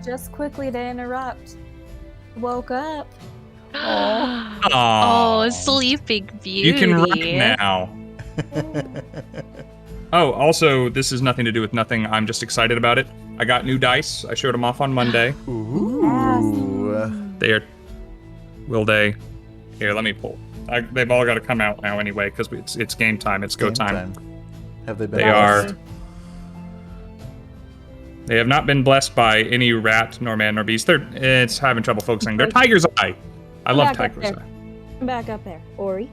just quickly to interrupt. Woke up. Oh, sleeping beauty. You can write now. Oh, also, this has nothing to do with nothing. I'm just excited about it. I got new dice. I showed them off on Monday. Ooh. They are... Will they... Here, let me pull. They've all got to come out now anyway, because it's game time. It's go time. Have they been They blessed? are... They have not been blessed by any rat, nor man, nor beast. It's having trouble focusing. They're Tiger's Eye. I love Tiger's Eye. Come back up there. Ori.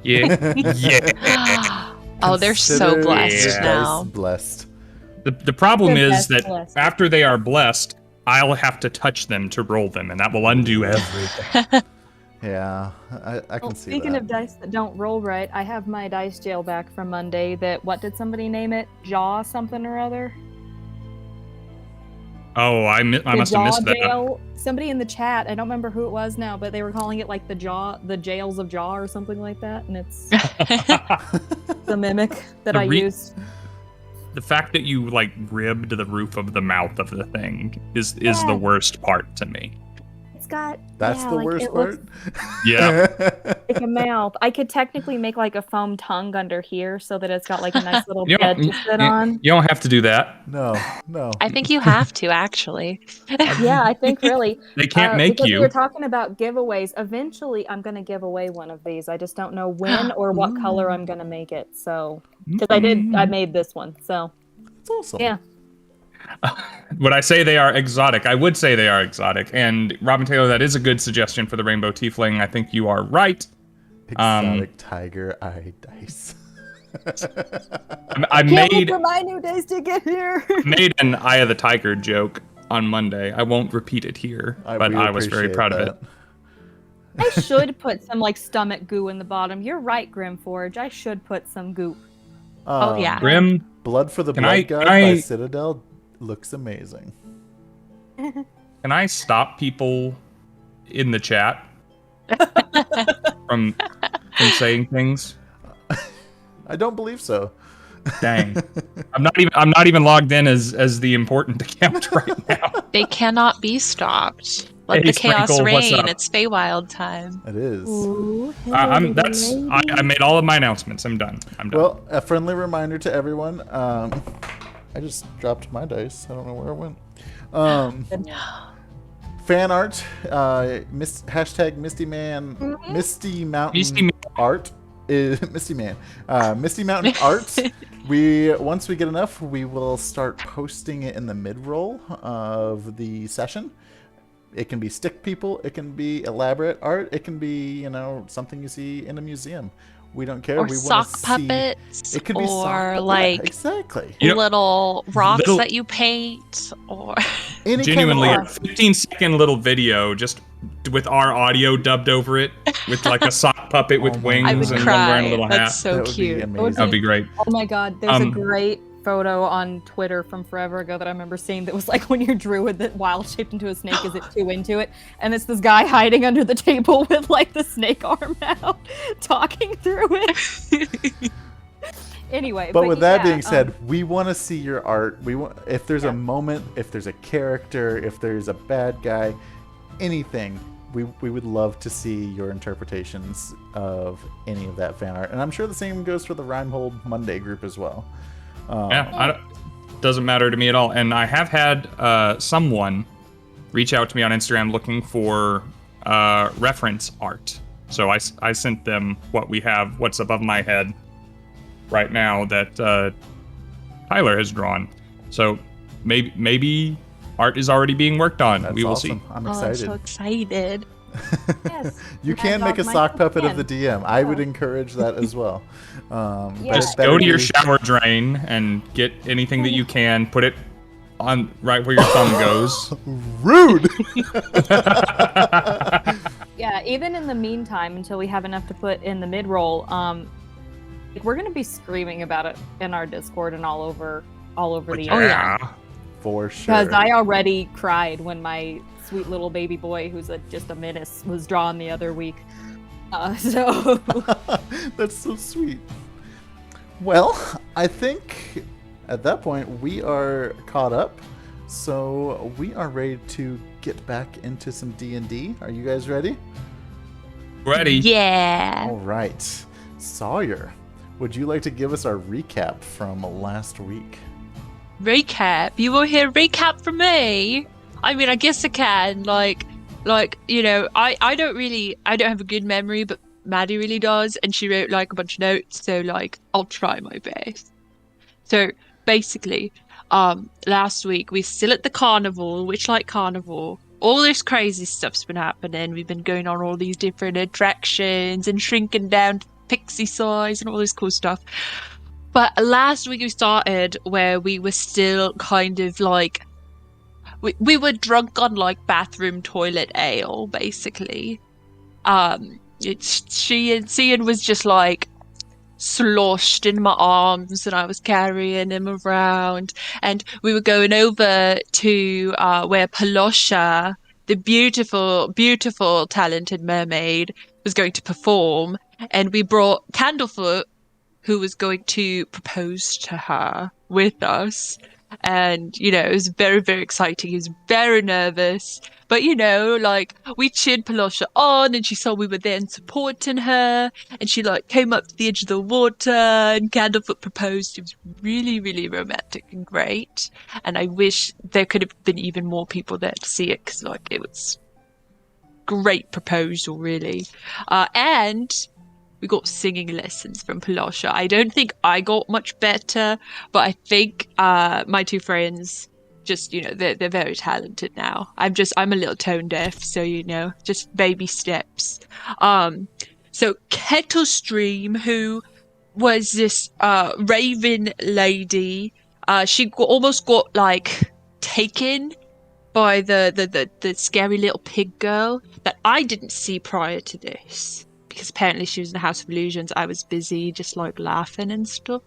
Yeah. Yeah. Oh, they're so Consider blessed your now. dice blessed. The problem They're is that blessed. after they are blessed, I'll have to touch them to roll them, and that will undo everything. Yeah, I can see Speaking that. of dice that don't roll right, I have my dice jail back from Monday that, what did somebody name it? Jaw something or other? Oh, I must have missed that. Jail. Somebody in the chat, I don't remember who it was now, but they were calling it like the jails of Jaw or something like that, and it's the mimic that I used. The fact that you like ribbed the roof of the mouth of the thing is the worst part to me. It's got That's the like, worst it part? Yeah. like a mouth. I could technically make like a foam tongue under here so that it's got like a nice little bed to sit on. You don't have to do that. No. I think you have to, actually. Yeah, I think really. They can't make because you. we were talking about giveaways. Eventually, I'm going to give away one of these. I just don't know when or what color I'm going to make it. So, because I made this one. So, It's awesome. yeah. Would I say they are exotic? I would say they are exotic. And Robin Taylor, that is a good suggestion for the Rainbow Tiefling. I think you are right. Exotic tiger eye dice. I Can't wait made for my new days to get here. made an Eye of the Tiger joke on Monday. I won't repeat it here, but I was very proud of it. I should put some like stomach goo in the bottom. You're right, Grimforge. I should put some goop. Oh, yeah. Grim, Blood for the Can Blood I- God can by I- Citadel looks amazing. can I stop people in the chat from saying things? I don't believe so. Dang. I'm not even logged in as the important account right now. They cannot be stopped. Let Hey, the chaos Sprinkle, what's reign. up? It's Feywild time. It is. Ooh, I lady. made all of my announcements. I'm done. Well, a friendly reminder to everyone. I just dropped my dice. I don't know where it went. Fan art. Hashtag Misty Man. Misty Mountain Misty Man. Art. Misty Man. Misty Mountain Art. Once we get enough, we will start posting it in the mid-roll of the session. It can be stick people, it can be elaborate art, it can be, something you see in a museum. We don't care. Or we sock wanna puppets. See, it could be sock or puppet. like Exactly. little rocks Little- that you paint. Or Any Genuinely, kind a of art. 15-second little video just with our audio dubbed over it, with like a sock puppet with Oh my wings I would and one cry. wearing a little hat. That's so That would be cute. amazing. That'd be great. Oh my god, there's a Um, great photo on Twitter from forever ago that I remember seeing that was like when your druid that wild shaped into a snake, is it too into it? And it's this guy hiding under the table with like the snake arm out, talking through it. Anyway, But with that yeah, being said, we want to see your art. We want, if there's a moment, if there's a character, if there's a bad guy, anything, we would love to see your interpretations of any of that fan art. And I'm sure the same goes for the Rhinehold Monday group as well. Doesn't matter to me at all. And I have had someone reach out to me on Instagram looking for reference art. So I sent them what's above my head right now that Tyler has drawn. So maybe art is already being worked on. That's We will awesome. see. I'm Oh, I'm excited. so excited. Yes. You Mad can make a Dog sock Michael puppet of the can. DM. I would encourage that as well. But Just it better go to your be- shower drain and get anything that you can. Put it on right where your thumb goes. Rude! Yeah, even in the meantime, until we have enough to put in the mid-roll, we're gonna be screaming about it in our Discord and all over the Oh, yeah. For sure. Because I already cried when my sweet little baby boy, who's just a menace, was drawn the other week. So That's so sweet. Well, I think at that point we are caught up. So we are ready to get back into some D&D. Are you guys ready? Ready? Yeah. All right. Sawyer, would you like to give us our recap from last week? Recap? You will hear recap from me? I mean, I guess I can. Like, you know, I don't have a good memory, but Maddie really does, and she wrote like a bunch of notes, so like I'll try my best. So basically, last week we're still at the carnival, Witchlight Carnival. All this crazy stuff's been happening. We've been going on all these different attractions and shrinking down to pixie size and all this cool stuff. But last week we started where we were still kind of like we were drunk on like bathroom toilet ale, basically. Cian was just like sloshed in my arms and I was carrying him around, and we were going over to where Palosha, the beautiful talented mermaid, was going to perform, and we brought Candlefoot, who was going to propose to her with us. And, you know, it was very, very exciting. He was very nervous. But, you know, like, we cheered Palosha on, and she saw we were there and supporting her. And she, like, came up to the edge of the water, and Candlefoot proposed. It was really, really romantic and great. And I wish there could have been even more people there to see it, because, like, it was great proposal, really. And we got singing lessons from Palosha. I don't think I got much better, but I think my two friends just, you know, they're very talented now. I'm a little tone deaf, so, you know, just baby steps. So Kettlestream, who was this raven lady, she almost got like taken by the scary little pig girl that I didn't see prior to this. Because apparently she was in the House of Illusions. I was busy just like laughing and stuff.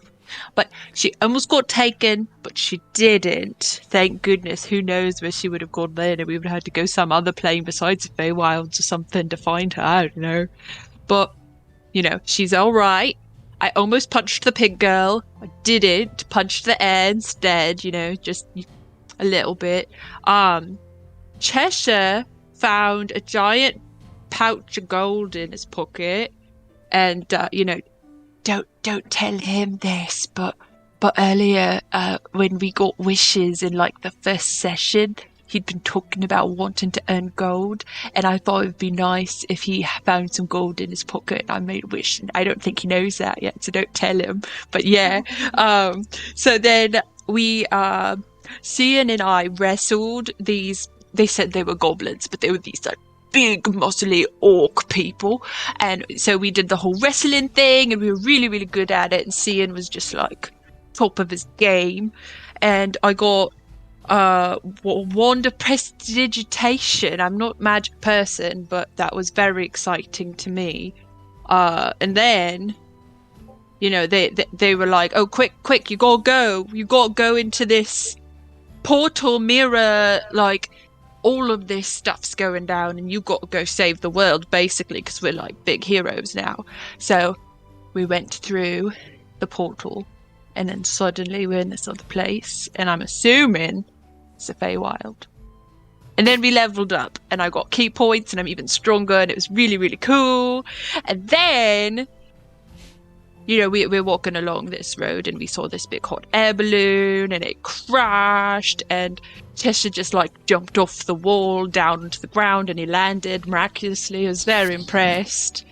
But she almost got taken, but she didn't. Thank goodness. Who knows where she would have gone then, and we would have had to go some other plane besides Feywilds or something to find her. I don't know. But, you know, she's all right. I almost punched the pig girl. I didn't. Punched the air instead, you know, just a little bit. Cheshire found a giant pouch of gold in his pocket, and you know, don't tell him this, but earlier when we got wishes in like the first session, he'd been talking about wanting to earn gold, and I thought it would be nice if he found some gold in his pocket and I made a wish. And I don't think he knows that yet, so don't tell him. But yeah, so then we Cian and I wrestled these. They said they were goblins, but they were these like big muscly orc people, and so we did the whole wrestling thing, and we were really, really good at it, and Cian was just like top of his game, and I got wand of prestidigitation. I'm not a magic person, but that was very exciting to me. And then, you know, they were like, oh, quick, you gotta go into this portal mirror, like all of this stuff's going down and you got to go save the world, basically, because we're like big heroes now. So we went through the portal, and then suddenly we're in this other place, and I'm assuming it's a Feywild. And then we leveled up, and I got key points, and I'm even stronger, and it was really, really cool. And then, you know, we're walking along this road, and we saw this big hot air balloon, and it crashed, and Cheshire just like jumped off the wall down onto the ground, and he landed miraculously. I was very impressed.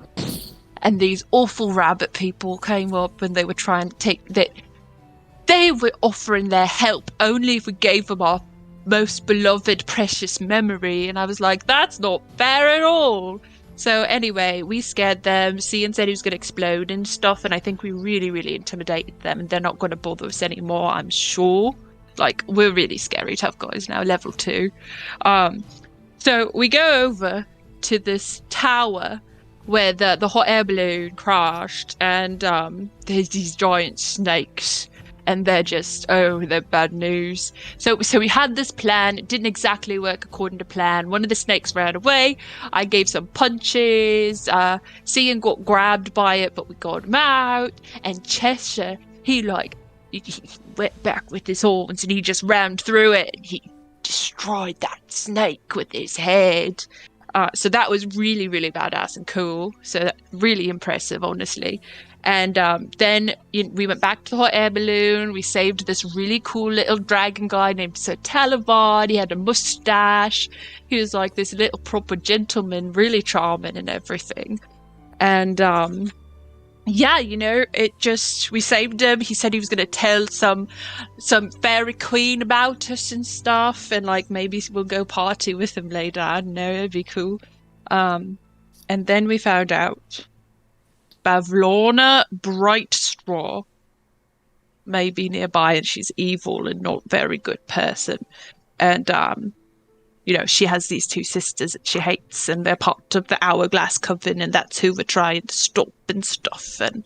And these awful rabbit people came up, and they were trying to take that. They were offering their help only if we gave them our most beloved, precious memory. And I was like, that's not fair at all. So anyway, we scared them. Cian said he was going to explode and stuff, and I think we really, really intimidated them, and they're not going to bother us anymore, I'm sure. Like, we're really scary tough guys now, level 2. So we go over to this tower where the hot air balloon crashed, and there's these giant snakes, and they're just, they're bad news. So we had this plan. It didn't exactly work according to plan. One of the snakes ran away. I gave some punches. Cian got grabbed by it, but we got him out. And Cheshire, he went back with his horns, and he just rammed through it. And he destroyed that snake with his head. So that was really, really badass and cool. So really impressive, honestly. And then we went back to the hot air balloon. We saved this really cool little dragon guy named Sir Talivard. He had a mustache. He was like this little proper gentleman, really charming and everything. And yeah, we saved him. He said he was going to tell some fairy queen about us and stuff, and like maybe we'll go party with him later. I don't know, it'd be cool. And then we found out Bavlorna Brightstraw may be nearby, and she's evil and not very good person. And she has these two sisters that she hates, and they're part of the Hourglass Coven, and that's who we're trying to stop and stuff. And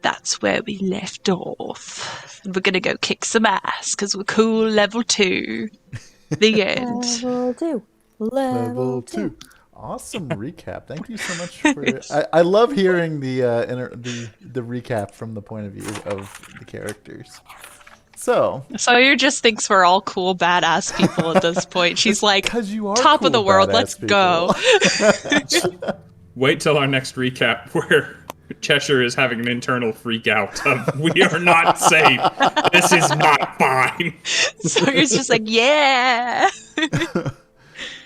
that's where we left off. And we're gonna go kick some ass because we're cool. Level 2. The end. Level 2. Awesome recap. Thank you so much for. I love hearing the recap from the point of view of the characters. So Sawyer just thinks we're all cool, badass people at this point. She's like, because you are top cool, of the world, let's go. Wait till our next recap where Cheshire is having an internal freak out of, we are not safe. This is not fine. Sawyer's just like, yeah.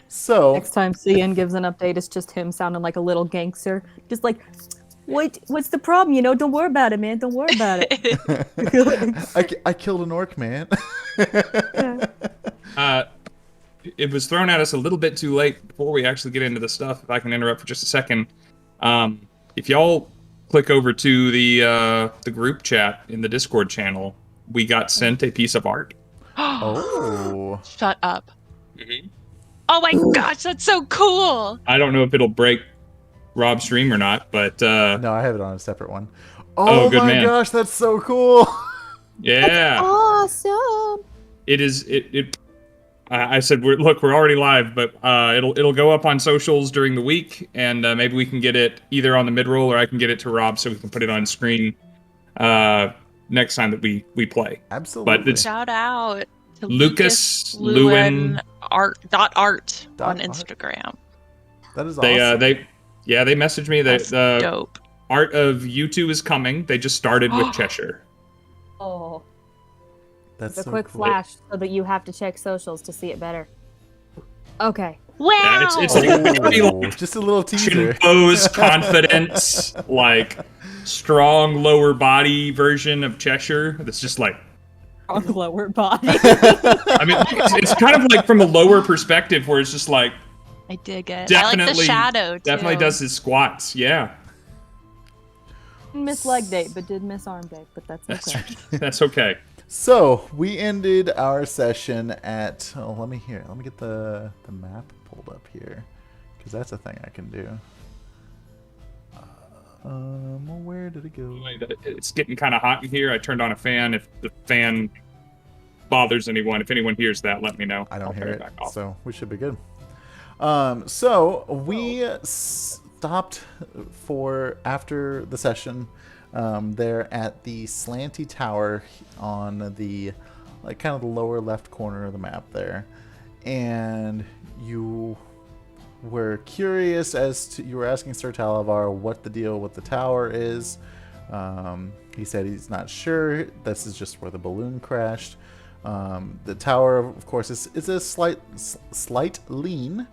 So Next time Scinn gives an update, it's just him sounding like a little gangster. Just like, what's the problem? Don't worry about it, man. Don't worry about it. I killed an orc, man. It was thrown at us a little bit too late before we actually get into the stuff. If I can interrupt for just a second. If y'all click over to the group chat in the Discord channel, we got sent a piece of art. Oh. Shut up. Mm-hmm. Oh my gosh, that's so cool. I don't know if it'll break Rob's stream or not, but no, I have it on a separate one. Oh good my man. gosh, that's so cool. Yeah. Awesome. It is. I said, we're already live, but it'll go up on socials during the week, and maybe we can get it either on the mid-roll or I can get it to Rob so we can put it on screen next time that we play. Absolutely. But it's Shout out to Lucas Lewin art on Art. Instagram. That is awesome. They messaged me that That's dope. art of you two is coming. They just started with Cheshire. Oh, That's a so quick cool. flash so that you have to check socials to see it better. Okay. Wow. Yeah, it's like Just a little teaser. pose, confidence, like strong lower body version of Cheshire. That's just like On the lower body. I mean, it's kind of like from a lower perspective where it's just like I dig it. definitely, I like the shadow too. definitely does his squats. Yeah, Miss leg date, but did miss arm date, but that's okay. that's okay. So we ended our session at. Oh, let me get the map pulled up here, because that's a thing I can do. Well, where did it go? It's getting kind of hot in here. I turned on a fan. If the fan bothers anyone, if anyone hears that, let me know. I don't I'll hear turn it, back off. so we should be good. So we stopped for after the session there at the Slanty Tower on the kind of the lower left corner of the map there, and you were curious you were asking Sir Talavar what the deal with the tower is. He said he's not sure. This is just where the balloon crashed. The tower, of course, is a slight lean.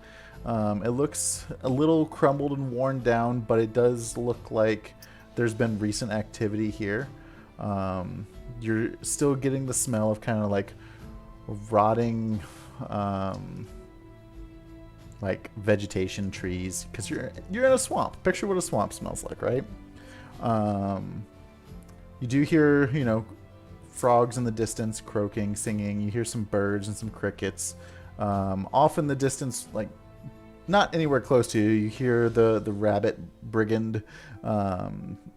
It looks a little crumbled and worn down, but it does look like there's been recent activity here. You're still getting the smell of kind of like rotting like vegetation, trees, because you're in a swamp. Picture what a swamp smells like, right? You do hear, frogs in the distance croaking, singing. You hear some birds and some crickets. Off in the distance, like not anywhere close to you, you hear the rabbit brigand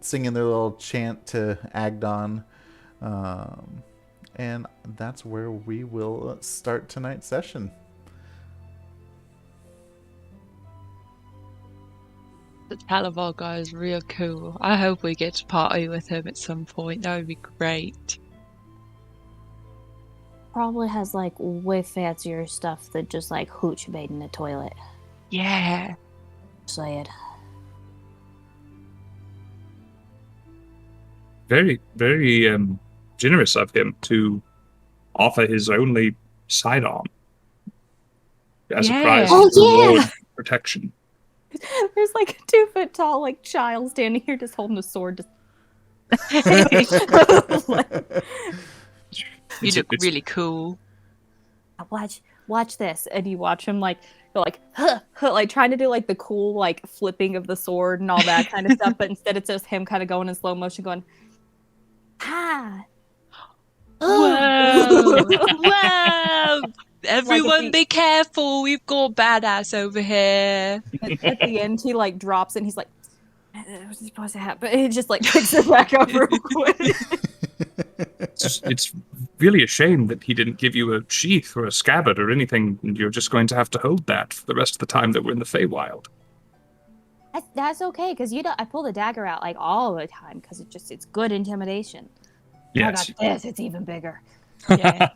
singing their little chant to Agdon. And that's where we will start tonight's session. The Talavar guy is real cool. I hope we get to party with him at some point. That would be great. probably has like way fancier stuff than just like hooch made in the toilet. Yeah. Say it. Very, very generous of him to offer his only sidearm as a prize Oh, reward yeah. protection. There's like a 2-foot tall like child standing here just holding a sword. You look really cool. Watch this, and you watch him like go like huh, huh, like trying to do like the cool like flipping of the sword and all that kind of stuff, but instead it's just him kind of going in slow motion, going ah. Whoa! Whoa! Everyone he- be careful, we've got badass over here. At the end, he like drops it and he's like, what's supposed to happen? He just like picks it back up real quick. It's really a shame that he didn't give you a sheath or a scabbard or anything. You're just going to have to hold that for the rest of the time that we're in the Feywild. That's okay, because I pull the dagger out like all the time because it's good intimidation. Yes. I got this, it's even bigger. Yeah.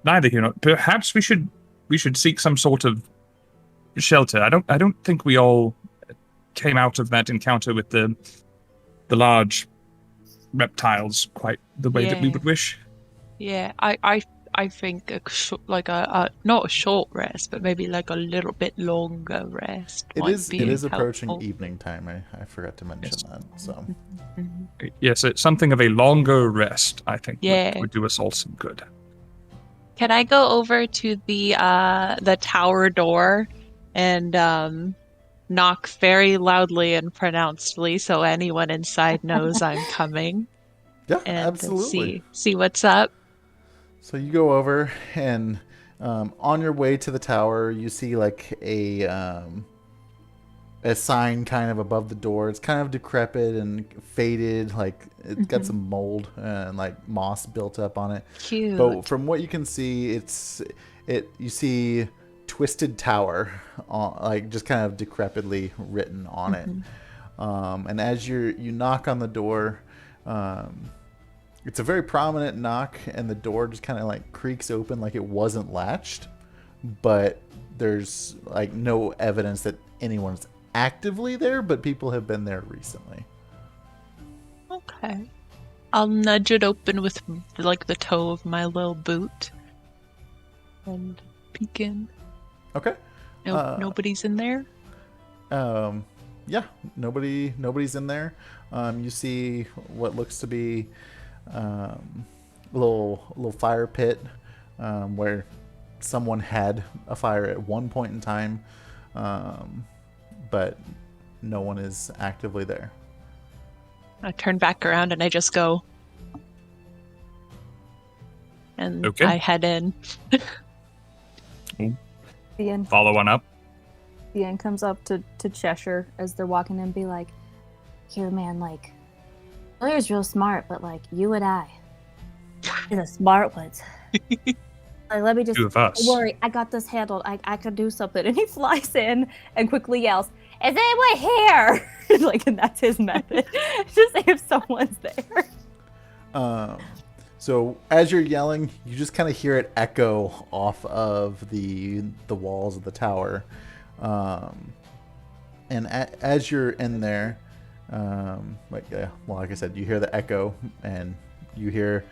Neither here nor perhaps we should seek some sort of shelter. I don't think we all came out of that encounter with the large reptiles quite the way that we would wish. Yeah, I think not a short rest, but maybe like a little bit longer rest. It is approaching helpful. evening time. I forgot to mention that. So Yes, it's something of a longer rest, I think, Yeah. would do us all some good. Can I go over to the tower door and knock very loudly and pronouncedly so anyone inside knows I'm coming? yeah, And absolutely. see what's up. So you go over, and on your way to the tower, you see like a sign kind of above the door. It's kind of decrepit and faded, like it's got some mold and like moss built up on it. Cute. But from what you can see, you see Twisted Tower, like just kind of decrepitly written on it. And as you knock on the door, it's a very prominent knock, and the door just kind of like creaks open like it wasn't latched, but there's like no evidence that anyone's actively there, but people have been there recently. Okay. I'll nudge it open with like the toe of my little boot and peek in. Okay. Nobody's in there. Yeah, nobody's in there. You see what looks to be a little fire pit where someone had a fire at one point in time, but no one is actively there. I turn back around and I just go. And Okay. I head in. The end. Follow on up. The end comes up to Cheshire as they're walking in and be like, Here, man, like, Sawyer's real smart, but like, you and I, we're the smart ones. like, let me just, Two of us. don't worry, I got this handled. I can do something. And he flies in and quickly yells, is anyone here? Like, and that's his method. Just say if someone's there. So as you're yelling, you just kind of hear it echo off of the walls of the tower, and as you're in there, like I said, you hear the echo, and you hear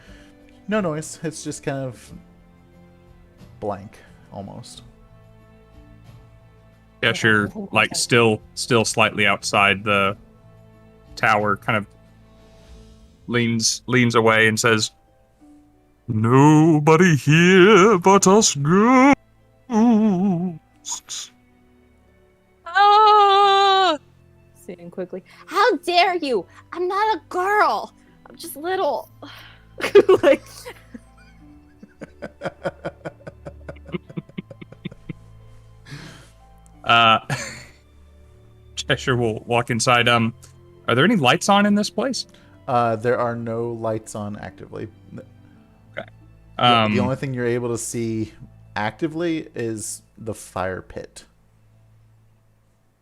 no noise. It's just kind of blank, almost. Cheshire, like still slightly outside the tower, kind of leans away and says, "Nobody here but us ghosts." Oh! Saying quickly, how dare you? I'm not a girl. I'm just little. Like, Cheshire will walk inside. Are there any lights on in this place? There are no lights on actively. Okay. The only thing you're able to see actively is the fire pit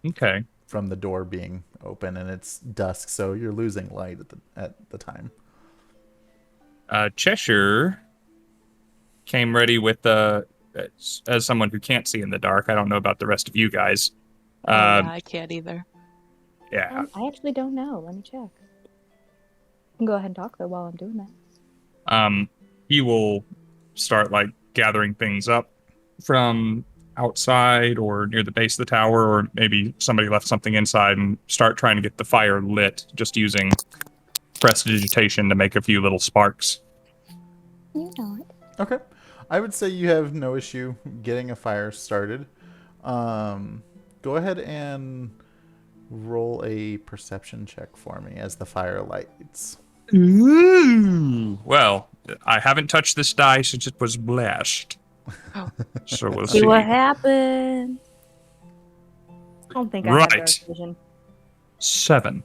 Okay. from the door being open, and it's dusk, so you're losing light at the time. Cheshire came ready with as someone who can't see in the dark. I don't know about the rest of you guys. Yeah, I can't either. Yeah. I actually don't know. Let me check. You can go ahead and talk though while I'm doing that. He will start like gathering things up from outside or near the base of the tower, or maybe somebody left something inside, and start trying to get the fire lit just using prestidigitation to make a few little sparks. You know it. Okay. I would say you have no issue getting a fire started. Go ahead and roll a perception check for me as the fire lights. Ooh. Well, I haven't touched this die since it was blessed. Oh. So we'll See see. what happens. I don't think I have dark Right. vision. 7.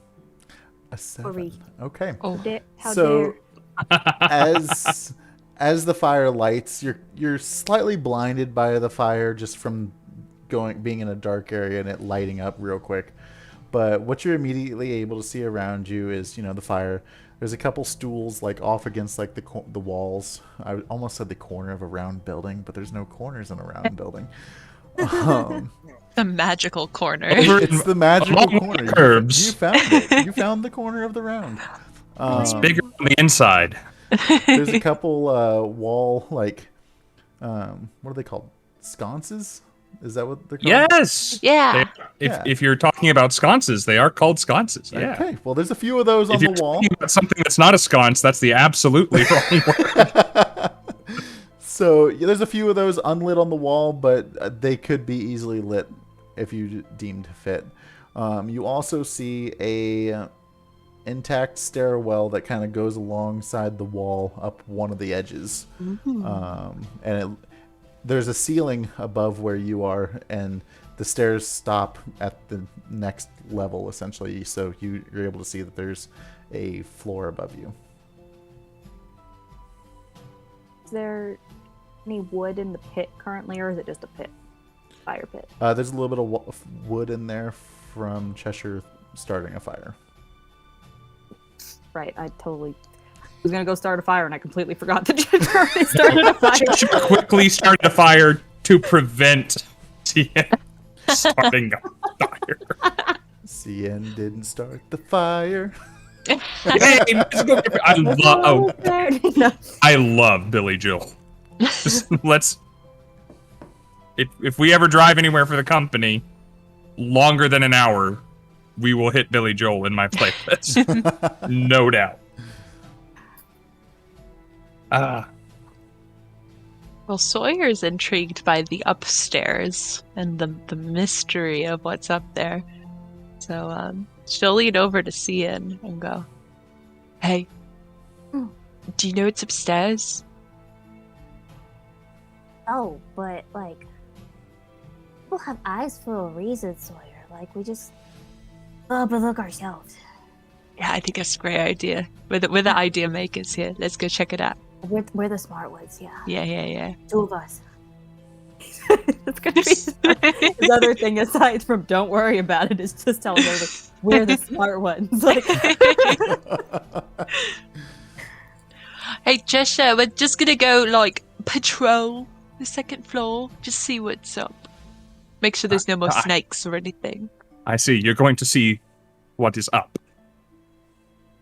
A 7. Three. Okay. Oh, How So dare. as the fire lights, you're slightly blinded by the fire just from being in a dark area and it lighting up real quick. But what you're immediately able to see around you is, the fire. There's a couple stools like off against like the walls. I almost said the corner of a round building, but there's no corners in a round building. the magical corner. It's the magical Along corner. the curbs. You found it. You found the corner of the round. It's bigger on the inside. There's a couple wall what are they called? Sconces? Is that what they're called? Yes. Yeah. If you're talking about sconces, they are called sconces. Yeah. Okay. Well, there's a few of those on If you're the wall. talking about something that's not a sconce, that's the absolutely wrong word. So there's a few of those unlit on the wall, but they could be easily lit if you deemed fit. You also see a intact stairwell that kind of goes alongside the wall up one of the edges, there's a ceiling above where you are, and the stairs stop at the next level essentially. So you're able to see that there's a floor above you. Is there any wood in the pit currently, or is it just a pit? Fire pit. There's a little bit of wood in there from Cheshire starting a fire. Right, I was gonna go start a fire and I completely forgot that Jen already started a fire. Cheshire quickly started a fire to prevent Tien starting a fire. CN didn't start the fire. Hey, I love Billy Joel. If we ever drive anywhere for the company longer than an hour, we will hit Billy Joel in my playlist. No doubt. Well, Sawyer's intrigued by the upstairs and the mystery of what's up there. So she'll lean over to Cian and go, "Hey, do you know what's upstairs?" Oh, but people have eyes for a reason, Sawyer. We just overlook ourselves. Yeah, I think that's a great idea. We're the idea makers here. Let's go check it out. We're the smart ones, yeah. Yeah. 2 of us. It's gonna be his other thing aside from "don't worry about it" is just telling her we're the smart ones. Hey, Cheshire, we're just gonna go patrol the second floor, just see what's up. Make sure there's no more snakes or anything. I see. You're going to see what is up.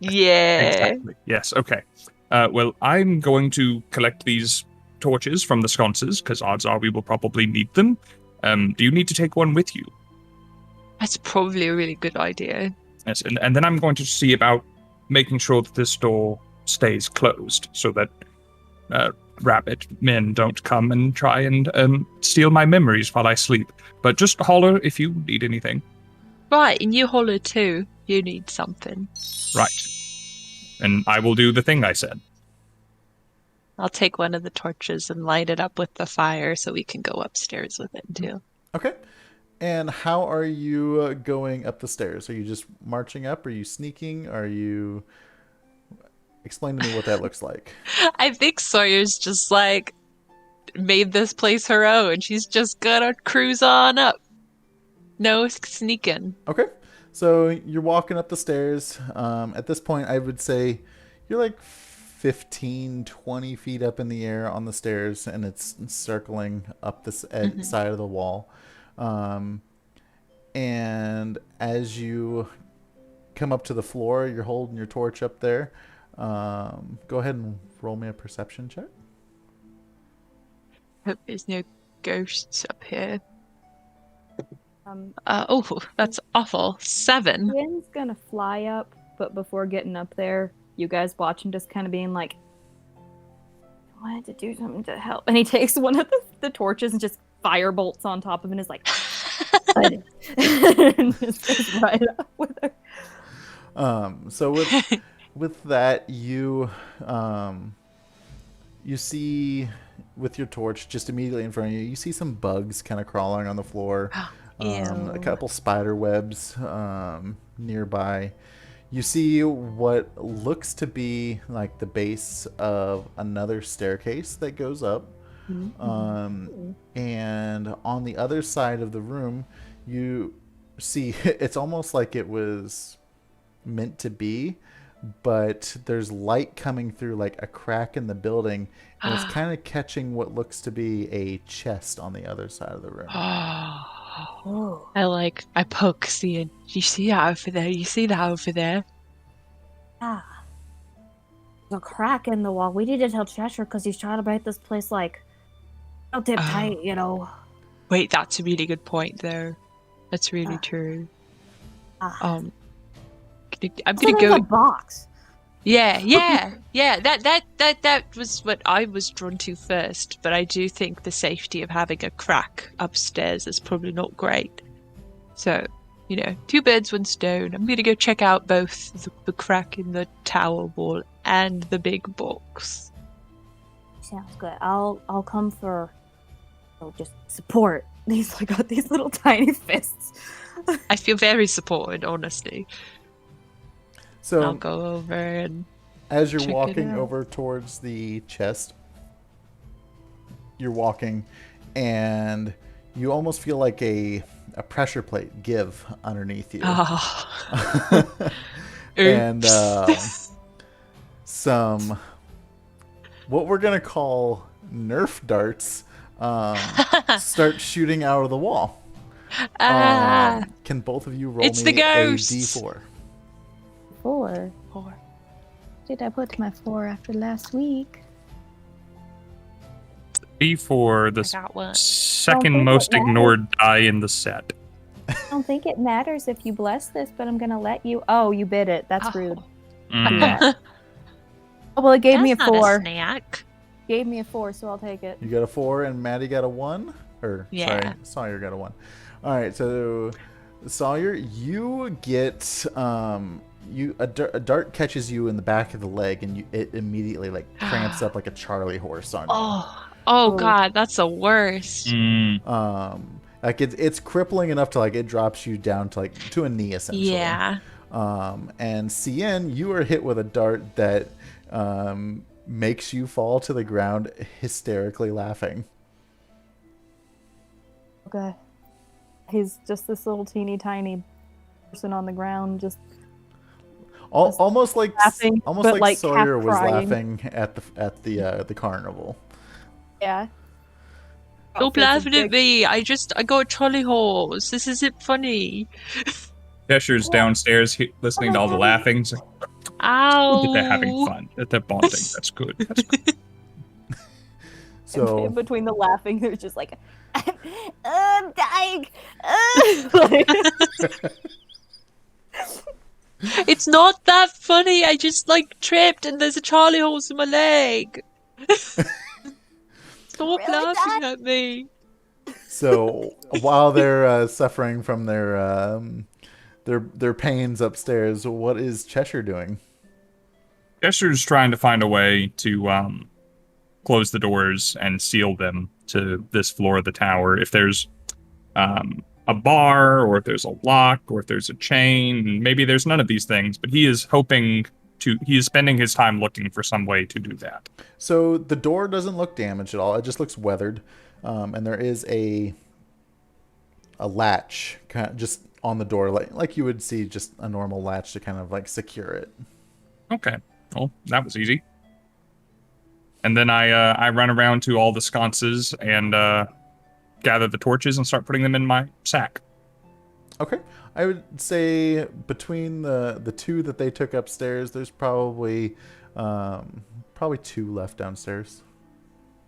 Yeah. Exactly. Yes. Okay. Well, I'm going to collect these torches from the sconces, because odds are we will probably need them. Do you need to take one with you? That's probably a really good idea. Yes, and then I'm going to see about making sure that this door stays closed, so that rabbit men don't come and try and steal my memories while I sleep. But just holler if you need anything. Right, and you holler too. You need something. Right. And I will do the thing I said. I'll take one of the torches and light it up with the fire so we can go upstairs with it too. Okay. And how are you going up the stairs? Are you just marching up? Are you sneaking? Are you... Explain to me what that looks like. I think Sawyer's just made this place her own. She's just gonna cruise on up. No sneaking. Okay. So you're walking up the stairs. At this point, I would say you're 15, 20 feet up in the air on the stairs, and it's circling up this side of the wall. And as you come up to the floor, you're holding your torch up there. Go ahead and roll me a perception check. Hope there's no ghosts up here. Um, That's awful. 7. Ian's gonna fly up, but before getting up there, you guys watch him just kind of being like, I wanted to do something to help. And he takes one of the torches and just fire bolts on top of it and is like, and just goes right up with her. So with that, you see with your torch just immediately in front of you, you see some bugs kind of crawling on the floor. A couple spider webs nearby. You see what looks to be like the base of another staircase that goes up. And on the other side of the room, you see it's almost like it was meant to be, but there's light coming through like a crack in the building, and it's kind of catching what looks to be a chest on the other side of the room. I poke Scinn. You see that over there? You see that over there? Ah. There's a crack in the wall. We need to tell Cheshire because he's trying to make this place like real tip tight, you know. Wait, that's a really good point though. That's really true. I'm gonna go. A box. Yeah. That was what I was drawn to first, but I do think the safety of having a crack upstairs is probably not great. So, 2 birds, 1 stone. I'm gonna go check out both the crack in the tower wall and the big box. Sounds good. I'll come for just support. He's like got these little tiny fists. I feel very supported, honestly. So I'll go over and as you're check walking over towards the chest, you're walking, and you almost feel like a pressure plate give underneath you. And some what we're gonna call Nerf darts start shooting out of the wall. Can both of you roll it's me the a ghosts. d4? 4. 4. Did I put my 4 after last week? Be for the I got one. second most ignored die in the set. I don't think it matters if you bless this, but I'm gonna let you. Oh, you bid it. That's rude. Yeah. Oh, well, it gave me a 4. A snack. Gave me a 4, so I'll take it. You got a 4 and Maddie got a 1? Or Yeah. sorry, Sawyer got a 1. All right, so Sawyer, you get a dart catches you in the back of the leg, and it immediately like cramps up like a Charlie horse on you. Oh God, that's the worst. Like it's crippling enough to like it drops you down to like to a knee essentially. Yeah. And Scinn, you are hit with a dart that makes you fall to the ground hysterically laughing. Okay. He's just this little teeny tiny person on the ground, just Almost like laughing, almost but, like like, Sawyer half was crying. laughing at the carnival. yeah. Stop laughing at me. I got a trolley horse. This isn't funny. Cheshire's downstairs listening to all the laughing. So, Ow. they're having fun. They're bonding. That's good. That's good. So In between the laughing, there's just like, I'm dying. It's not that funny. I just tripped and there's a Charlie horse in my leg. Stop laughing at me. So while they're suffering from their pains upstairs, what is Cheshire doing? Cheshire's trying to find a way to close the doors and seal them to this floor of the tower. If there's a bar, or if there's a lock, or if there's a chain, maybe there's none of these things, but he is spending his time looking for some way to do that. So the door doesn't look damaged at all. It just looks weathered. And there is a latch kind of just on the door, like you would see just a normal latch to kind of like secure it. Okay. Well, that was easy. And then I run around to all the sconces and gather the torches and start putting them in my sack. Okay. I would say between the two that they took upstairs, there's probably 2 left downstairs.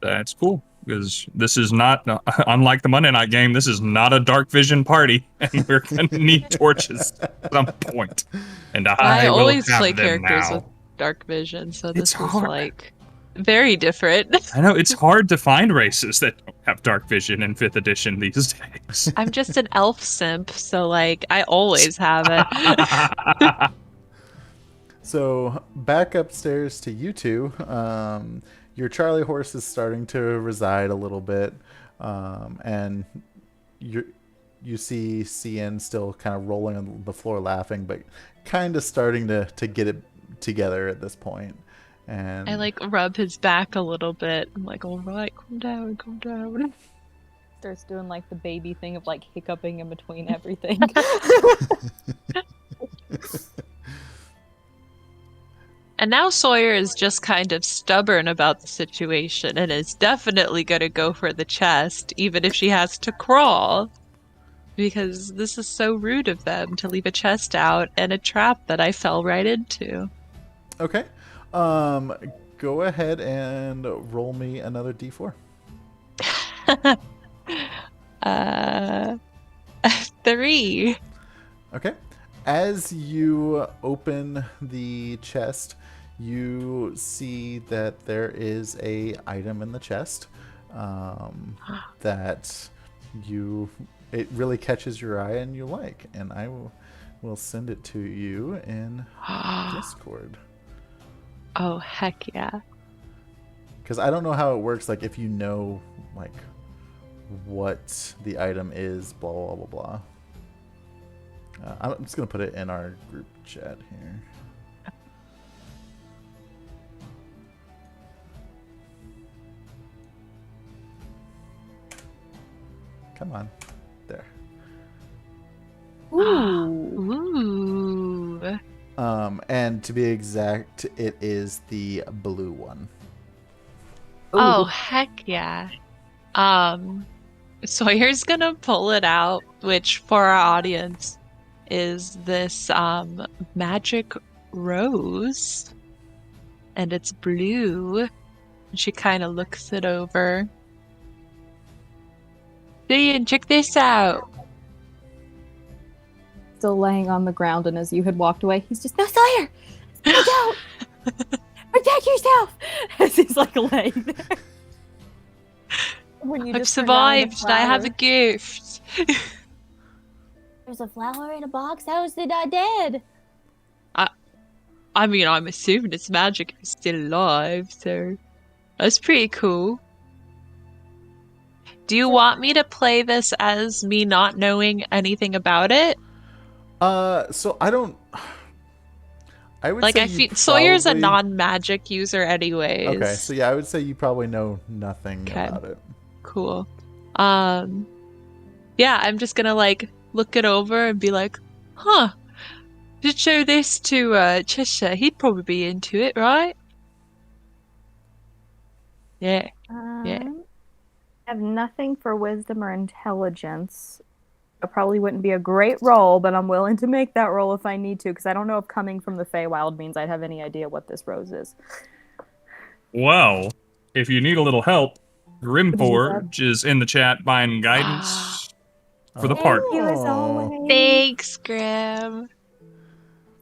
That's cool, because this is not, unlike the Monday night game, this is not a dark vision party, and we're going to need torches at some point. And I will always have play them characters now. with dark vision, so It's this was hard. like very different. I know, it's hard to find races that don't have dark vision in 5th edition these days. I'm just an elf simp, so like I always have it. So back upstairs to you two. Your Charlie horse is starting to reside a little bit, and you see Scinn still kind of rolling on the floor laughing, but kind of starting to get it together at this point. And I like rub his back a little bit. I'm like, all right, calm down, calm down. Starts doing like the baby thing of like hiccuping in between everything. And now Sawyer is just kind of stubborn about the situation and is definitely going to go for the chest, even if she has to crawl. Because this is so rude of them to leave a chest out and a trap that I fell right into. Okay. Go ahead and roll me another d4. 3. Okay. As you open the chest, you see that there is a item in the chest that it really catches your eye and you like, and I will send it to you in Discord. Oh, heck yeah. Because I don't know how it works, like if you know like what the item is, blah blah blah blah. I'm just gonna put it in our group chat here. Come on, there. Ooh. And to be exact, it is the blue one. Oh, heck yeah. Sawyer's gonna pull it out, which for our audience is this magic rose. And it's blue. And she kind of looks it over. Ian, check this out. Still laying on the ground, and as you had walked away, he's just, no, Sawyer! Don't! Protect yourself! As he's like laying there. When you I've just turn down the survived. I have a flower. gift. There's a flower in a box. How is it not dead? I mean, I'm assuming it's magic if it's still alive, so that's pretty cool. Do you want me to play this as me not knowing anything about it? So I don't. I would Like, say I you feel Sawyer's a probably- non-magic user anyways. Okay, so yeah, I would say you probably know nothing Okay. about it. Cool. Yeah, I'm just gonna like look it over and be like, huh. Should show this to Cheshire. He'd probably be into it, right? Yeah. Yeah. I have nothing for wisdom or intelligence. It probably wouldn't be a great roll, but I'm willing to make that roll if I need to, because I don't know if coming from the Feywild means I'd have any idea what this rose is. Well, if you need a little help, you Grimforge is in the chat buying guidance for the Oh. party. Thank you as always. Thanks, Grim.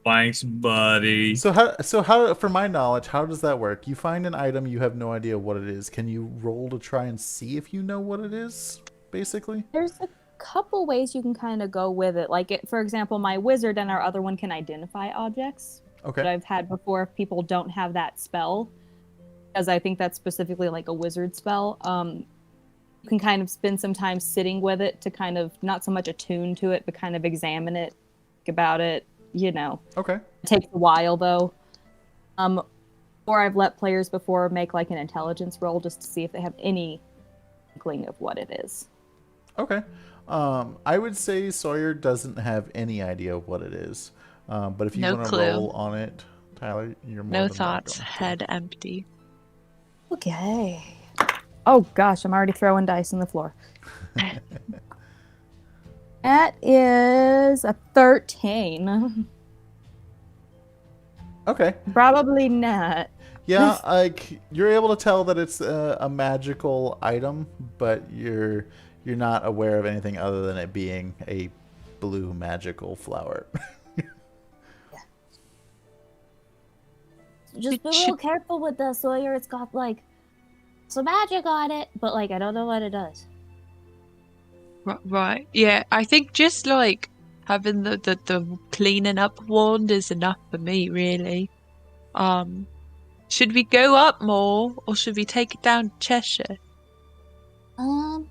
Thanks, buddy. So how, for my knowledge, how does that work? You find an item, you have no idea what it is. Can you roll to try and see if you know what it is, basically? There's a couple ways you can kind of go with it. Like, for example, my wizard and our other one can identify objects that Okay. I've had before if people don't have that spell, as I think that's specifically like a wizard spell. You can kind of spend some time sitting with it to kind of not so much attune to it, but kind of examine it, think about it, you know. Okay. It takes a while though. Or I've let players before make like an intelligence roll just to see if they have any inkling of what it is. Okay. I would say Sawyer doesn't have any idea what it is. But if you No want to clue. roll on it, Tyler, you're more No than thoughts. welcome to. Head empty. Okay. Oh gosh, I'm already throwing dice on the floor. That is a 13. Okay. Probably not. Yeah, like you're able to tell that it's a magical item, but you're not aware of anything other than it being a blue magical flower. Just be a little careful with the Sawyer. It's got like some magic on it, but like I don't know what it does. Right. Yeah, I think just like having the cleaning up wand is enough for me, really. Should we go up more, or should we take it down to Cheshire? I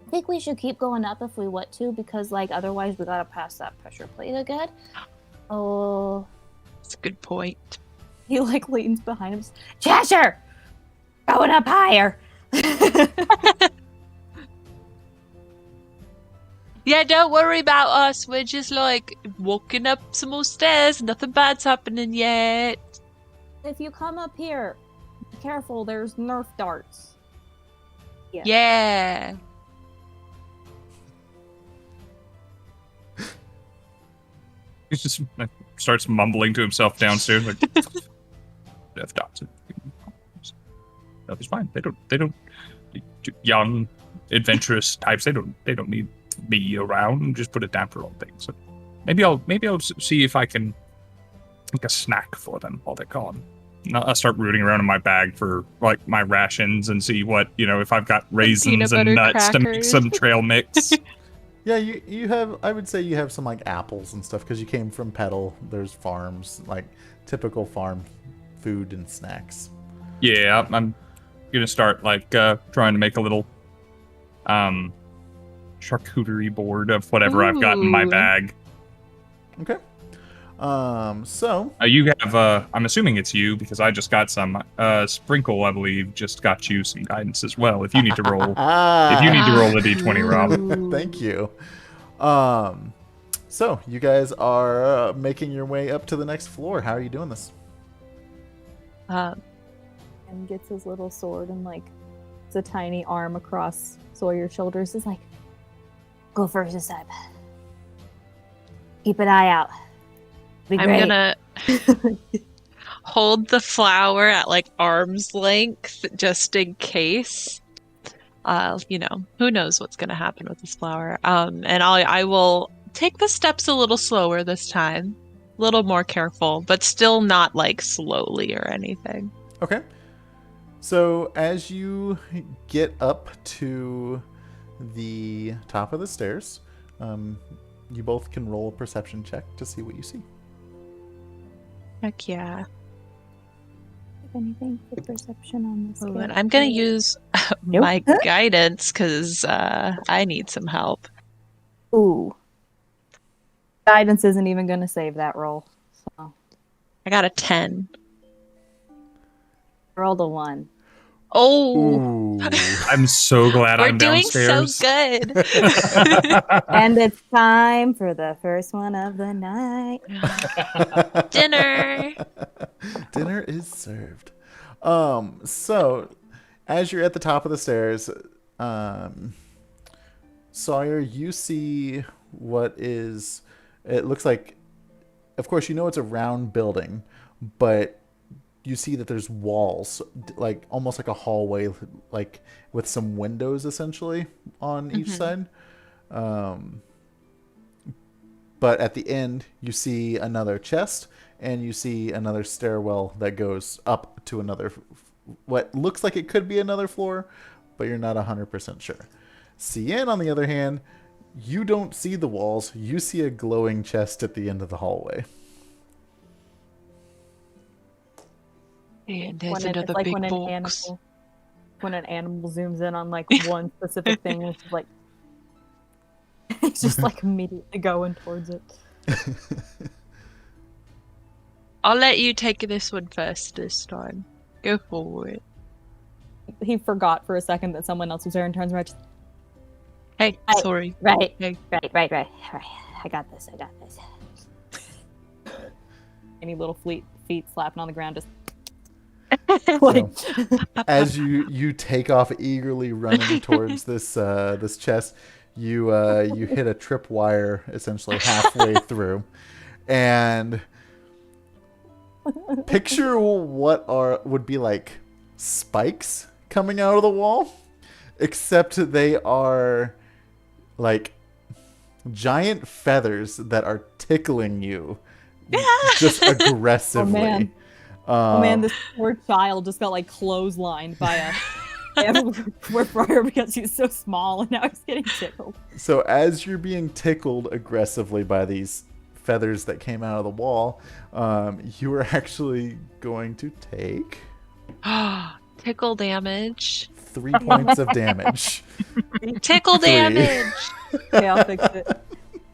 think we should keep going up if we want to, because like otherwise we gotta pass that pressure plate again. Oh, That's a good point. He like leans behind him. Cheshire, going up higher. Yeah, don't worry about us. We're just like walking up some more stairs. Nothing bad's happening yet. If you come up here, be careful. There's Nerf darts. Yeah. He just starts mumbling to himself downstairs, like death dots. That's fine. They don't. Young, adventurous types. They don't need me around. Just put it down for all things. So maybe I'll see if I can make a snack for them while they're gone. And I'll start rooting around in my bag for like my rations and see what if I've got raisins and nuts to make some trail mix. Yeah, you have. I would say you have some like apples and stuff because you came from Petal. There's farms, like typical farm food and snacks. Yeah, I'm gonna start like trying to make a little charcuterie board of whatever I've got in my Ooh. bag. Okay. So You have I'm assuming it's you because I just got some. Sprinkle, I believe, just got you some guidance as well. If you need to roll, if you need to roll a d20, Rob. thank you. So you guys are making your way up to the next floor. How are you doing this? And gets his little sword and like it's a tiny arm across Sawyer's shoulders. Is like, Go first this time. Keep an eye out. Be I'm great. gonna hold the flower at like arm's length just in case. Who knows what's gonna happen with this flower. And I will take the steps a little slower this time. A little more careful, but still not like slowly or anything. Okay. So as you get up to the top of the stairs, you both can roll a perception check to see what you see. Heck yeah. have anything for perception on this? Ooh, and I'm gonna use my guidance because I need some help. Ooh. Guidance isn't even going to save that roll. So. I got a 10. Rolled a 1. Oh, Ooh. I'm so glad we're I'm doing downstairs. so good. And it's time for the first one of the night. Dinner. Dinner is served. So as you're at the top of the stairs, Sawyer, you see what is, it looks like, of course, you know it's a round building, but you see that there's walls, like almost like a hallway, like with some windows essentially on each side. But at the end, you see another chest and you see another stairwell that goes up to another, what looks like it could be another floor, but you're not 100% sure. Scinn, on the other hand, you don't see the walls. You see a glowing chest at the end of the hallway. And there's When another like big when box. When an animal zooms in on like one specific thing, which is like it's just like immediately going towards it. I'll let you take this one first this time. Go for it. He forgot for a second that someone else was there and turns around. Just, Hey, Hey. sorry. Right. Hey. Right. I got this. any little feet slapping on the ground, just Like, As you take off eagerly running towards this this chest, you hit a tripwire essentially halfway through, and picture what would be like spikes coming out of the wall, except they are like giant feathers that are tickling you just aggressively. Oh man, this poor child just got like clotheslined by a poor Friar because he's so small and now he's getting tickled. So as you're being tickled aggressively by these feathers that came out of the wall, you are actually going to take Tickle damage. 3 points of damage. Tickle 3. damage. Okay, I'll fix it.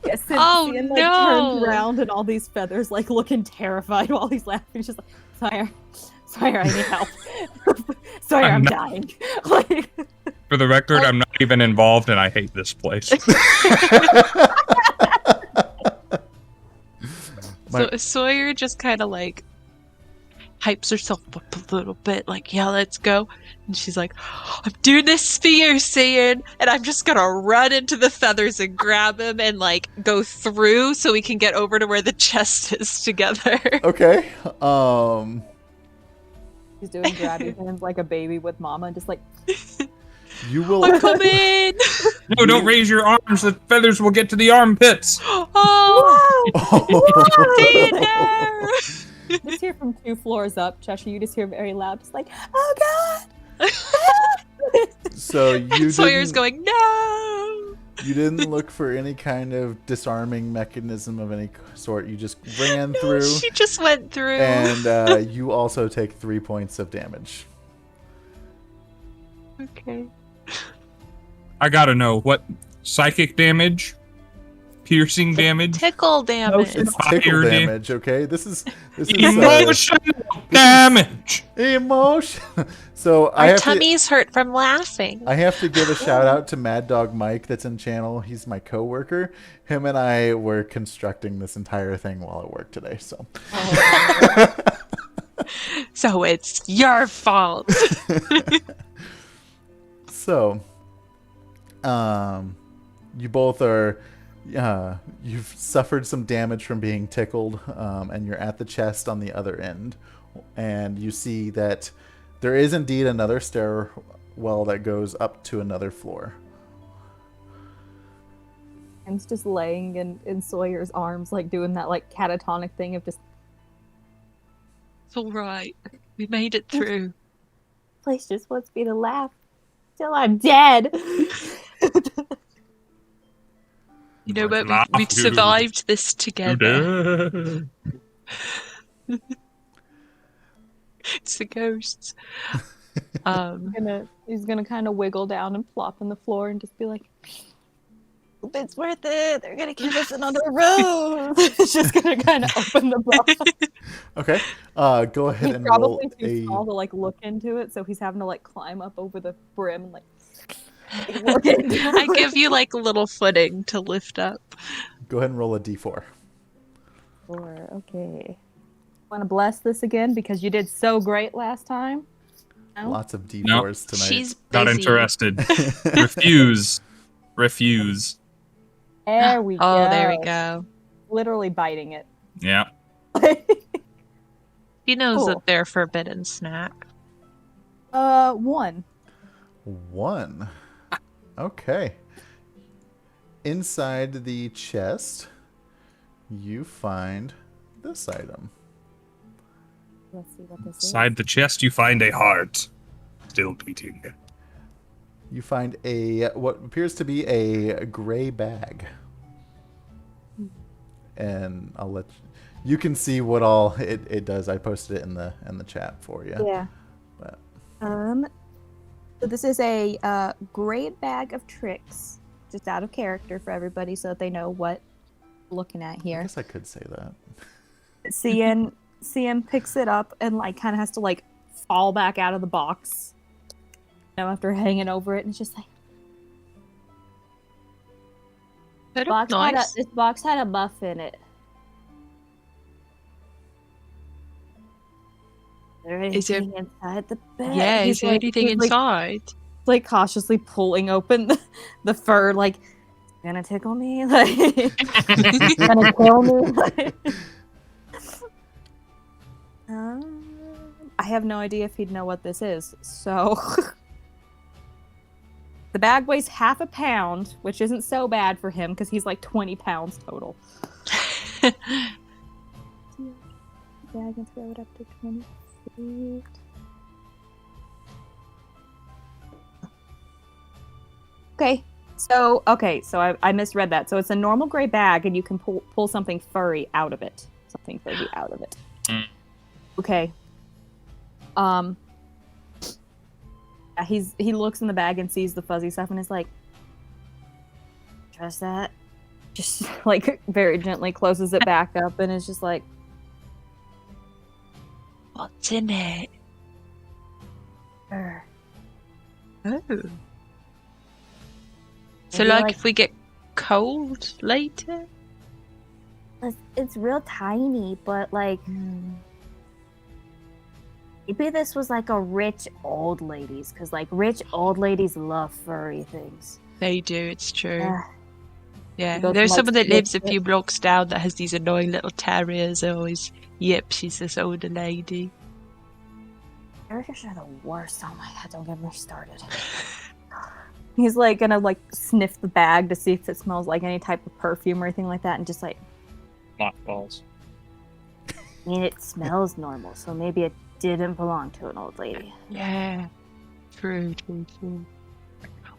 Yeah, Oh, Cyn, no. turns around and all these feathers like looking terrified while he's laughing. He's just like, Sawyer, I need help. Sawyer, I'm dying. Like, For the record, I'm not even involved, and I hate this place. So Sawyer just kind of like hypes herself up a little bit, like, yeah, let's go. And she's like, I'm doing this for you, Scinn, and I'm just gonna run into the feathers and grab him and like go through so we can get over to where the chest is together. Okay. he's doing grabby hands like a baby with mama and just like, You will. I'm coming. No, don't raise your arms. The feathers will get to the armpits. Oh, stay there. you just hear from 2 floors up, Cheshire, you just hear very loud, just like, oh god! So you Sawyer's didn't, going, no. you didn't look for any kind of disarming mechanism of any sort. You just ran through, She just went through. and you also take 3 points of damage. Okay. I gotta know what psychic damage, piercing damage, Tickle damage. It's Fire tickle dam- damage. Okay, this is emotional damage. emotion. So Our tummies hurt from laughing. I have to give a shout out to Mad Dog Mike that's in channel. He's my coworker. Him and I were constructing this entire thing while at work today. So So it's your fault. So, you both are, you've suffered some damage from being tickled, and you're at the chest on the other end. And you see that there is indeed another stairwell that goes up to another floor. And it's just laying in Sawyer's arms, like doing that like catatonic thing of just, It's all right. We made it through. place just wants me to laugh. Till I'm dead. You know what? Laugh, We've you- survived this together. It's the ghosts. He's gonna kind of wiggle down and plop on the floor and just be like, it's worth it. They're gonna give us another room. It's just gonna kind of open the box. Okay, go ahead He's and roll probably too a. small to like look into it, so he's having to like climb up over the brim and like look into it. I give you like a little footing to lift up. Go ahead and roll a d4. Okay. Want to bless this again because you did so great last time? No? Lots of d4s tonight. She's busy. Not interested. Refuse. Refuse. There we go. Oh, there we go. Literally biting it. Yeah. He knows Cool. that they're forbidden snack. 1. 1. Okay. Inside the chest, you find this item. Let's see what this Inside the chest, you find a heart. Still beating. You find what appears to be a gray bag. And I'll let you can see what all it does. I posted it in the chat for you. Yeah. But So this is a gray bag of tricks, just out of character for everybody, so that they know what we're looking at I here. guess I could say that. CN picks it up and like kind of has to like fall back out of the box. You know, after hanging over it, and it's just like Nice. this box had a buff in it. there Is there- anything inside the bed? Yeah, He's is there anything he's inside? Like cautiously pulling open the fur, like, gonna tickle me? Like, gonna kill me? I have no idea if he'd know what this is, so... The bag weighs half a pound, which isn't so bad for him, because he's like 20 pounds total. Bag and throw it up to 20 feet. Okay, so I misread that. So it's a normal gray bag, and you can pull something furry out of it. Something furry out of it. Okay. He looks in the bag and sees the fuzzy stuff, and is like, "Trust that." Just like very gently closes it back up, and is just like, What's in it? Fur. Oh. So, Maybe, like, like- if we get cold later? It's real tiny, but like maybe this was like a rich old lady's, because like rich old ladies love furry things. They do, it's true. Yeah. Yeah, Go there's to, like, someone that lives a Squeaky. few blocks down that has these annoying little terriers. Always, yep, she's this older lady. Terriers are the worst. Oh my god, don't get me started. he's like gonna like sniff the bag to see if it smells like any type of perfume or anything like that, and just like, Mothballs. I mean, it smells normal, so maybe it didn't belong to an old lady. Yeah, true.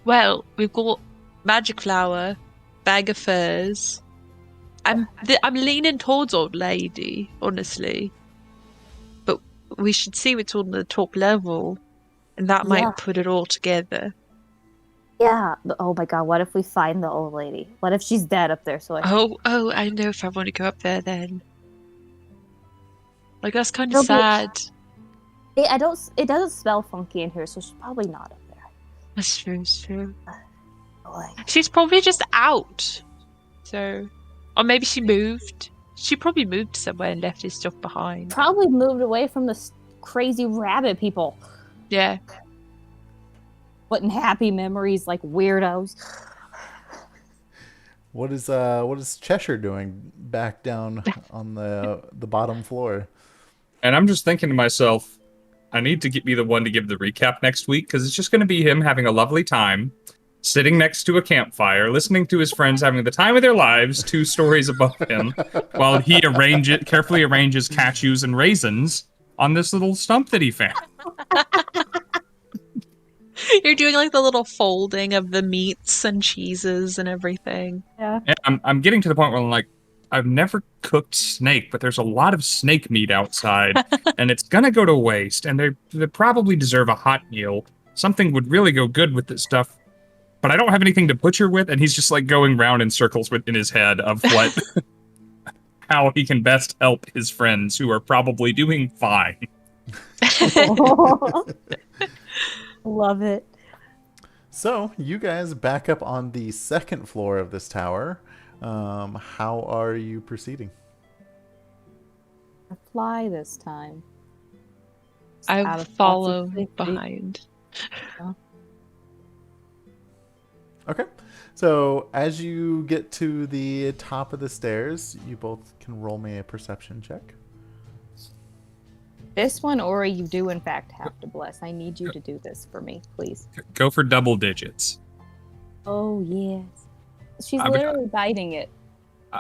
Well, we've got magic flower, bag of furs. I'm leaning towards old lady, honestly, but we should see what's on the top level, and that Yeah. might put it all together. Yeah. Oh my god, what if we find the old lady? What if she's dead up there? So like, Oh, I know if I want to go up there then. Like, that's kind It'll of be- sad. it doesn't smell funky in here, so she's probably not up there. That's true, it's true. But, like, She's probably just out. So, or maybe she moved. She probably moved somewhere and left his stuff behind. probably moved away from the crazy rabbit people. Yeah. putting happy memories like weirdos. What is Cheshire doing back down on the bottom floor? And I'm just thinking to myself, I need to be the one to give the recap next week, because it's just going to be him having a lovely time, sitting next to a campfire, listening to his friends having the time of their lives, 2 stories above him, while he carefully arranges cashews and raisins on this little stump that he found. You're doing like the little folding of the meats and cheeses and everything. Yeah. Yeah, I'm getting to the point where I'm like, I've never cooked snake, but there's a lot of snake meat outside, and it's gonna go to waste, and they probably deserve a hot meal. Something would really go good with this stuff, but I don't have anything to butcher with, and he's just like going round in circles in his head of what, how he can best help his friends who are probably doing fine. Love it. So you guys back up on the second floor of this tower. How are you proceeding? Fly this time. Out I of follow 40 feet. behind. Okay. So as you get to the top of the stairs, you both can roll me a perception check. This one, or you do in fact have to bless. I need you to do this for me, please. Go for double digits. Oh yes. She's I would- literally biting it.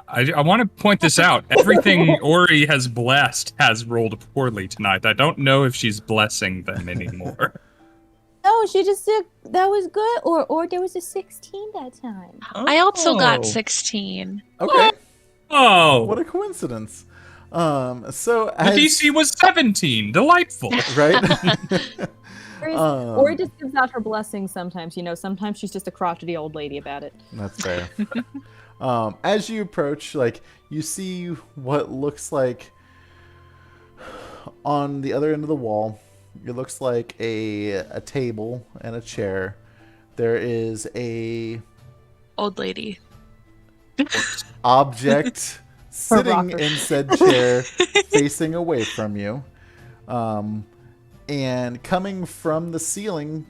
I want to point this out. Everything Ori has blessed has rolled poorly tonight. I don't know if she's blessing them anymore. No, she just did. That was good. Or there was a 16 that time. I also Oh. got 16. Okay. Oh, What a coincidence. So the as DC was 17. Delightful. right. Or just gives out her blessings sometimes. You know, sometimes she's just a crotchety old lady about it. That's fair. As you approach, like, you see what looks like on the other end of the wall, it looks like a table and a chair. There is a Old lady. object sitting rocker. in said chair facing away from you. And coming from the ceiling,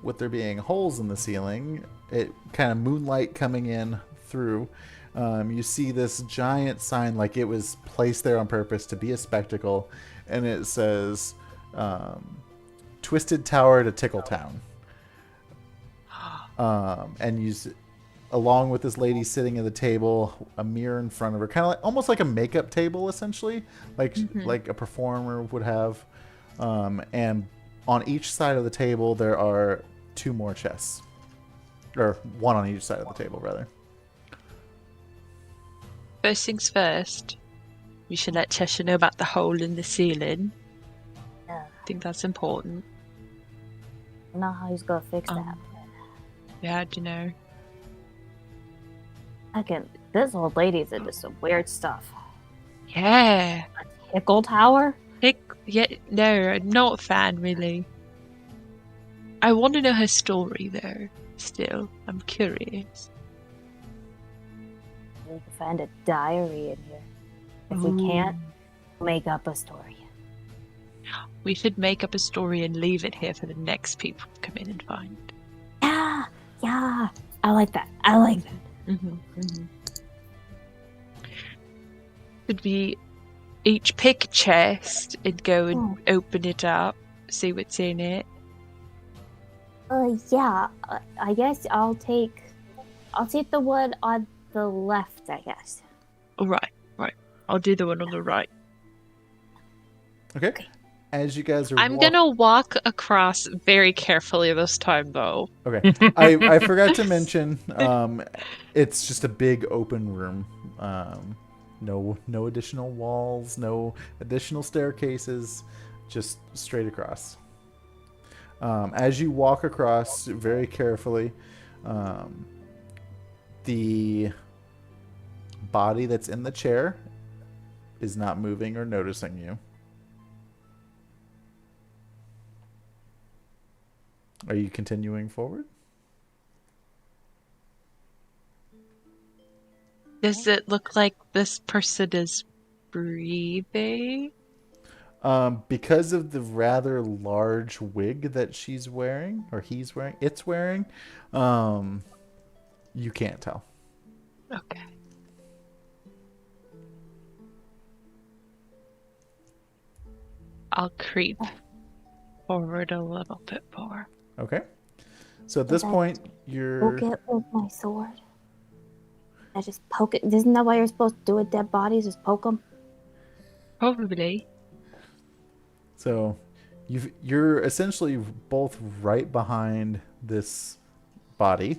with there being holes in the ceiling, it kind of moonlight coming in through. You see this giant sign, like it was placed there on purpose to be a spectacle, and it says Twisted Tower to Tickle Town. And you, along with this lady sitting at the table, a mirror in front of her, kind of like almost like a makeup table, essentially, like a performer would have. And on each side of the table, there are 2 more chests, or 1 on each side of the table, rather. First things first, we should let Cheshire know about the hole in the ceiling. Yeah. I think that's important. I know how he's gonna fix that. Yeah, I don't know. This old lady's into some weird stuff. Yeah. Tickle Tower? Yeah, no, I'm not a fan, really. I want to know her story, though. Still, I'm curious. We can find a diary in here. If we can't, make up a story. We should make up a story and leave it here for the next people to come in and find. Yeah. I like that. Should we each pick a chest and go and open it up, see what's in it? Yeah. I guess I'll take the one on the left, I guess. All right. I'll do the one on the right. Okay. As you guys are, I'm gonna walk across very carefully this time, though. Okay. I forgot to mention, it's just a big open room. No additional walls, no additional staircases, just straight across. As you walk across very carefully, the body that's in the chair is not moving or noticing you. Are you continuing forward? Does it look like this person is breathing? Because of the rather large wig that she's wearing, or it's wearing, you can't tell. Okay. I'll creep forward a little bit more. Okay. So at this point, you're... Poke it with my sword. I just poke it. Isn't that what you're supposed to do with dead bodies? Just poke them? Probably. So you're essentially both right behind this body.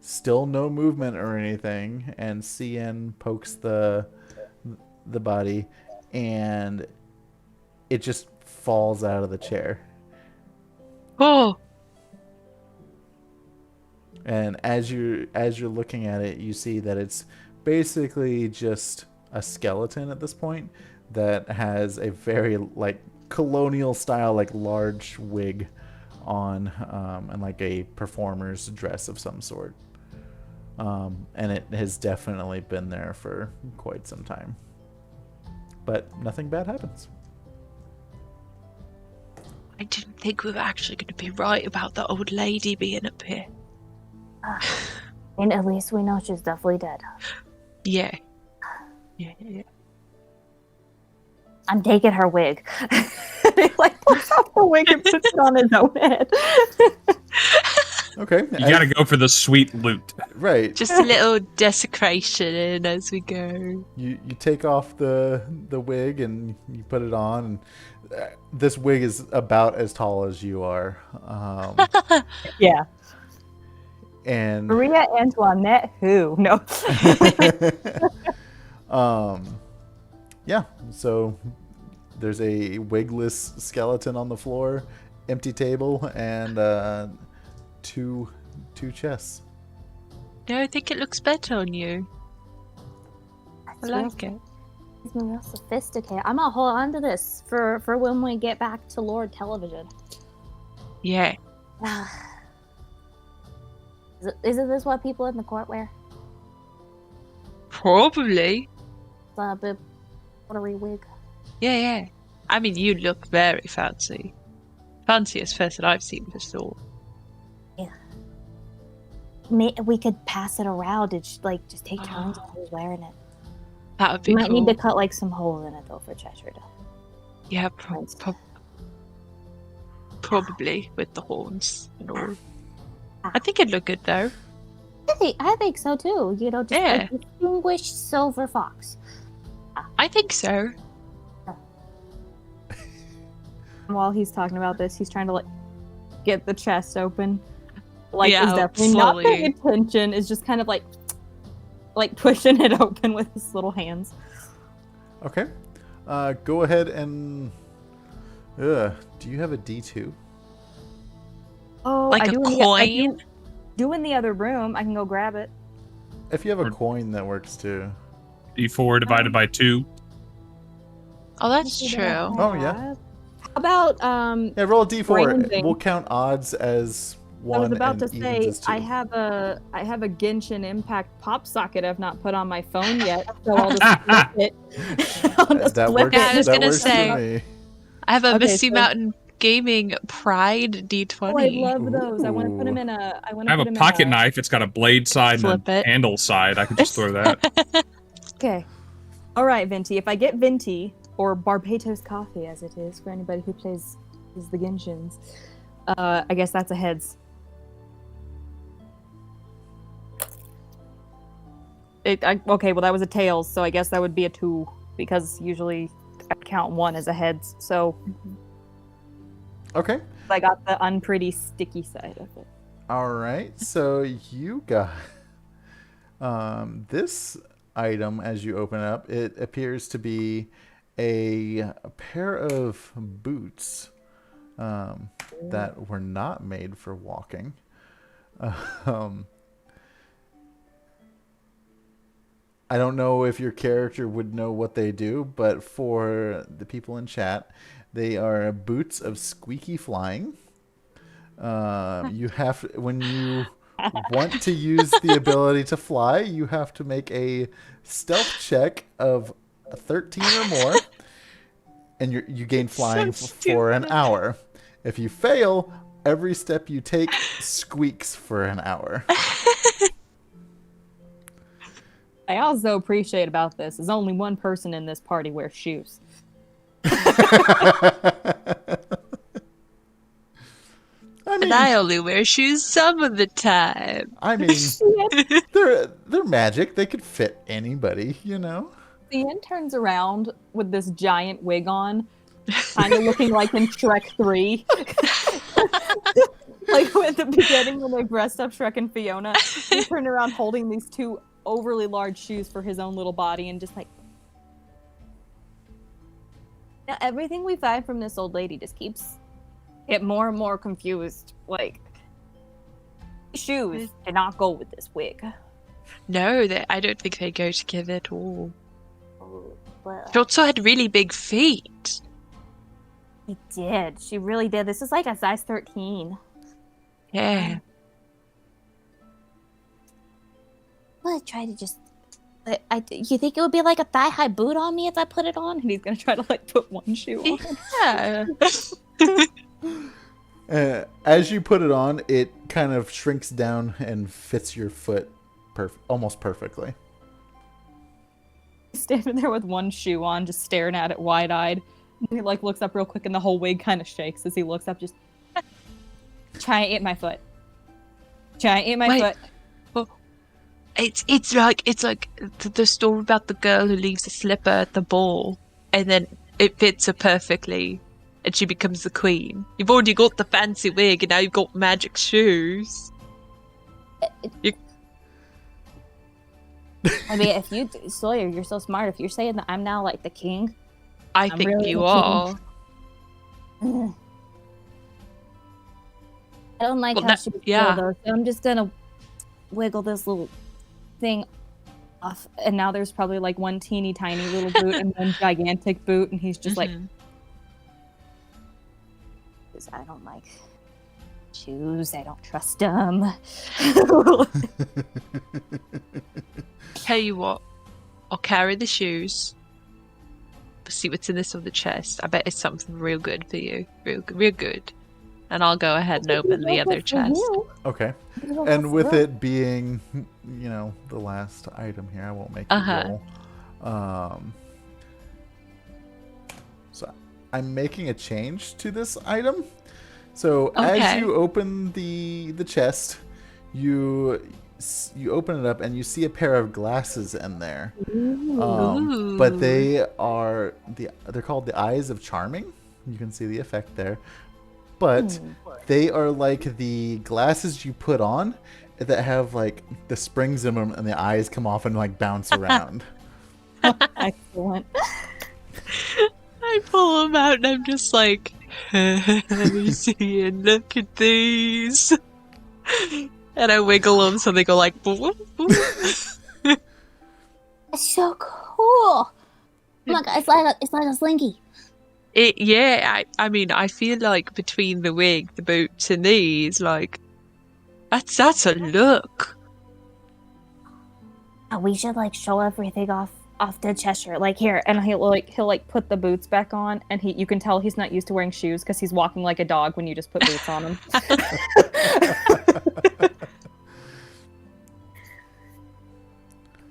Still no movement or anything. And CN pokes the body, and it just falls out of the chair. Oh! And as you're looking at it, you see that it's basically just a skeleton at this point that has a very like colonial style, like large wig on, and like a performer's dress of some sort. And it has definitely been there for quite some time. But nothing bad happens. I didn't think we were actually going to be right about the old lady being up here. And at least we know she's definitely dead. Yeah. I'm taking her wig. He like pulls off the wig and puts it on his own head. Okay. You gotta go for the sweet loot. Right. Just a little desecration as we go. You take off the wig and you put it on, and this wig is about as tall as you are. Yeah. And Maria Antoinette, who? No. Yeah. So there's a wigless skeleton on the floor, empty table, and two chests. No, I think it looks better on you. I like it. It's real sophisticated. I'm gonna hold on to this for when we get back to Lord Television. Yeah. Isn't this what people in the court wear? Probably. The big watery wig. Yeah. I mean, you look very fancy. Fanciest person I've seen for sure. We could pass it around and just take turns while who's wearing it. That would be We might cool. need to cut like some holes in it though for Cheshire to. Yeah, probably with the horns and all. I think it'd look good though. I think so too. You know, just Yeah. a distinguished silver fox. I think so. While he's talking about this, he's trying to like get the chest open. Like, Yeah, is definitely not slowly. paying attention. Is just kind of like pushing it open with his little hands. Okay. Go ahead and. Do you have a D2? Oh, Like I a do coin? do in the other room. I can go grab it. If you have a coin, that works too. D4 divided by 2. Oh, that's Let's see what I true. Oh, yeah. How about Yeah, roll a D4. Branding. We'll count odds as one. I was about and to evens say as 2. I have a Genshin Impact pop socket I've not put on my phone yet, so I'll just flip it. I'll just that flip works. Yeah, I was that gonna works say. for me. I have a Okay, Misty so- Mountain Gaming Pride D20. Oh, I love those. I want to put them Ooh. in a. I want I to have put a them pocket in knife. It's got a blade side and Flip a it. handle side. I could just throw that. Okay. All right, Venti. If I get Venti or Barbatos coffee, as it is for anybody who plays the Genshins, I guess that's a heads. Okay, well that was a tails, so I guess that would be a 2 because usually I count 1 as a heads. So Okay. I got the unpretty sticky side of it. All right. So you got this item as you open it up. It appears to be a pair of boots that were not made for walking. I don't know if your character would know what they do, but for the people in chat, they are boots of Squeaky flying. You have, when you want to use the ability to fly, you have to make a stealth check of 13 or more, and you gain flying for an hour. If you fail, every step you take squeaks for an hour. I also appreciate about this is only one person in this party wears shoes. And I only wear shoes some of the time. I mean, they're magic. They could fit anybody, you know. The inn turns around with this giant wig on, kind of looking like in Shrek 3. Like at the beginning when they dressed up Shrek and Fiona, he turned around holding these 2 overly large shoes for his own little body and just like... Now, everything we find from this old lady just keeps it more and more confused. Like, shoes did not go with this wig. No, I don't think they go together at all. Well, She also had really big feet. she did. She really did. This is like a size 13. Yeah. I'm gonna try to just. You think it would be like a thigh-high boot on me if I put it on? And he's gonna try to like put one shoe on. Yeah. As you put it on, it kind of shrinks down and fits your foot almost perfectly. Standing there with one shoe on, just staring at it wide-eyed. He like looks up real quick, and the whole wig kind of shakes as he looks up. Just try and eat my foot. Try and eat my Wait. foot. It's like the story about the girl who leaves a slipper at the ball, and then it fits her perfectly, and she becomes the queen. You've already got the fancy wig, and now you've got magic shoes. I mean, if you, Sawyer, you're so smart. If you're saying that I'm now like the king, I think really you the are. I don't like Well, how that- she would yeah. feel though. So I'm just gonna wiggle this little Thing off, and now there's probably like one teeny tiny little boot and one gigantic boot, and he's just like, Mhm. because I don't like shoes. I don't trust them. Tell you what, I'll carry the shoes, see what's in this other chest. I bet it's something real good for you. Real good. And I'll go ahead and open the other chest. Okay. And with it being, the last item here, I won't make you roll. So I'm making a change to this item. So as you open the chest, you open it up and you see a pair of glasses in there. But they're called the Eyes of Charming. You can see the effect there. But they are like the glasses you put on that have like the springs in them and the eyes come off and like bounce around. Excellent. I pull them out and I'm just like, see and look at these. And I wiggle them so they go like, boop, boop. That's so cool. Oh my god, it's like a slinky. I mean, I feel like between the wig, the boots, and these, like, that's a look. We should like show everything off to Cheshire. Like here, and he'll put the boots back on, and you can tell he's not used to wearing shoes because he's walking like a dog when you just put boots on him.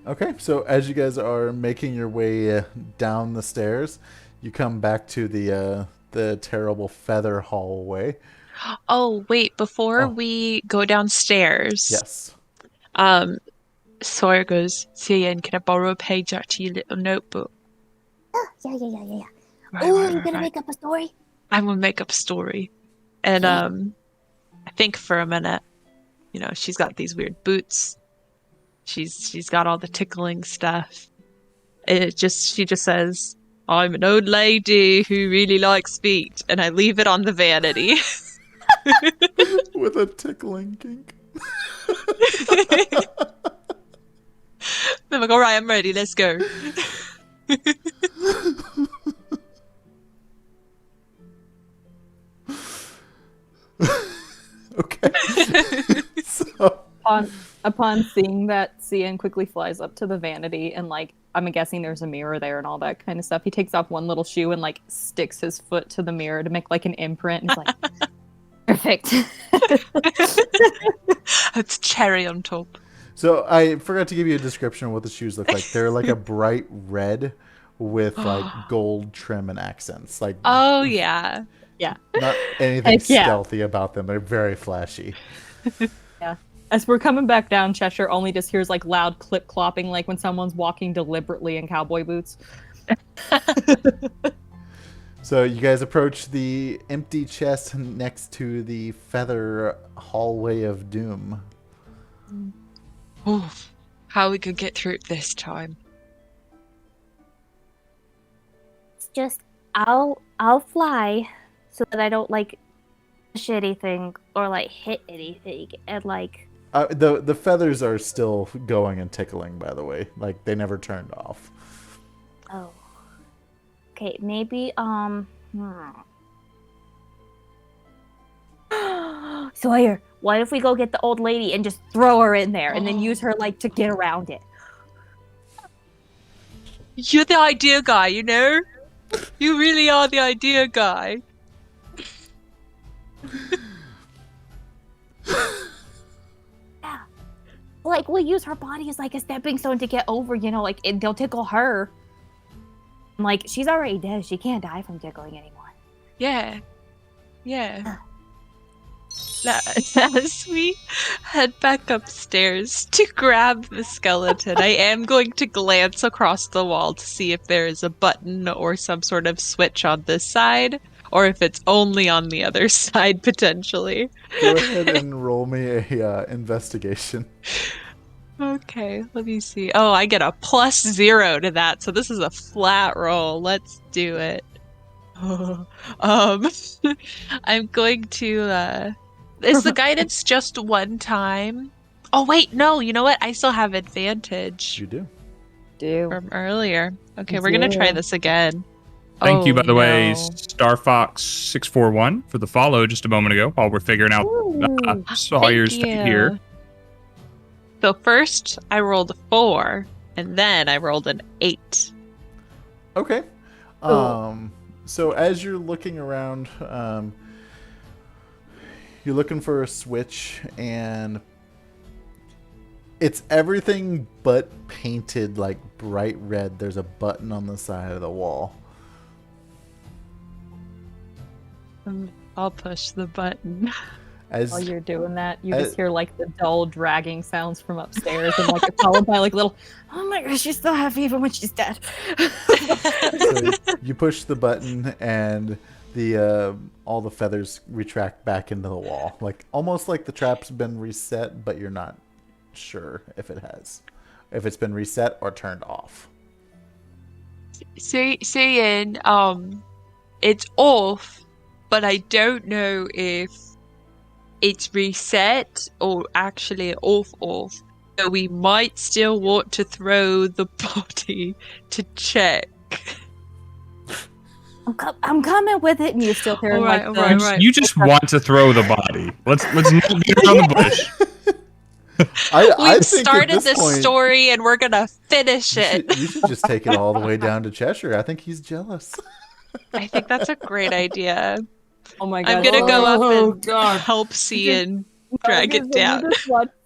Okay, so as you guys are making your way down the stairs, you come back to the terrible feather hallway. Oh, wait, before we go downstairs. Yes. Sawyer goes, Cian, can I borrow a page out to your little notebook? Yeah. Right, You're gonna make up a story? I'm gonna make up a story. And I think for a minute, she's got these weird boots. She's got all the tickling stuff. She just says, I'm an old lady who really likes feet, and I leave it on the vanity. With a tickling kink. I'm like, all right, I'm ready. Let's go. Okay. So Upon seeing that, Cian quickly flies up to the vanity and I'm guessing there's a mirror there and all that kind of stuff. He takes off one little shoe and sticks his foot to the mirror to make an imprint. And he's like, perfect. It's cherry on top. So I forgot to give you a description of what the shoes look like. They're like a bright red with gold trim and accents. Oh yeah. Not anything stealthy about them. They're very flashy. Yeah. As we're coming back down, Cheshire only just hears loud clip-clopping like when someone's walking deliberately in cowboy boots. So you guys approach the empty chest next to the feather hallway of doom. Oof. How we could get through it this time. It's just I'll fly so that I don't push anything or hit anything and the feathers are still going and tickling, by the way. They never turned off. Oh. Okay, maybe Sawyer, what if we go get the old lady and just throw her in there and then use her to get around it? You're the idea guy, You really are the idea guy. Yeah. We'll use her body as a stepping stone to get over, they'll tickle her. She's already dead. She can't die from tickling anymore. Yeah. As we head back upstairs to grab the skeleton, I am going to glance across the wall to see if there is a button or some sort of switch on this side, or if it's only on the other side, potentially. Go ahead and roll me a investigation. Okay, let me see. Oh, I get a +0 to that, so this is a flat roll. Let's do it. I'm going to, is the guidance just one time? Oh, wait, no, you know what? I still have advantage. You do. From earlier. Okay, we're going to try this again. Thank you, by the way, StarFox641 for the follow just a moment ago while we're figuring out Sawyer's fate here. So first, I rolled a 4, and then I rolled an 8. Okay. So as you're looking around, you're looking for a switch, and it's everything but painted like bright red. There's a button on the side of the wall. I'll push the button. While you're doing that, you just hear like the dull dragging sounds from upstairs, and like it's followed by like little, oh my gosh, she's still have fever when she's dead. So you push the button, and the all the feathers retract back into the wall, like almost like the trap's been reset, but you're not sure if it has, if it's been reset or turned off. Seeing, it's off, but I don't know if it's reset or actually off. So we might still want to throw the body to check. I'm coming with it, and you still hear like the... Right. You just want to throw the body. Let's not beat around the bush. We've started this story, and we're gonna finish it. You should just take it all the way down to Cheshire. I think he's jealous. I think that's a great idea. Oh my god! I'm gonna go up and God. help Scinn drag it down.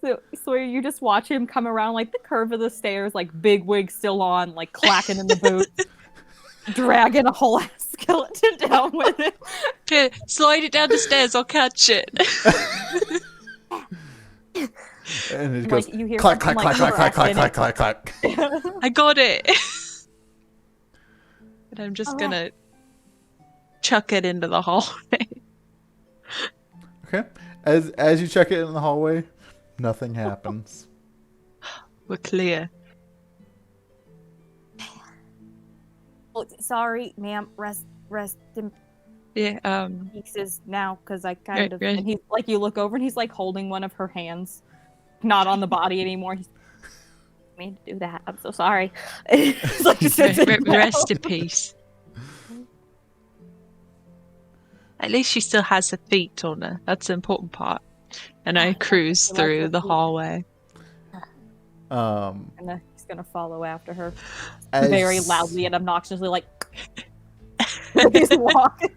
You just watch him come around like the curve of the stairs, like big wig still on, like clacking in the boots, dragging a whole ass skeleton down with him. Okay, slide it down the stairs. I'll catch it. And it goes Like, you hear clack, something clack, like clack, clack, clack, cracking clack, clack, clack. I got it. And I'm just gonna chuck it into the hallway. Okay. As you check it in the hallway, nothing happens. We're clear. Oh, sorry, ma'am. Rest in Yeah. pieces now, because I kind of... Right. And he's like, you look over and he's like holding one of her hands, not on the body anymore. He's, I mean to do that. I'm so sorry. It's like, Rest in peace. At least she still has her feet on her. That's the important part. And I cruise through the hallway. And then he's gonna follow after her, very loudly and obnoxiously, like he's walking.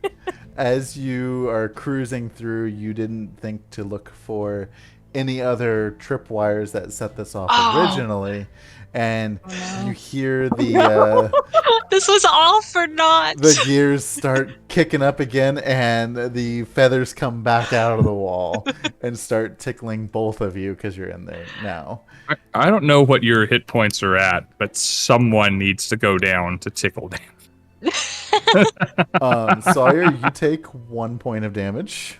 As you are cruising through, you didn't think to look for any other tripwires that set this off originally, and you hear the this was all for naught. the gears start kicking up again, and the feathers come back out of the wall and start tickling both of you because you're in there now. I don't know what your hit points are at, but someone needs to go down to tickle down. Sawyer, you take 1 point of damage.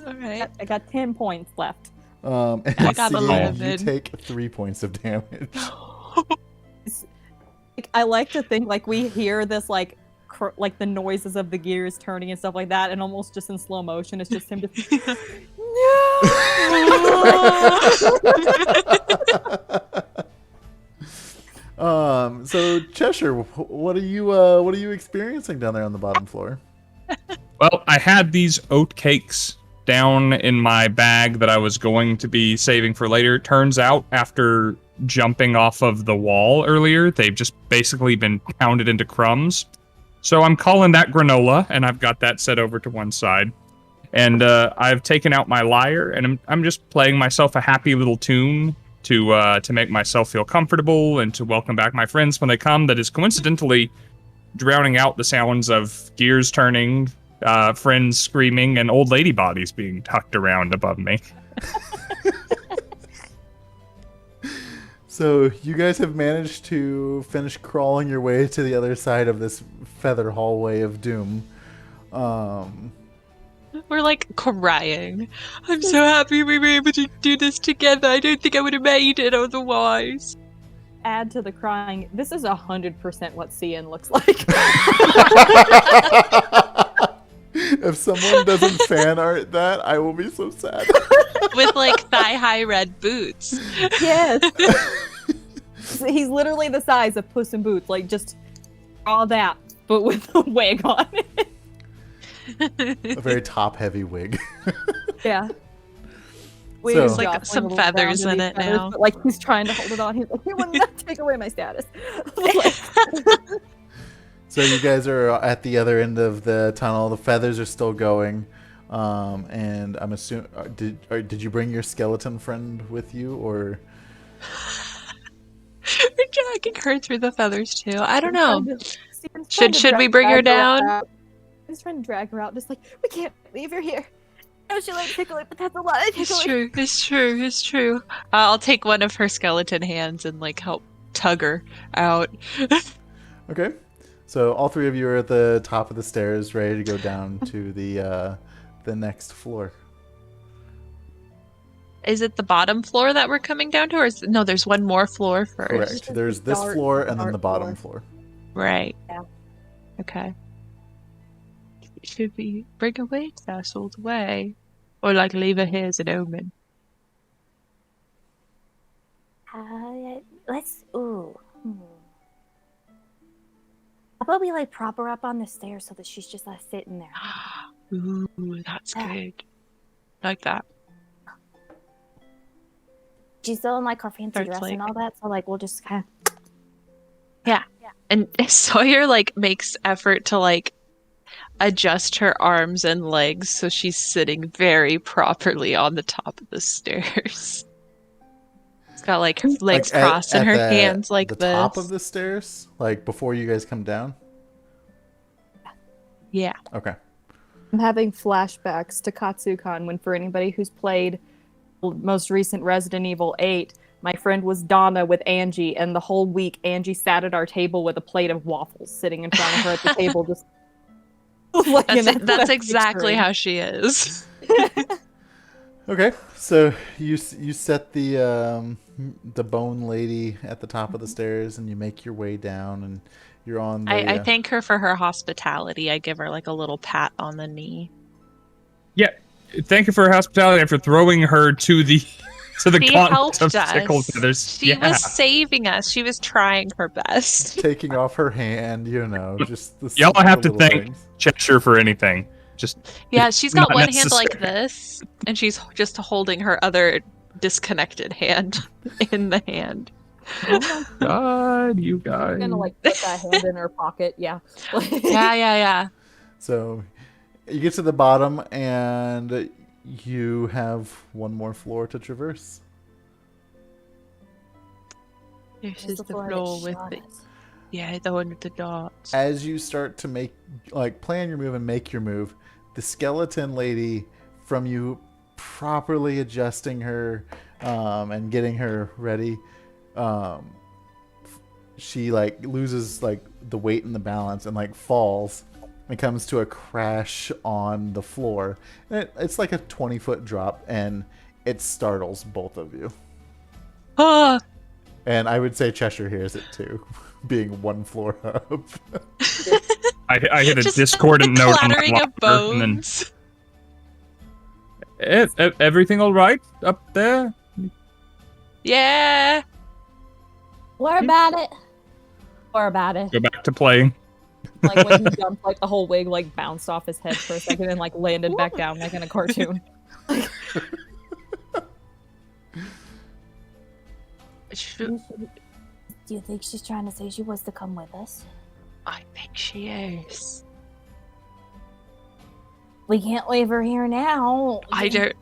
All right. I got 10 points left. And I got Scinn, 11. you take 3 points of damage. I like to think like we hear this like like the noises of the gears turning and stuff like that, and almost just in slow motion, it's just him just So Cheshire, what are you experiencing down there on the bottom floor? Well, I had these oat cakes down in my bag that I was going to be saving for later. Turns out, after jumping off of the wall earlier, they've just basically been pounded into crumbs. So I'm calling that granola, and I've got that set over to one side. And I've taken out my lyre, and I'm just playing myself a happy little tune to make myself feel comfortable and to welcome back my friends when they come. That is coincidentally drowning out the sounds of gears turning, friends screaming, and old lady bodies being tucked around above me. So you guys have managed to finish crawling your way to the other side of this feather hallway of doom. We're like crying. I'm so happy we were able to do this together. I don't think I would have made it otherwise. add to the crying. This is 100% what Scinn looks like. If someone doesn't fan art that, I will be so sad. With like thigh-high red boots. Yes. He's literally the size of Puss in Boots, like just all that, but with a wig on it. A very top-heavy wig. Yeah. So- Like some feathers in it now. But like he's trying to hold it on. He's like, "You will not take away my status." So you guys are at the other end of the tunnel. The feathers are still going, and I'm assuming did you bring your skeleton friend with you, or We're dragging her through the feathers too. I don't know. Steven's Should- trying to should we bring her down? out. He's trying to drag her out, just like, we can't leave her here. I know she likes tickling, but that's a lot of tickling. It's true. I'll take one of her skeleton hands and like help tug her out. okay? So all three of you are at the top of the stairs, ready to go down to the next floor. Is it the bottom floor that we're coming down to, or no? There's one more floor first. Correct. There's this Dark- floor and then dark the bottom floor. Right. Yeah. Okay. Should we bring her away? That's all the way, or like leave her here as an omen? Let's. Ooh. How about we like prop her up on the stairs so that she's just sitting there? Ooh, that's good. Like that. She's still in like her fancy Starts dress like- and all that, so like we'll just kind of. And Sawyer like makes effort to like adjust her arms and legs so she's sitting very properly on the top of the stairs. It's got like her legs Like, crossed and her hands like the this. top of the stairs, like before you guys come down. Yeah. Okay. I'm having flashbacks to Katsukan when, for anybody who's played the most recent Resident Evil 8, my friend was Donna with Angie, and the whole week Angie sat at our table with a plate of waffles sitting in front of her at the table, just like, That's exactly how she is. Okay. So you set the bone lady at the top of the stairs, and you make your way down, and you're on the. I thank her for her hospitality. I give her like a little pat on the knee. Yeah, thank you for her hospitality after throwing her to the She gauntlet helped of us. tickle feathers. She was saving us. She was trying her best. taking off her hand, just the Y'all don't have to little thank things. Cheshire for anything. Just Yeah, she's got Not one hand like necessary. this, and she's just holding her other disconnected hand in the hand. God, you guys. I'm gonna like put that hand in her pocket. Yeah. Yeah. So you get to the bottom, and you have one more floor to traverse. This Where's is the floor floor that with shot the us? the one with the dots. As you start to plan your move and make your move, the skeleton lady, from you properly adjusting her and getting her ready, she like loses like the weight and the balance and like falls and comes to a crash on the floor. And it's like a 20-foot drop, and it startles both of you. Ah, And I would say Cheshire hears it too, being one floor up. I hit a just discordant the note on my clattering of locker, and then bones. everything all right up there? Yeah. We're about it. We're about it. Go back to playing. Like when he jumped, like the whole wig like bounced off his head for a second and like landed back down like in a cartoon. Should- Do you think she's trying to say she wants to come with us? I think she is. We can't leave her here now. I don't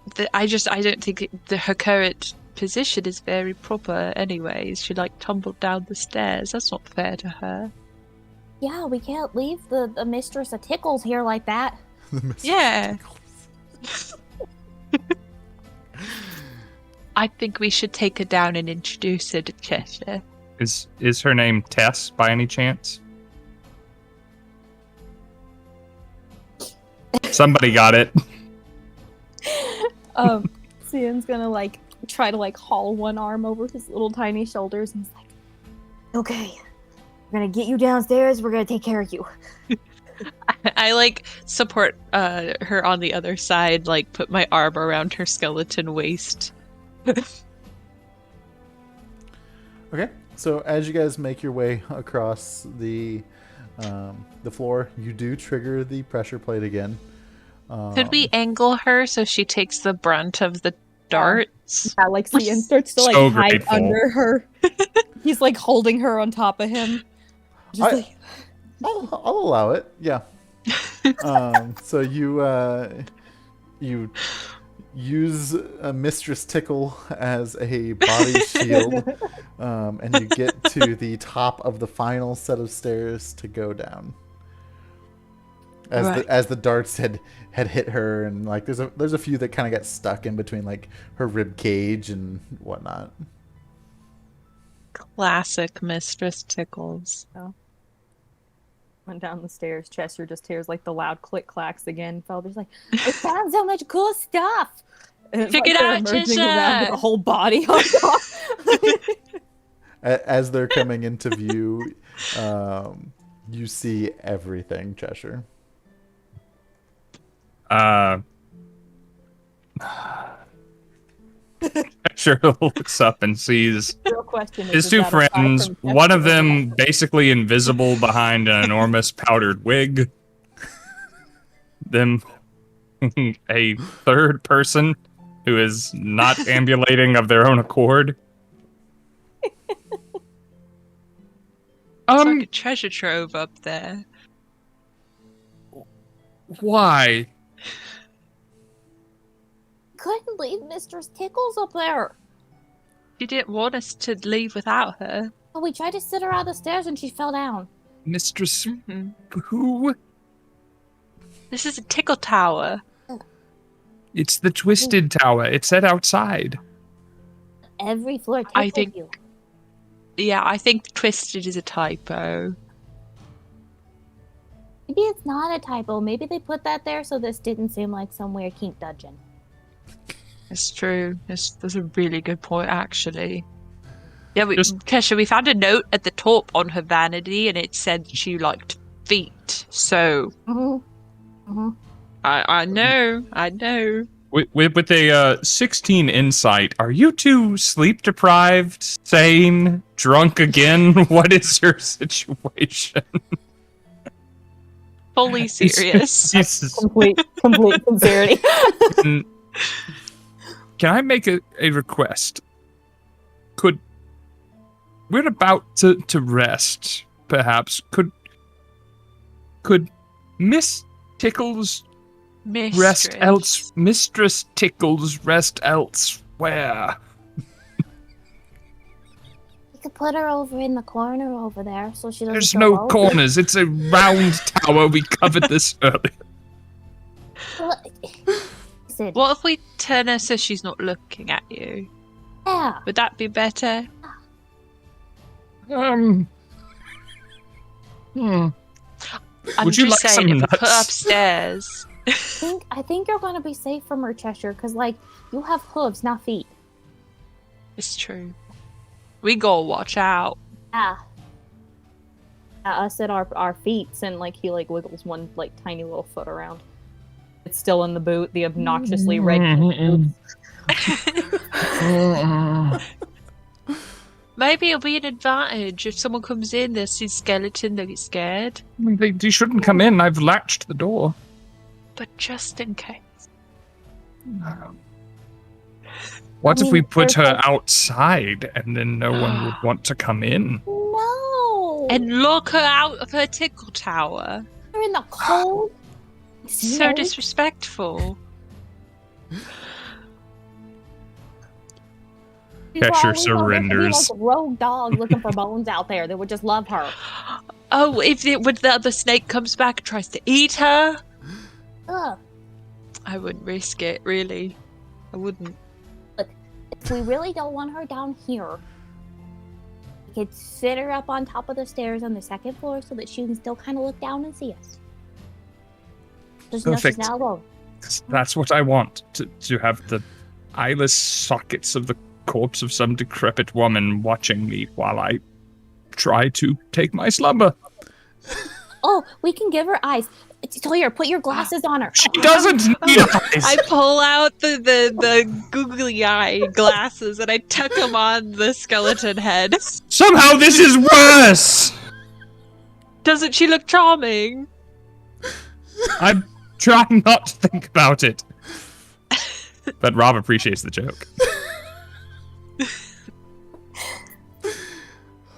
think her current position is very proper. Anyways, she like tumbled down the stairs. That's not fair to her. Yeah, we can't leave the mistress of tickles here like that. Yeah. I think we should take her down and introduce her to Cheshire. Is her name Tess by any chance? Somebody got it. Cian's gonna like try to like haul one arm over his little tiny shoulders and he's like, Okay, we're gonna get you downstairs. We're gonna take care of you. I like support her on the other side, like put my arm around her skeleton waist. Okay, so as you guys make your way across the floor, you do trigger the pressure plate again. Could we angle her so she takes the brunt of the darts? yeah, like Cian starts to like So hide grateful. under her. He's like holding her on top of him. Just I- like, I'll allow it. Yeah. So you use a Mistress Tickle as a body shield, and you get to the top of the final set of stairs to go down. As the darts had hit her, and like there's a few that kind of got stuck in between like her rib cage and whatnot. Classic Mistress Tickles. Went down the stairs. Cheshire just hears like the loud click clacks again. Felder's like, "I found so much cool stuff." And it's Check it they're out, emerging around with Cheshire! a whole body on top. As they're coming into view, you see everything, Cheshire. Cheshire looks up and sees Real question is his two that aside friends, from one of Cheshire- them basically invisible behind an enormous powdered wig. Then a third person who is not ambulating of their own accord. It's like a treasure trove up there. Why? Couldn't leave Mistress Tickles up there. She didn't want us to leave without her. Oh, we tried to sit her on the stairs and she fell down. Mistress Mm-hmm. who? This is a Tickle Tower. It's the Twisted Tower. It's set outside. Every floor tickles I think- you. Yeah, I think Twisted is a typo. Maybe it's not a typo. Maybe they put that there so this didn't seem like some weird kink dungeon. That's true. That's a really good point, actually. Yeah, Just- Kesha, we found a note at the top on her vanity, and it said she liked feet. So I know. With a 16 insight, are you two sleep deprived, sane, drunk again? What is your situation? Fully serious. complete sincerity. Can I make a request? We're about to rest, perhaps. Could Miss Tickles Mistress Tickles rest elsewhere? You could put her over in the corner over there so she doesn't There's go no over. corners. It's a round tower. We covered this earlier. Listen, What if we turn her so she's not looking at you? yeah. Would that be better? Hmm. I'm Would you just like saying, some if we put her nuts? upstairs. I think you're gonna be safe from her, Cheshire, because like you have hooves, not feet. It's true. We gotta watch out. Yeah. Us at our feet, and like he like wiggles one like tiny little foot around. It's still in the boot, the obnoxiously red boot. Maybe it'll be an advantage if someone comes in, they see skeleton, they get scared. They shouldn't come in. I've latched the door. But just in case. What I if we mean, put her there's outside and then no one would want to come in? No. And lock her out of her Tickle Tower. You're in the cold. So snow. disrespectful. People Cheshire always know there could be, surrenders. like rogue dogs looking for bones out there that would just love her. Oh, when the other snake comes back and tries to eat her? Ugh. I wouldn't risk it, really. I wouldn't. If we really don't want her down here, we could sit her up on top of the stairs on the second floor so that she can still kind of look down and see us. Just know she's Perfect. not alone. That's what I want, to have the eyeless sockets of the corpse of some decrepit woman watching me while I try to take my slumber. Oh, we can give her eyes. Sawyer, put your glasses on her. She doesn't need eyes. I pull out the googly eye glasses and I tuck them on the skeleton head. Somehow this is worse. Doesn't she look charming? I'm trying not to think about it. But Rob appreciates the joke.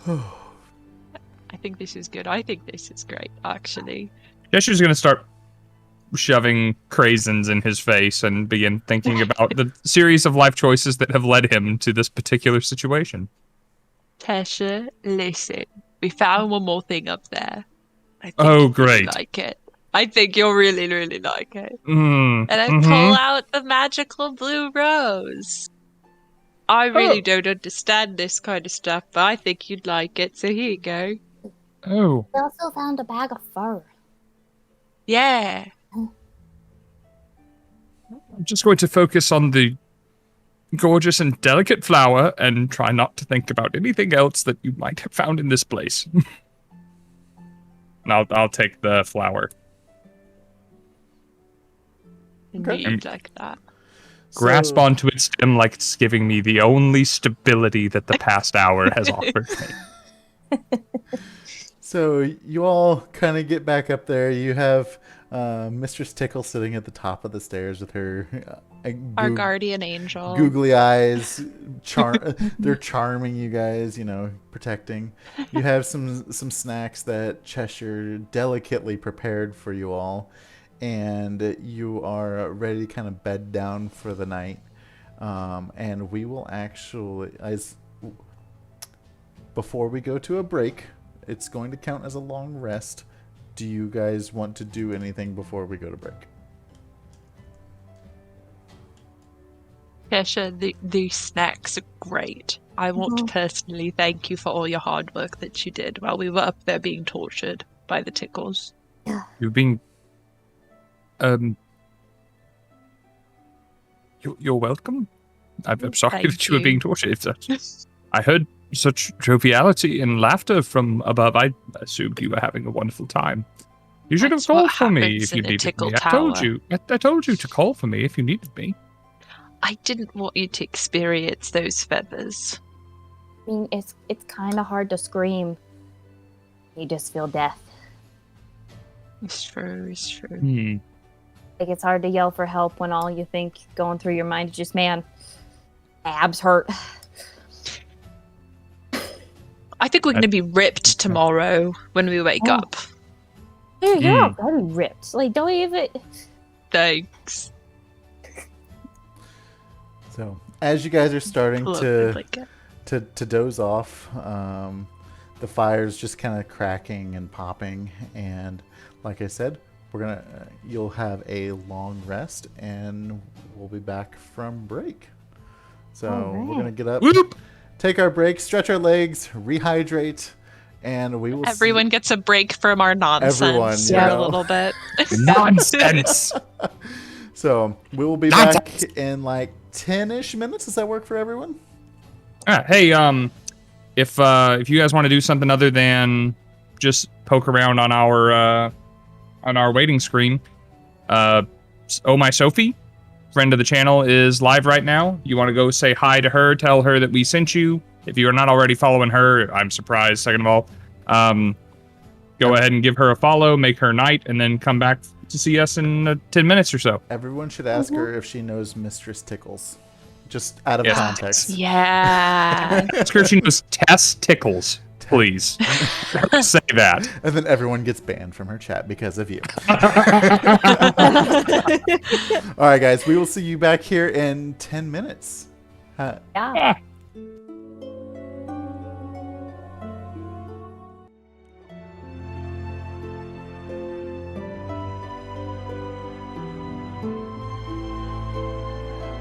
I think this is good. I think this is great, actually. Cheshire's going to start shoving craisins in his face and begin thinking about the series of life choices that have led him to this particular situation. Cheshire, listen. We found one more thing up there. I think Oh, you'll great. really like it. I think you'll really, really like it. Mm, And I pull out the magical blue rose. I really don't understand this kind of stuff, but I think you'd like it, so here you go. Oh. We also found a bag of fur. Yeah. I'm just going to focus on the gorgeous and delicate flower and try not to think about anything else that you might have found in this place. And I'll take the flower. Indeed, like that. Grasp onto its stem like it's giving me the only stability that the past hour has offered me. So you all kind of get back up there. You have Mistress Tickle sitting at the top of the stairs with her Our guardian angel. googly eyes. They're charming you guys, protecting. You have some snacks that Cheshire delicately prepared for you all, and you are ready to kind of bed down for the night. And we will actually, before we go to a break, it's going to count as a long rest. Do you guys want to do anything before we go to break? Cheshire, the snacks are great. I want to personally thank you for all your hard work that you did while we were up there being tortured by the tickles. You're being... You're welcome. I'm sorry Thank that you were you. being tortured. I heard such joviality and laughter from above. I assumed you were having a wonderful time. You should That's have called what for me happens if you in a needed Tickle me. I told Tower. you. I told you to call for me if you needed me. I didn't want you to experience those feathers. I mean, it's kind of hard to scream. You just feel death. It's true, it's true. Like, it's hard to yell for help when all you think going through your mind is just, man, abs hurt. I think we're going to be ripped tomorrow when we wake up. Dude, you're already ripped. Like, don't even... Thanks. So, as you guys are starting Pull up to the blanket. doze off, the fire's just kind of cracking and popping, and like I said, you'll have a long rest, and we'll be back from break. So we're gonna get up, take our break, stretch our legs, rehydrate, and we will. Everyone gets a break from our nonsense Everyone, for a little bit. Nonsense! So we will be back in like 10-ish minutes. Does that work for everyone? Hey, if you guys want to do something other than just poke around on our waiting screen, Oh My Sophie, friend of the channel, is live right now. You want to go say hi to her, tell her that we sent you. If you are not already following her, I'm surprised. Second of all, go ahead and give her a follow, make her night, and then come back to see us in 10 minutes or so. Everyone should ask her if she knows Mistress Tickles. Just out of context. Yeah. Ask her if she knows Tess Tickles, please. Say that. And then everyone gets banned from her chat because of you. All right, guys. We will see you back here in 10 minutes. Yeah.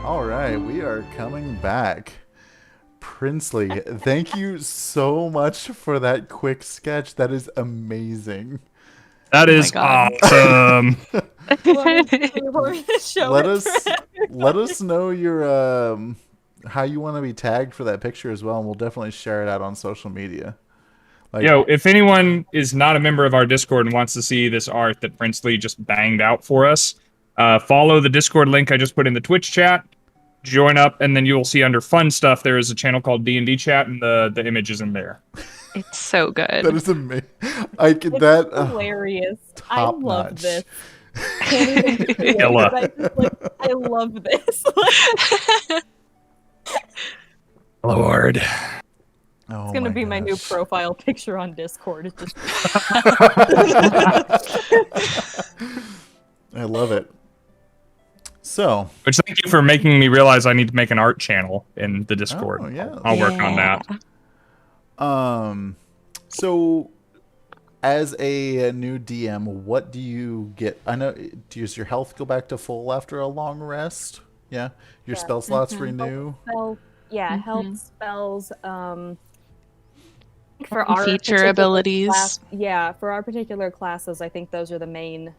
All right, we are coming back. Princely, thank you so much for that quick sketch. That is amazing. That is awesome. Let us know your how you want to be tagged for that picture as well, and we'll definitely share it out on social media. Yo, if anyone is not a member of our Discord and wants to see this art that Princely just banged out for us, follow the Discord link I just put in the Twitch chat. Join up, and then you will see under fun stuff there is a channel called D&D Chat, and the image is in there. It's so good. That is amazing. Hilarious. I love notch. this. I love this. Lord. Oh It's gonna be my new gosh. profile picture on Discord. It's just I love it. So, Which thank you for making me realize I need to make an art channel in the Discord. Oh, yeah. I'll work on that. So as a new DM, what do you get? I know, does your health go back to full after a long rest? Yeah, your Yeah. spell slots renew. Spell, yeah, Mhm. health spells. For And our feature particular abilities. class, yeah, for our particular classes, I think those are the main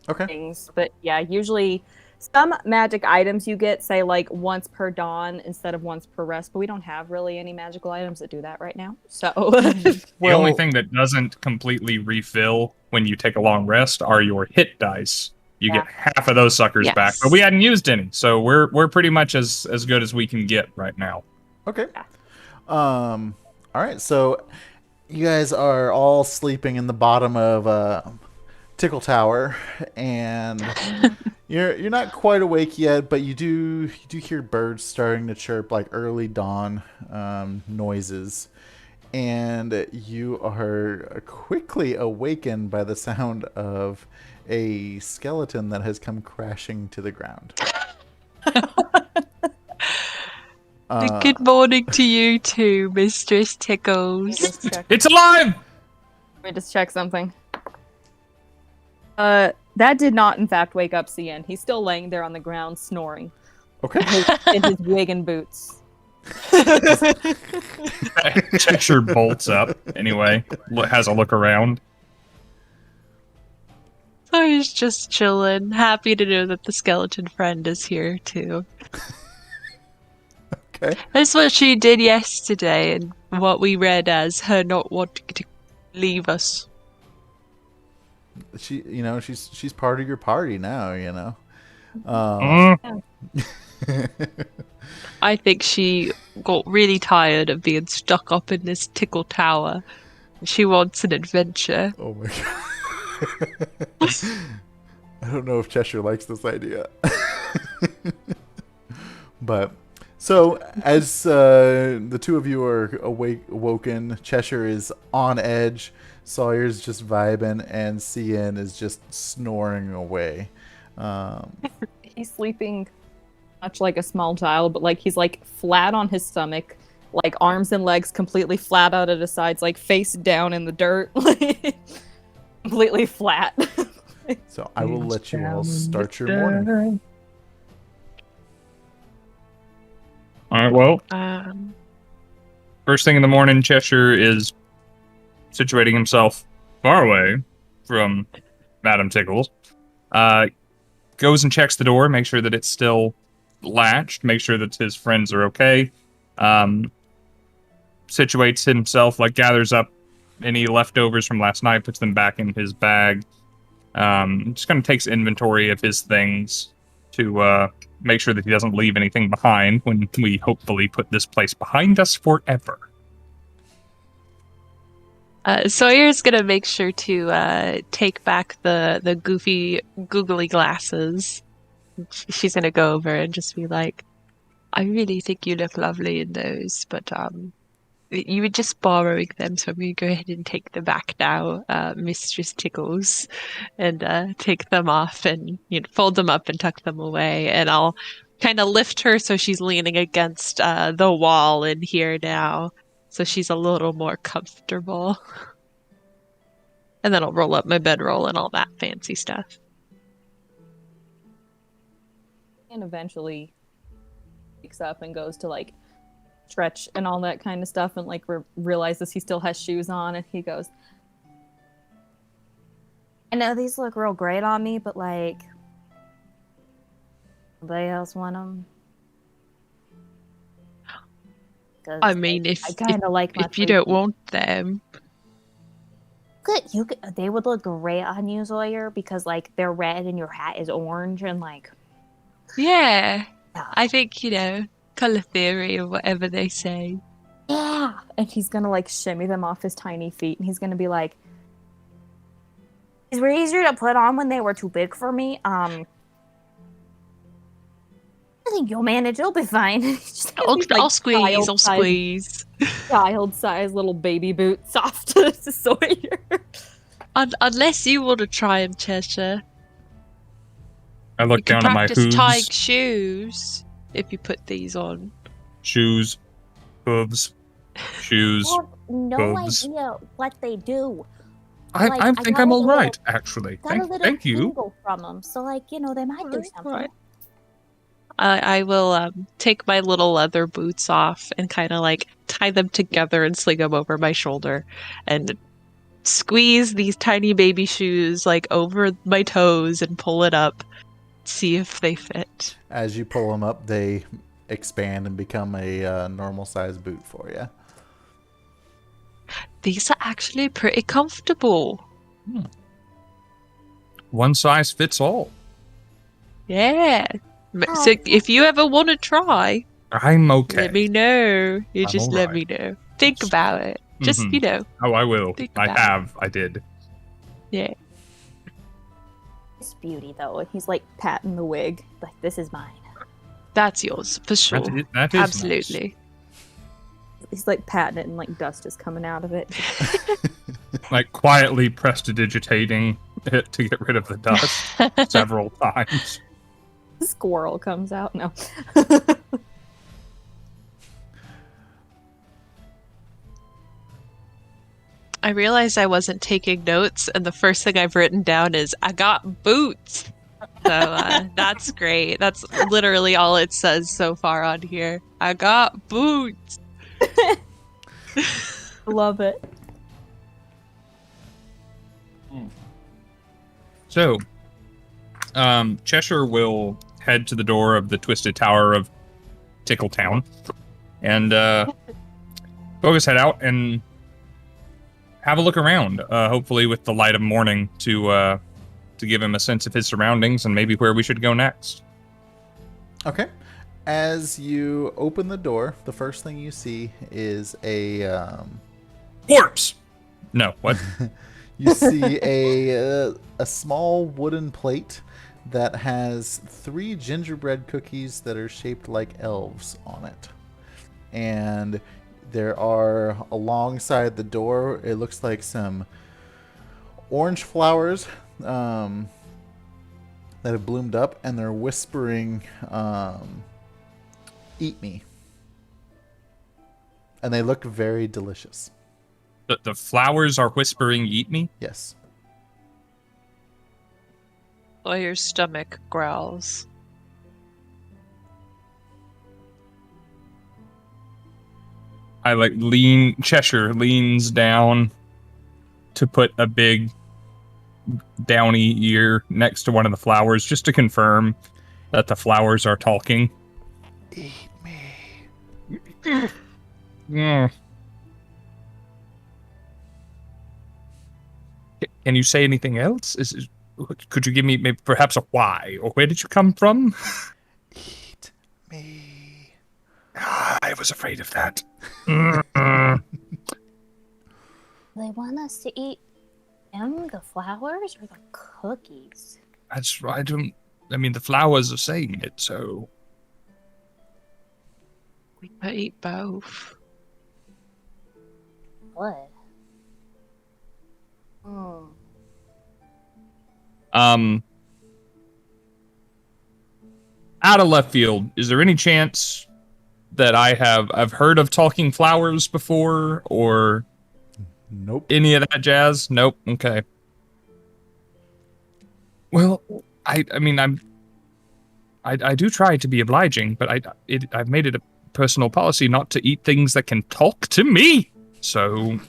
Okay. things. But yeah, usually some magic items you get say like once per dawn instead of once per rest, but we don't have really any magical items that do that right now. So The only Well- thing that doesn't completely refill when you take a long rest are your hit dice. You Yeah. get half of those suckers back, Yes. but we hadn't used any, so we're pretty much as good as we can get right now. Okay. All right. So you guys are all sleeping in the bottom of Tickle Tower, and you're not quite awake yet, but you do hear birds starting to chirp, like early dawn noises, and you are quickly awakened by the sound of a skeleton that has come crashing to the ground. Good morning to you too, Mistress Tickles. just check. It's alive! Let me just check something. That did not, in fact, wake up Scinn. He's still laying there on the ground, snoring Okay. in his wig and boots. Cheshire bolts up anyway, has a look around. So he's just chilling, happy to know that the skeleton friend is here too. Okay. That's what she did yesterday, and what we read as her not wanting to leave us. She's part of your party now. I think she got really tired of being stuck up in this Tickle Tower. She wants an adventure. Oh my god. I don't know if Cheshire likes this idea. But so as the two of you are awoken, Cheshire is on edge, Sawyer's just vibing, and Scinn is just snoring away. He's sleeping much like a small child, but like he's like flat on his stomach, like arms and legs completely flat out at his sides, like face down in the dirt, completely flat. So I will let you all start your morning. All right, well, first thing in the morning, Cheshire is situating himself far away from Madam Tickles. Goes and checks the door, make sure that it's still latched, make sure that his friends are okay. Situates himself, like gathers up any leftovers from last night, puts them back in his bag. Just kind of takes inventory of his things to make sure that he doesn't leave anything behind when we hopefully put this place behind us forever. Sawyer's gonna make sure to take back the goofy, googly glasses. She's gonna go over and just be like, I really think you look lovely in those, but you were just borrowing them, so I'm gonna go ahead and take them back now, Mistress Tickles, and take them off and fold them up and tuck them away, and I'll kind of lift her so she's leaning against the wall in here now, so she's a little more comfortable. And then I'll roll up my bedroll and all that fancy stuff. And eventually wakes up and goes to like stretch and all that kind of stuff, and like realizes he still has shoes on, and he goes, I know these look real great on me, but like, nobody else want them. I mean, I kind of like my if you don't freaky- want them, they would look great on you, Sawyer, because like they're red and your hat is orange, and like, yeah, yeah. I think color theory or whatever they say. Yeah. and he's gonna like shimmy them off his tiny feet, and he's gonna be like, These were easier to put on when they were too big for me. I think you'll manage. It'll be fine. Just I'll these, like, squeeze. I'll child-sized- squeeze. child-sized little baby boots off to Sawyer. Unless you want to try them, Cheshire. I You look can down at my practice tying hooves, shoes if you put these on. shoes, hooves, shoes. I have no hooves. idea what they do. I Like, I think got I'm a all little- right, actually. Got a little Thank you. tingle from them, so like they might do something. Right. I will take my little leather boots off and kind of like tie them together and sling them over my shoulder and squeeze these tiny baby shoes like over my toes and pull it up, see if they fit. As you pull them up, they expand and become a normal size boot for you. These are actually pretty comfortable. One size fits all. Yeah. So if you ever want to try, I'm okay. let me know. You I'm just all let right. me know. Think about it. Just, Mhm. Oh, I will. Think I about have. I did. yeah. This beauty though, and he's like patting the wig, like this is mine. That's yours, for sure. That is Absolutely. He's like patting it, and like dust is coming out of it. nice. Like quietly prestidigitating it to get rid of the dust several times. Squirrel comes out. No. I realized I wasn't taking notes, and the first thing I've written down is, I got boots. So that's great. That's literally all it says so far on here. I got boots. Love it. So, Cheshire will head to the door of the Twisted Tower of Tickle Town, and focus head out and have a look around. Hopefully, with the light of morning to give him a sense of his surroundings and maybe where we should go next. Okay. As you open the door, the first thing you see is a Corpse. No, what? you see a small wooden plate that has 3 gingerbread cookies that are shaped like elves on it. And there are, alongside the door, it looks like some orange flowers that have bloomed up, and they're whispering, "Eat me." And they look very delicious. The flowers are whispering, "Eat me." Yes. Sawyer's stomach growls. I Cheshire leans down to put a big downy ear next to one of the flowers just to confirm that the flowers are talking. Eat me. Yeah. Can you say anything else? Could you give me maybe perhaps a why, or where did you come from? Eat me. I was afraid of that. They want us to eat them, the flowers, or the cookies? That's right. The flowers are saying it, so. We could eat both. What? Out of left field, is there any chance that I've heard of talking flowers before, or Nope. any of that jazz? Nope. Okay. Well, I do try to be obliging, but I've made it a personal policy not to eat things that can talk to me. So,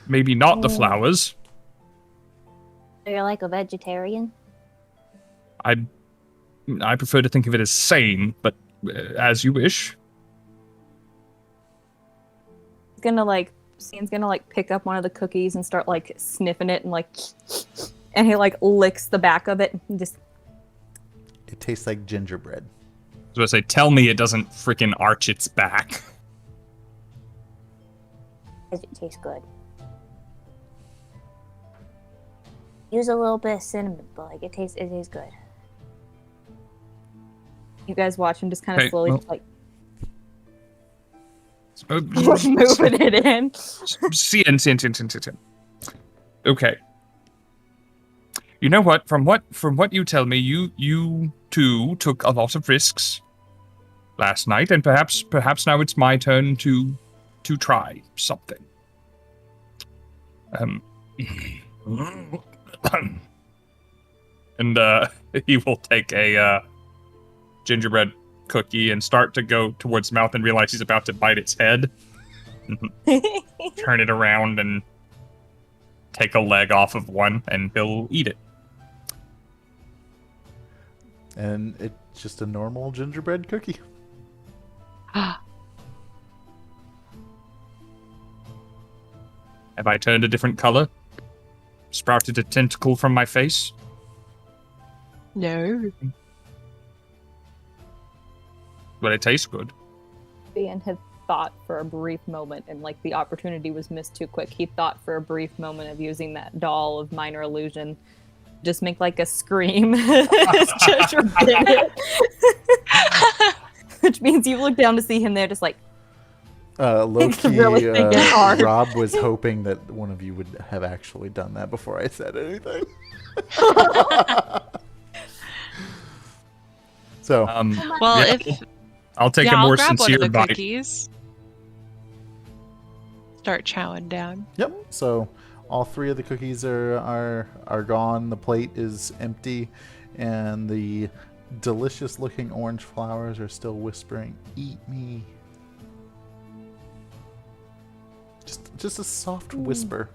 maybe not the flowers. So you're like a vegetarian? I prefer to think of it as sane, but as you wish. Scene's gonna pick up one of the cookies and start sniffing it and and he licks the back of it and just. It tastes like gingerbread. So I say, tell me it doesn't freaking arch its back. It tastes good. Use a little bit of cinnamon, but it tastes good. You guys watch him just kind of Okay, slowly well- Moving it in. Scinn. Okay. You know what? From what you tell me, you two took a lot of risks last night, and perhaps now it's my turn to try something. And he will take a gingerbread cookie and start to go towards mouth and realize he's about to bite its head. Turn it around and take a leg off of one, and he'll eat it. And it's just a normal gingerbread cookie. Have I turned a different color? Sprouted a tentacle from my face? No. But it tastes good. Ian had thought for a brief moment, and like the opportunity was missed too quick. He thought for a brief moment of using that doll of minor illusion. Just make like a scream. Cheshire did it. Which means you look down to see him there just like Low-key, really thinking hard. Rob was hoping that one of you would have actually done that before I said anything. So, Well, yeah, if I'll take a I'll more grab one of sincere the bite. cookies. Start chowing down. yep. So all three of the cookies are gone. The plate is empty, and the delicious-looking orange flowers are still whispering, "Eat me." Just a soft whisper.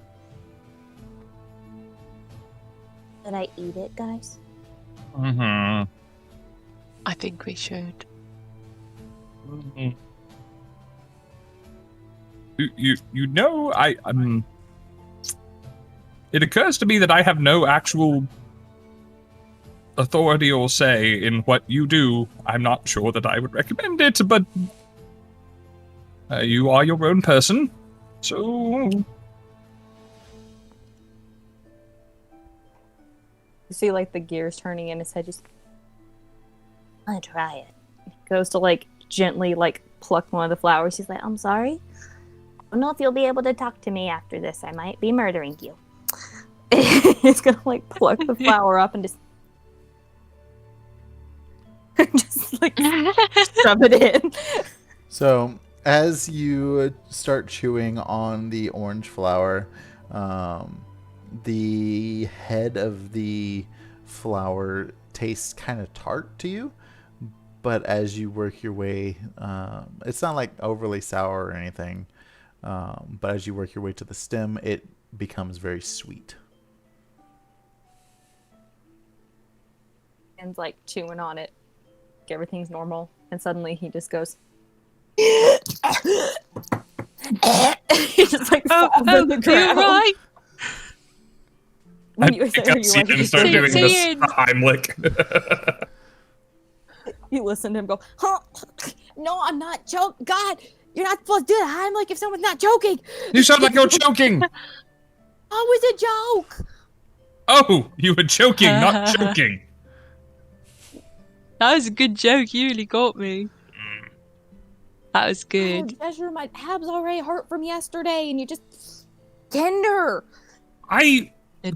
Did I eat it, guys? Mm-hmm. I think we should. You know, it occurs to me that I have no actual authority or say in what you do. I'm not sure that I would recommend it, but you are your own person, so... You see like the gears turning in his head, just I'm gonna try it. goes to like gently like pluck one of the flowers. He's like, I'm sorry. I don't know if you'll be able to talk to me after this. I might be murdering you. He's gonna like pluck the flower up and just just like shove it in. So as you start chewing on the orange flower, the head of the flower tastes kind of tart to you, but as you work your way, it's not like overly sour or anything, but as you work your way to the stem, it becomes very sweet. And like chewing on it. Like, everything's normal. And suddenly he just goes he just like falls on the You're ground. right. I You pick say up you Scinn want and to start say doing it. this Scinn. Heimlich. You listen to him go, Huh? No, I'm not joking. God, you're not supposed to do that. I'm like if someone's not joking. You sound like you're choking! Oh, it's a joke. Oh, you were choking, not choking. That was a good joke. You really got me. That was Oh, good. Cheshire, my abs already hurt from yesterday, and you're just tender. I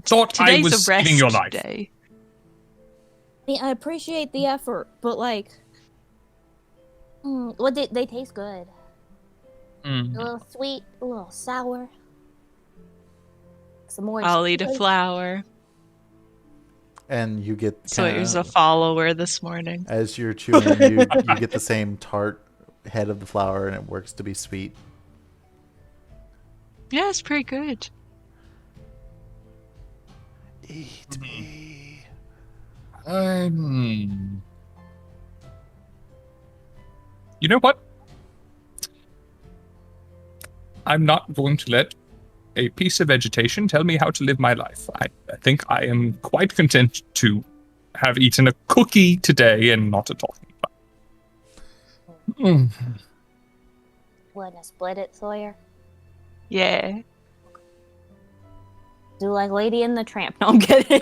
thought I Today's was a rest saving your life. day. I mean, I appreciate the effort, but like, well, they taste good. A little sweet, a little sour. Some more. I'll eat a flower. And you get Sawyer's a follower this morning. as you're chewing, you get the same tart head of the flower, and it works to be sweet. Yeah, it's pretty good. Eat me. You know what? I'm not going to let a piece of vegetation tell me how to live my life. I think I am quite content to have eaten a cookie today and not a talking about. Wanna split it, Sawyer? Yeah. Do like Lady and the Tramp. no, I'm kidding.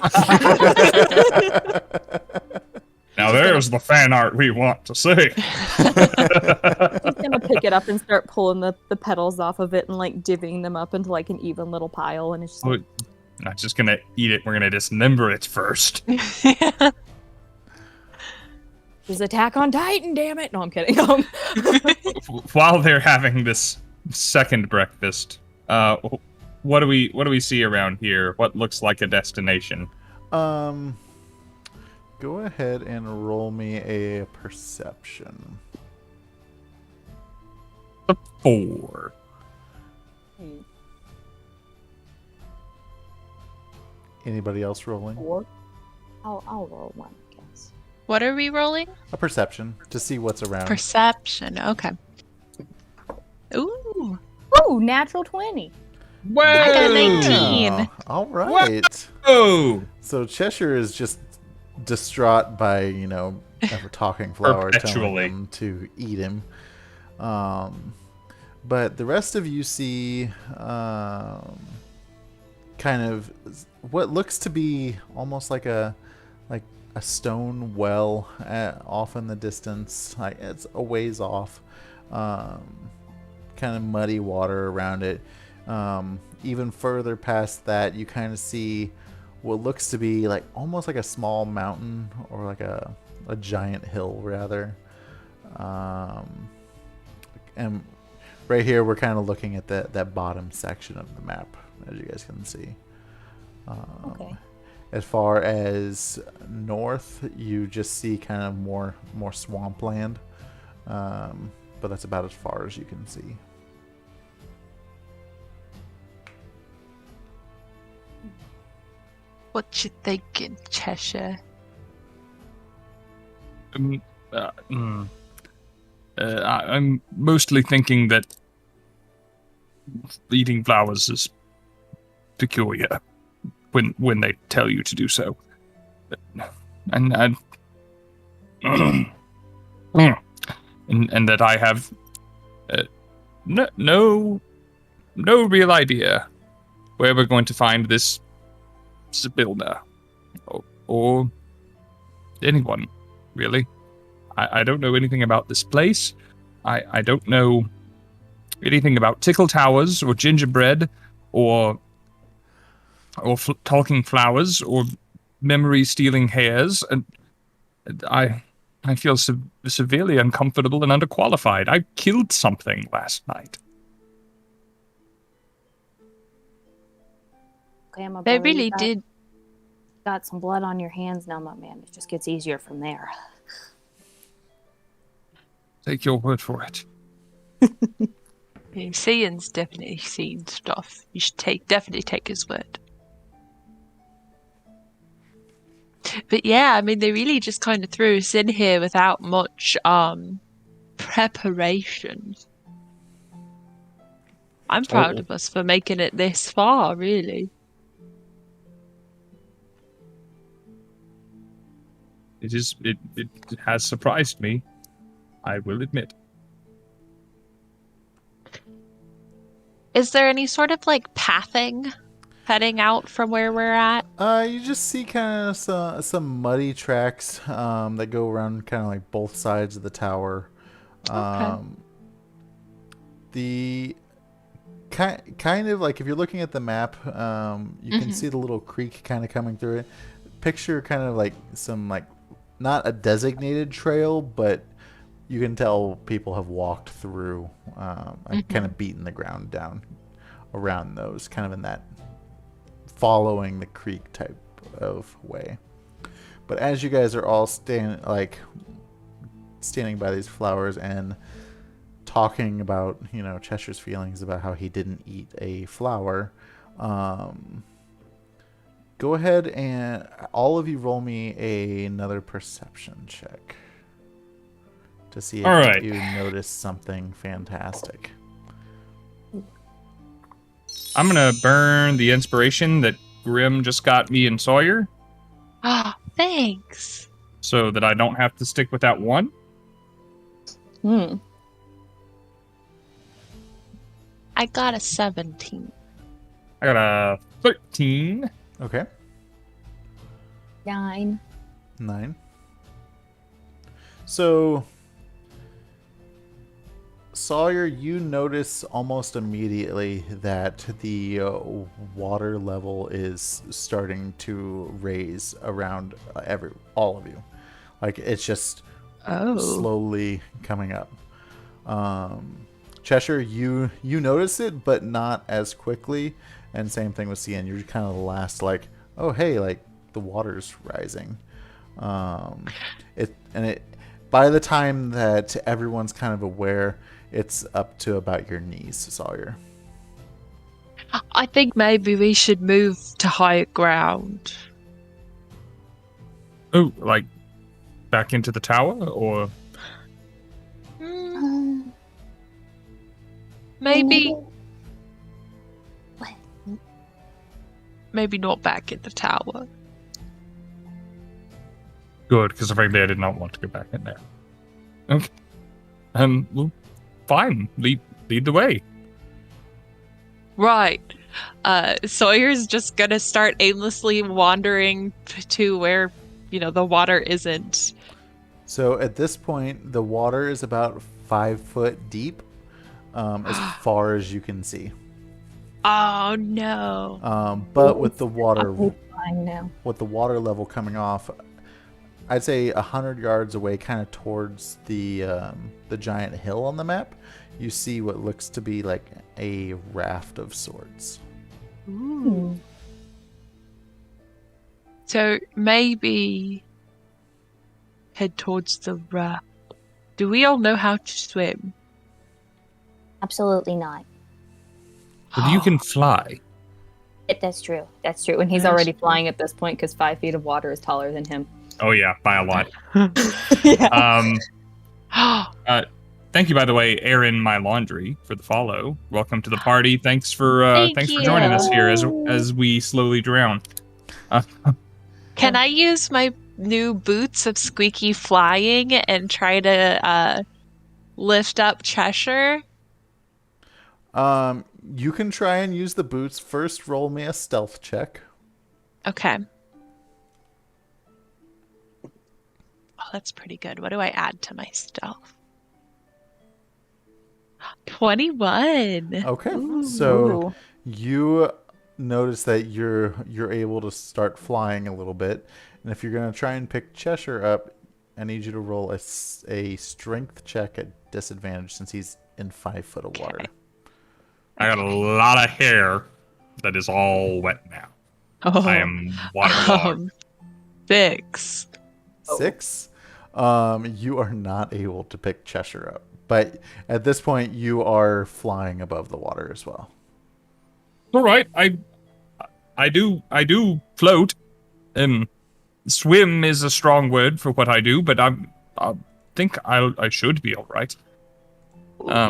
Now there's the fan art we want to see. gonna pick it up and start pulling the petals off of it and like divvying them up into like an even little pile, and it's just like, We're not just gonna eat it. We're gonna dismember it first. "There's Attack on Titan, damn it!" No, I'm kidding. While they're having this second breakfast, what do we see around here? What looks like a destination? Go ahead and roll me a perception. A 4. Anybody else rolling? I'll roll one, I guess. What are we rolling? A perception to see what's around. Perception. Okay. Ooh. Ooh, natural 20. Whoa! I got a 19. Yeah. All right. Oh, So Cheshire is just distraught by, a talking flower telling Perpetually. him to eat him. But the rest of you see kind of what looks to be almost like a stone well off in the distance. Like it's a ways off. Kind of muddy water around it. Even further past that, you kind of see what looks to be like almost like a small mountain or like a giant hill rather. And right here we're kind of looking at that bottom section of the map, as you guys can see. Okay. As far as north, you just see kind of more swampland, but that's about as far as you can see. What you thinking, Cheshire? I'm mostly thinking that eating flowers is peculiar when they tell you to do so, and that I have no real idea where we're going to find this Sibylla or anyone really. I don't know anything about this place. I don't know anything about Tickle Towers or gingerbread or talking flowers or memory-stealing hares, and I feel severely uncomfortable and underqualified. I killed something last night. Okay, my They boy, really did. got some blood on your hands now, my man. It just gets easier from there. Take your word for it. Yeah, Seeing's definitely seen stuff. You should definitely take his word. But yeah, I mean, they really just kind of threw us in here without much preparation. I'm proud of us for making it this far, really. It has surprised me, I will admit. Is there any sort of like pathing heading out from where we're at? You just see kind of some muddy tracks that go around kind of like both sides of the tower. The kind of like if you're looking at the map, you can see the little creek kind of coming through it. Picture kind of like some like not a designated trail, but you can tell people have walked through, kind of beaten the ground down around those, kind of in that following the creek type of way. But as you guys are all standing by these flowers and talking about, Cheshire's feelings about how he didn't eat a flower, go ahead and all of you roll me another perception check to see if you notice something fantastic. I'm gonna burn the inspiration that Grim just got me and Sawyer, Ah, thanks. so that I don't have to stick with that one. I got a 17. I got a 13. Okay. 9. 9. So Sawyer, you notice almost immediately that the water level is starting to raise around all of you. Like, it's just slowly coming up. Cheshire, you notice it, but not as quickly. And same thing with Scinn. You're kind of the last, like, oh hey, like the water's rising. By the time that everyone's kind of aware, it's up to about your knees, Sawyer. I think maybe we should move to higher ground. Oh, like back into the tower, or Maybe. What? Maybe not back in the tower. good? Because frankly, I did not want to go back in there. Okay. Well, fine. Lead the way. Right. Sawyer's just gonna start aimlessly wandering to where, the water isn't. So at this point, the water is about 5 foot deep, as far as you can see. Oh no. But with the water, now. with the water level coming off, I'd say 100 yards away, kind of towards the giant hill on the map, you see what looks to be like a raft of sorts. Ooh. So maybe head towards the raft. Do we all know how to swim? Absolutely not. But you can fly. That's true. That's true. And he's That's already true. flying at this point because 5 feet of water is taller than him. Oh yeah, by a lot. Yeah. Thank you, by the way, Aaron, my laundry, for the follow. Welcome to the party. Thanks for Thank joining us here you. as we slowly drown. Can I use my new boots of Squeaky flying and try to lift up Cheshire? You can try and use the boots. First, roll me a stealth check. Okay. Oh, that's pretty good. What do I add to my stealth? 21. Okay, so you notice that you're able to start flying a little bit, and if you're gonna try and pick Cheshire up, I need you to roll a strength check at disadvantage since he's in 5 foot of water. I got a lot of hair that is all wet now. Oh. I am waterlogged. 6. 6. You are not able to pick Cheshire up, but at this point you are flying above the water as well. All right, I do float. Swim is a strong word for what I do, but I think I should be all right.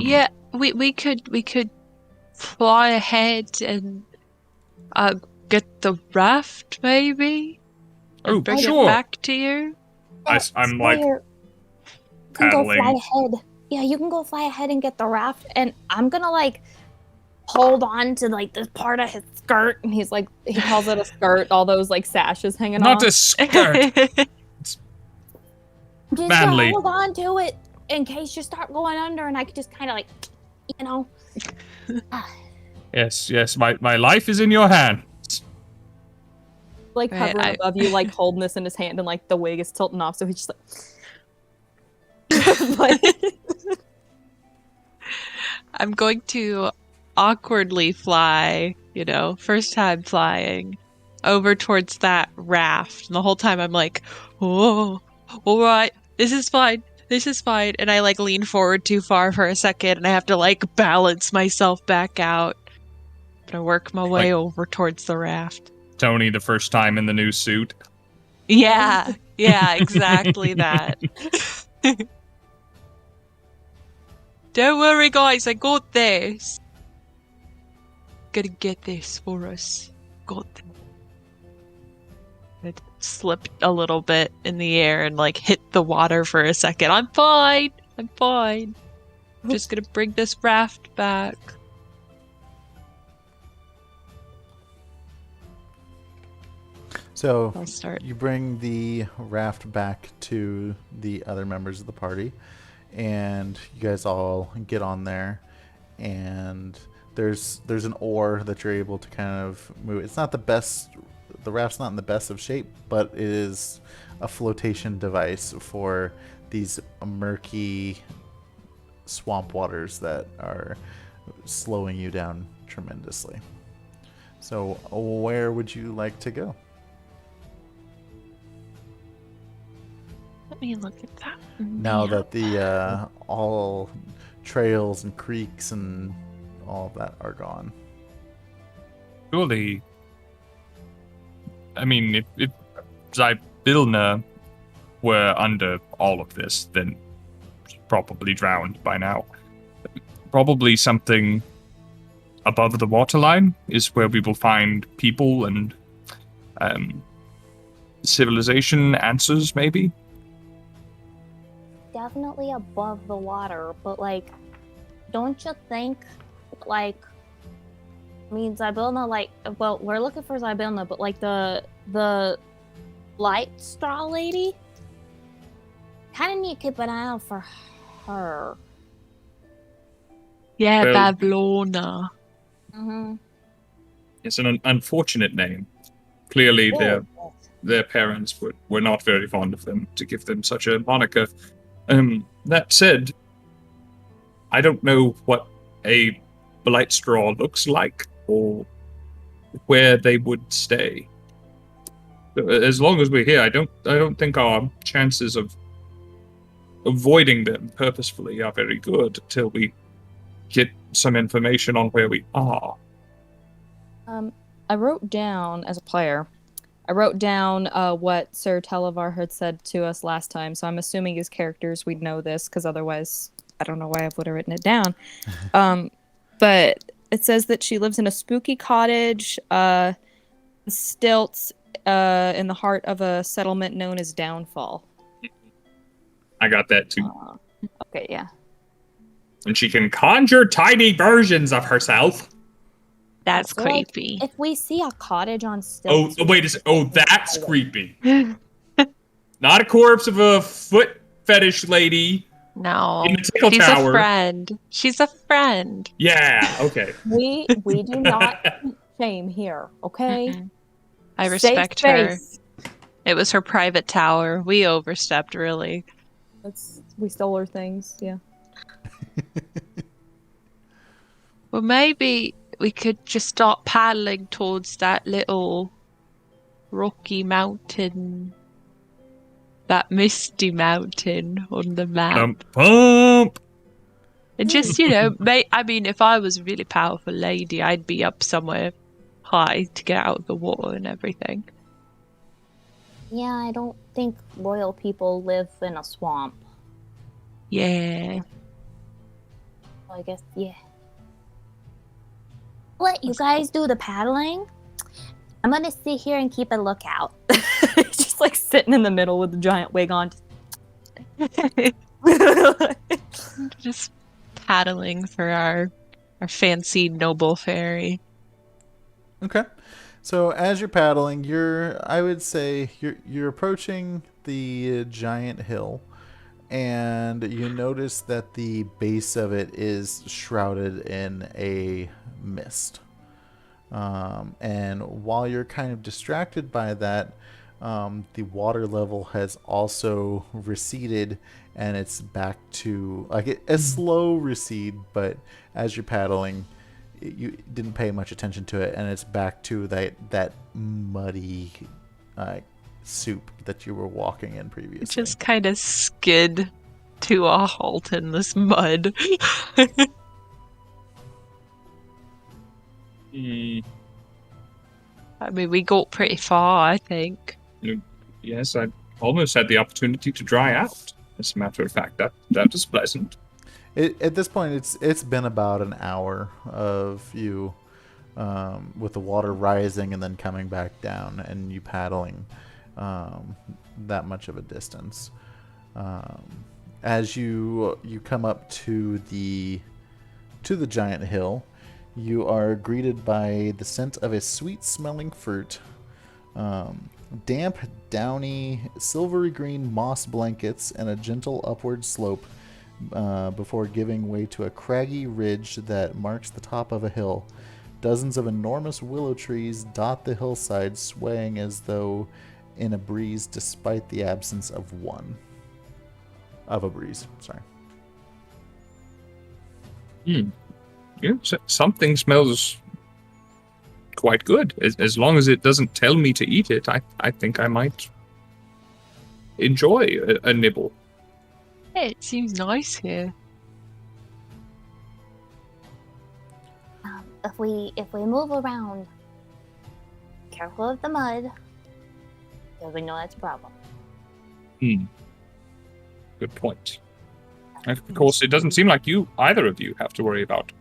Yeah, we could fly ahead and get the raft maybe. And Oh, bring sure. it back to you. I'm like Sawyer, you can go fly paddling. ahead. Yeah, you can go fly ahead and get the raft, and I'm gonna hold on to this part of his skirt, And he's like, he calls it a skirt, all those sashes hanging Not off. a skirt. just Manly. hold on to it in case you start going under, and I could just kind of Yes, my life is in your hands. Right, Hovering above you, holding this in his hand, and the wig is tilting off, so he's just I'm going to awkwardly fly, first time flying, over towards that raft. And the whole time I'm like, oh, all right, this is fine. And I lean forward too far for a second, and I have to balance myself back out. But I work my way over towards the raft. Tony, the first time in the new suit. Yeah, exactly that. Don't worry, guys, I got this. Gonna get this for us. Got this. It slipped a little bit in the air and hit the water for a second. I'm fine. I'm just gonna bring this raft back. So I'll start. you bring the raft back to the other members of the party, and you guys all get on there, and there's an oar that you're able to kind of move. It's not the best. The raft's not in the best of shape, but it is a flotation device for these murky swamp waters that are slowing you down tremendously. So where would you like to go? Let me look at that. Now that the all trails and creeks and all of that are gone. Surely, I mean, if Zybilna were under all of this, then she's probably drowned by now. Probably something above the waterline is where we will find people and civilization answers, maybe? Definitely above the water, but like, don't you think, like, I mean, Zybilna, like, well, we're looking for Zybilna, but like the light straw lady, kind of need to keep an eye out for her. Yeah, Well- Bavlorna. Mm-hmm. It's an unfortunate name. Clearly, their parents were not very fond of them to give them such a moniker. That said, I don't know what a blight straw looks like or where they would stay. As long as we're here, I don't think our chances of avoiding them purposefully are very good until we get some information on where we are. I wrote down, as a player, what Sir Televar had said to us last time, so I'm assuming as characters we'd know this, because otherwise I don't know why I would have written it down. But it says that she lives in a spooky cottage, stilts, in the heart of a settlement known as Downfall. I got that too. Okay, yeah. And she can conjure tiny versions of herself. That's So, like, creepy. if we see a cottage on Oh, stilts, wait a second. Oh, that's creepy. Not a corpse of a foot fetish lady No. in the Tickle She's Tower. a friend. She's a friend. Yeah, okay. we do not shame here, okay? Mm-mm. I Safe respect her. space. It was her private tower. We overstepped, really. We stole her things, yeah. Well, maybe we could just start paddling towards that little rocky mountain. That misty mountain on the map. Pump. And just, I mean, if I was a really powerful lady, I'd be up somewhere high to get out of the water and everything. Yeah, I don't think royal people live in a swamp. Yeah. I guess, yeah. Let you guys do the paddling. I'm gonna sit here and keep a lookout. Just like sitting in the middle with the giant wig on. Just paddling for our fancy noble fairy. Okay. So as you're paddling, I would say you're approaching the giant hill, and you notice that the base of it is shrouded in a mist. And while you're kind of distracted by that, the water level has also receded, and it's back to like a slow recede, but as you're paddling, you didn't pay much attention to it, and it's back to that muddy soup that you were walking in previously. Just kind of skid to a halt in this mud. I mean, we got pretty far, I think. Yes, I almost had the opportunity to dry out. As a matter of fact, that is pleasant. At this point, it's been about an hour of you with the water rising and then coming back down, and you paddling that much of a distance. As you come up to the giant hill, you are greeted by the scent of a sweet-smelling fruit, damp, downy, silvery green moss blankets, and a gentle upward slope before giving way to a craggy ridge that marks the top of a hill. Dozens of enormous willow trees dot the hillside, swaying as though in a breeze despite the absence of a breeze. Sorry. Yeah, something smells quite good. As long as it doesn't tell me to eat it, I think I might enjoy a nibble. Yeah, it seems nice here. If we move around, careful of the mud, because we know that's a problem. Good point. And of course, it doesn't seem like either of you have to worry about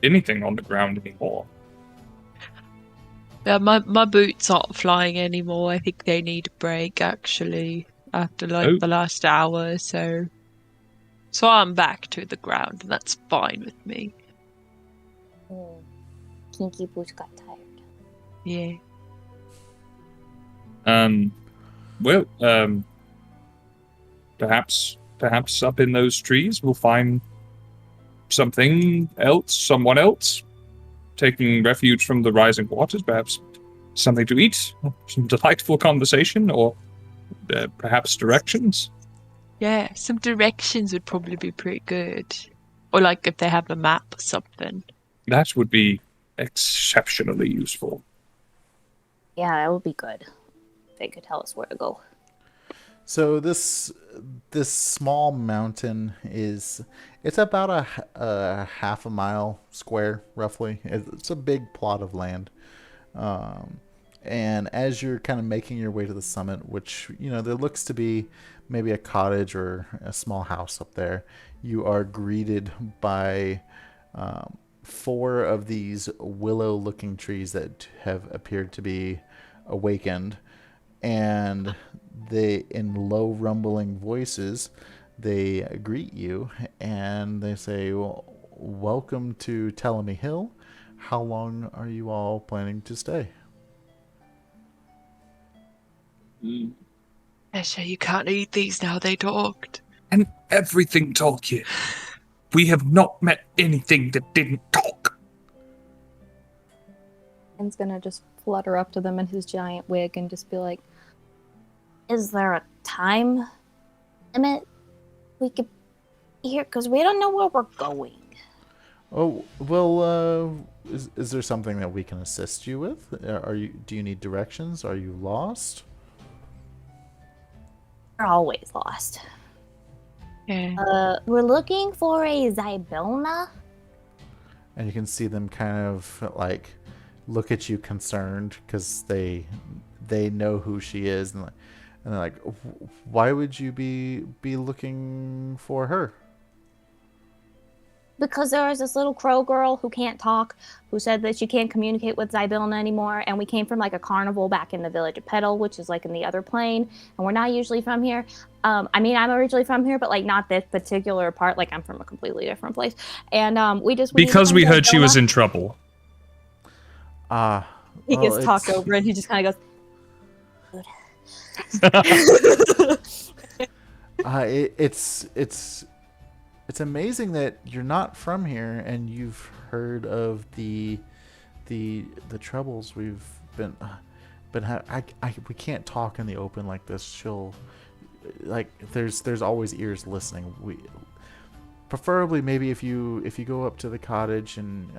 anything on the ground anymore. Yeah, my boots aren't flying anymore. I think they need a break, actually, after the last hour, so I'm back to the ground, and that's fine with me. Kinky boots got tired. Yeah. Perhaps up in those trees we'll find someone else, taking refuge from the rising waters, perhaps something to eat, some delightful conversation, or perhaps directions. Yeah, some directions would probably be pretty good. Or like if they have a map or something. That would be exceptionally useful. Yeah, that would be good. They could tell us where to go. So this small mountain it's about a half a mile square, roughly. It's a big plot of land. And as you're kind of making your way to the summit, which, there looks to be maybe a cottage or a small house up there, you are greeted by 4 of these willow-looking trees that have appeared to be awakened. And they, in low rumbling voices, they greet you and they say, well, welcome to Telemy Hill. How long are you all planning to stay? Esha, you can't eat these now, they talked. And everything talking. We have not met anything that didn't talk. Ken's gonna just flutter up to them in his giant wig and just be like, is there a time limit we could be here? Because we don't know where we're going. Oh, well, is there something that we can assist you with? Do you need directions? Are you lost? We're always lost. Yeah. We're looking for a Zybelna. And you can see them kind of like look at you concerned because they know who she is, and they're like, why would you be looking for her? Because there was this little crow girl who can't talk, who said that she can't communicate with Zybelna anymore, and we came from like a carnival back in the village of Petal, which is like in the other plane, and we're not usually from here. I'm originally from here, but like not this particular part. Like I'm from a completely different place, and we heard she was in trouble. he gets talked over, and he just kind of goes. It's amazing that you're not from here and you've heard of the troubles we've been. We can't talk in the open like this. She'll there's always ears listening. Preferably maybe if you go up to the cottage and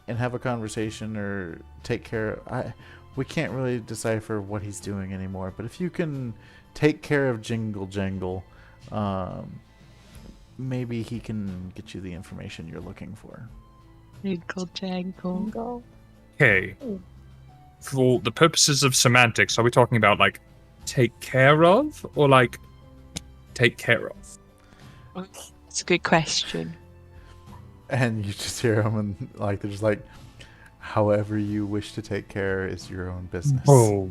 have a conversation or take care of. We can't really decipher what he's doing anymore, but if you can take care of Jingle Jangle, maybe he can get you the information you're looking for. Jingle Jangle. Okay. For the purposes of semantics, are we talking about like take care of or like take care of? That's a good question. And you just hear them and like they're just like, however you wish to take care is your own business. Oh.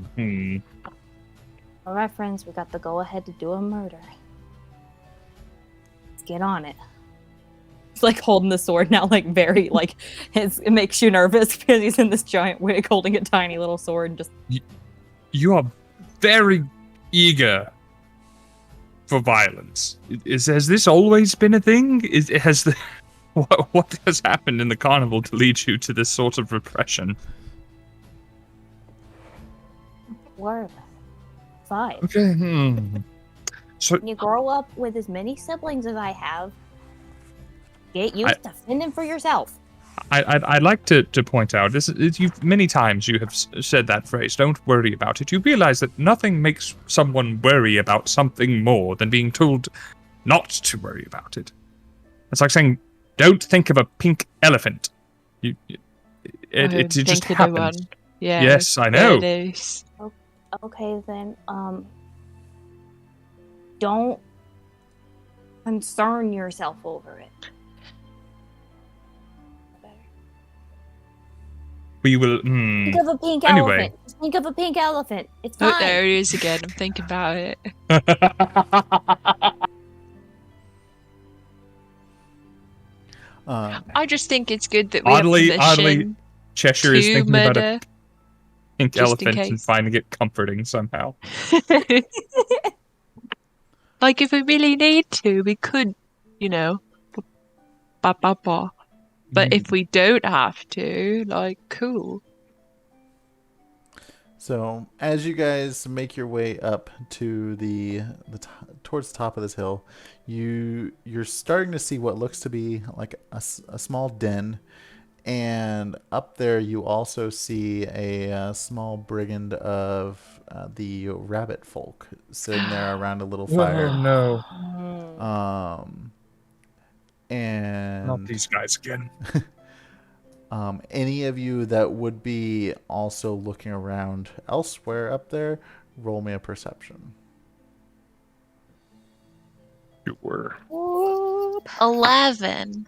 All right, friends, we got the go-ahead to do a murder. Let's get on it. He's like holding the sword now, like very like it makes you nervous because he's in this giant wig holding a tiny little sword and just. You are very eager for violence. Has this always been a thing? What has happened in the carnival to lead you to this sort of repression? We're 5. Okay. So When you grow up with as many siblings as I have, get used to fending for yourself. I'd like to point out many times you have said that phrase. Don't worry about it. You realize that nothing makes someone worry about something more than being told not to worry about it. It's like saying, "Don't think of a pink elephant." It just happens. Yeah. Yes, I know. It is. Okay, then, don't concern yourself over it. We will. Think of a pink Anyway. elephant. Just think of a pink elephant. It's fine. Oh, there it is again. I'm thinking about it. I just think it's good that we Oddly, have permission Cheshire is to thinking about a murder. pink just in elephant and case. finding it comforting somehow. Like, if we really need to, we could, you know, ba. But if we don't have to, like, cool. So as you guys make your way up to towards the top of this hill, you're starting to see what looks to be like a small den, and up there you also see a small brigand of the rabbit folk sitting there around a little fire. Oh no! And Not these guys again. any of you that would be also looking around elsewhere up there, roll me a perception. You were. 11.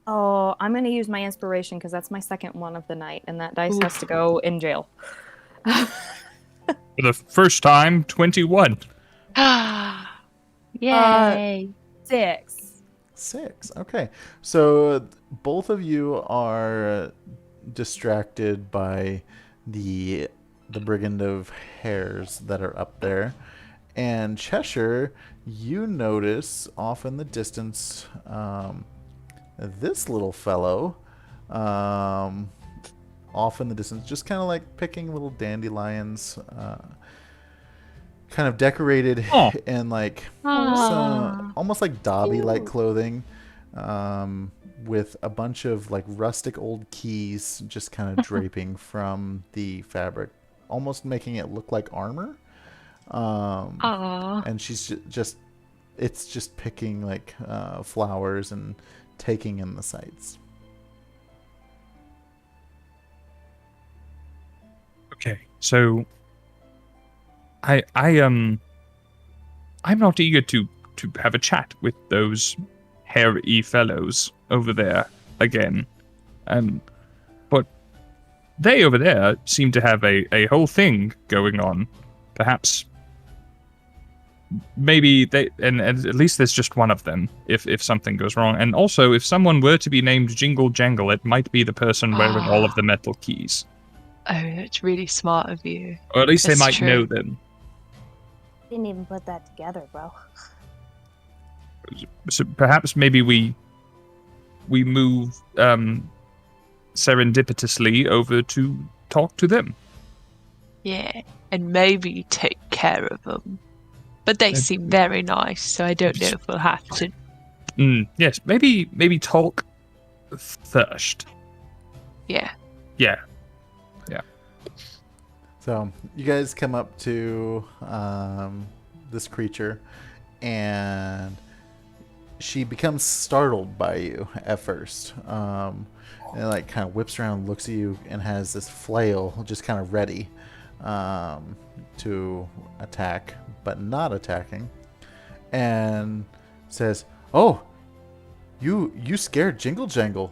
Oh, I'm going to use my inspiration because that's my second one of the night, and that dice has to go in jail. For the first time, 21. Yay. 6. 6. Okay. So both of you are distracted by the brigand of hares that are up there. And Cheshire, you notice off in the distance this little fellow off in the distance, just kind of like picking little dandelions, kind of decorated in like almost like Dobby-like clothing, with a bunch of like rustic old keys just kind of draping from the fabric, almost making it look like armor. And she's just picking like flowers and taking in the sights. Okay, so I'm not eager to have a chat with those hairy fellows over there again, but they over there seem to have a whole thing going on. Perhaps, maybe they, and at least there's just one of them if something goes wrong. And also, if someone were to be named Jingle Jangle, it might be the person wearing all of the metal keys. Oh, that's really smart of you. Or at least That's they might true. know them. Didn't even put that together, bro. So perhaps maybe we move serendipitously over to talk to them. Yeah, and maybe take care of them. But they seem very nice, so I don't know if we'll have to. Yes, maybe talk first. Yeah. Yeah. So you guys come up to this creature, and she becomes startled by you at first, and like kind of whips around, looks at you, and has this flail just kind of ready to attack, but not attacking, and says, "Oh, you scared Jingle Jangle?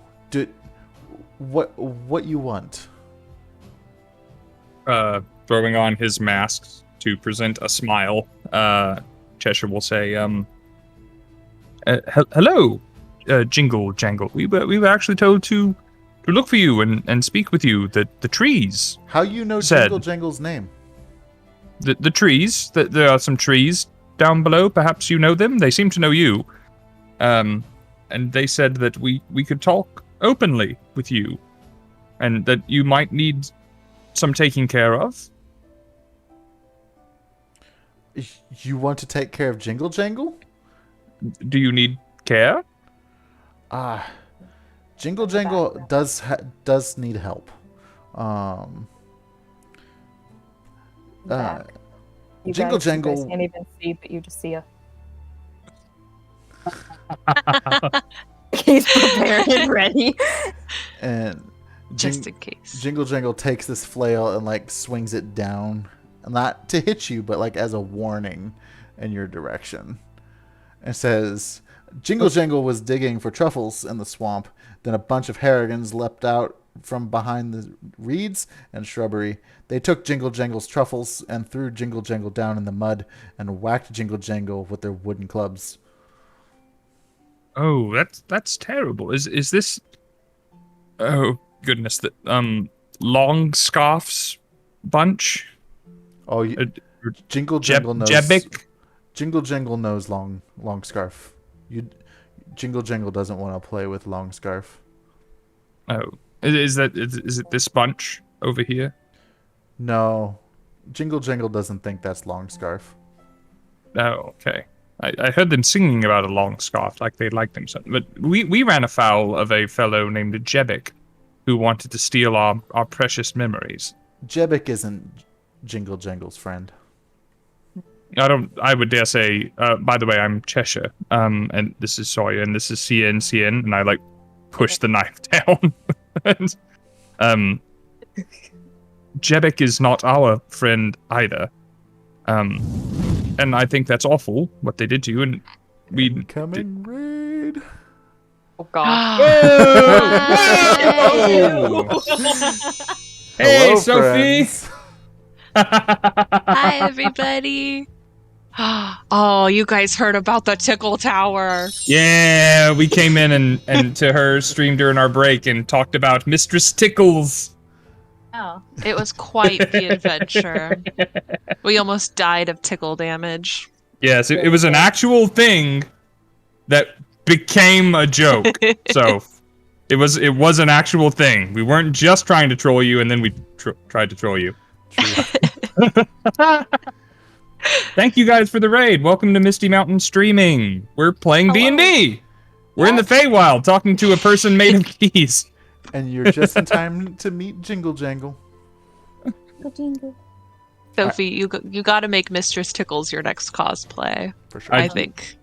What you want?" Throwing on his mask to present a smile, Cheshire will say, hello, Jingle Jangle. We were actually told to look for you and speak with you. The trees. How you know said, Jingle Jangle's name? The trees. There are some trees down below. Perhaps you know them. They seem to know you. And they said that we could talk openly with you, and that you might need some taking care of. You want to take care of Jingle Jangle? Do you need care? Jingle Jangle does need help. You Jingle guys Jangle. can't even see, but you just see a. He's prepared and ready. And Just in case. Jingle Jangle takes this flail and like swings it down, not to hit you, but like as a warning in your direction. And says, Jingle Jangle was digging for truffles in the swamp. Then a bunch of harrigans leapt out from behind the reeds and shrubbery. They took Jingle Jangle's truffles and threw Jingle Jangle down in the mud and whacked Jingle Jangle with their wooden clubs. Oh, that's terrible. Is this? Oh goodness, the long scarf's bunch. Oh, Jingle Jangle knows. Jebic? Jingle Jangle knows long scarf. Jingle Jangle doesn't want to play with long scarf. Oh, is it this bunch over here? No, Jingle Jangle doesn't think that's long scarf. Oh, okay. I heard them singing about a long scarf, like they liked him something. But we ran afoul of a fellow named Jebic, who wanted to steal our precious memories. Jebic isn't Jingle Jangle's friend. I would dare say, by the way, I'm Cheshire, and this is Sawyer, and this is Scinn, and I, like, push the knife down. And, Jebic is not our friend either. And I think that's awful, what they did to you, and we... Incoming raid! Oh, God. Hey, Hello, Sophie! friends. Hi, everybody. Oh, you guys heard about the Tickle Tower. Yeah, we came in and to her stream during our break and talked about Mistress Tickles. Oh. It was quite the adventure. We almost died of tickle damage. Yes, it was an actual thing that became a joke. So it was an actual thing. We weren't just trying to troll you, and then we tried to troll you. Thank you guys for the raid. Welcome to Misty Mountain Streaming. We're playing D&D. We're in the Feywild, talking to a person made of keys. And you're just in time to meet Jingle Jangle. Jingle. Sophie, you got to make Mistress Tickles your next cosplay. For sure. I think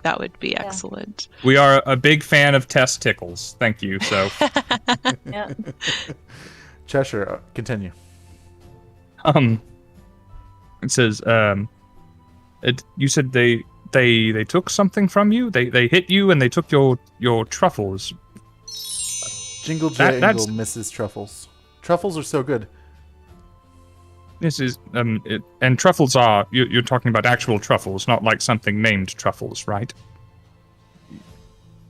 that would be excellent. We are a big fan of test tickles. Thank you. So, Yeah. Cheshire, continue. it says, you said they took something from you. They hit you and they took your truffles. Jingle That's- Jangle misses truffles. Truffles are so good. This is and truffles are you're talking about actual truffles, not like something named truffles, right?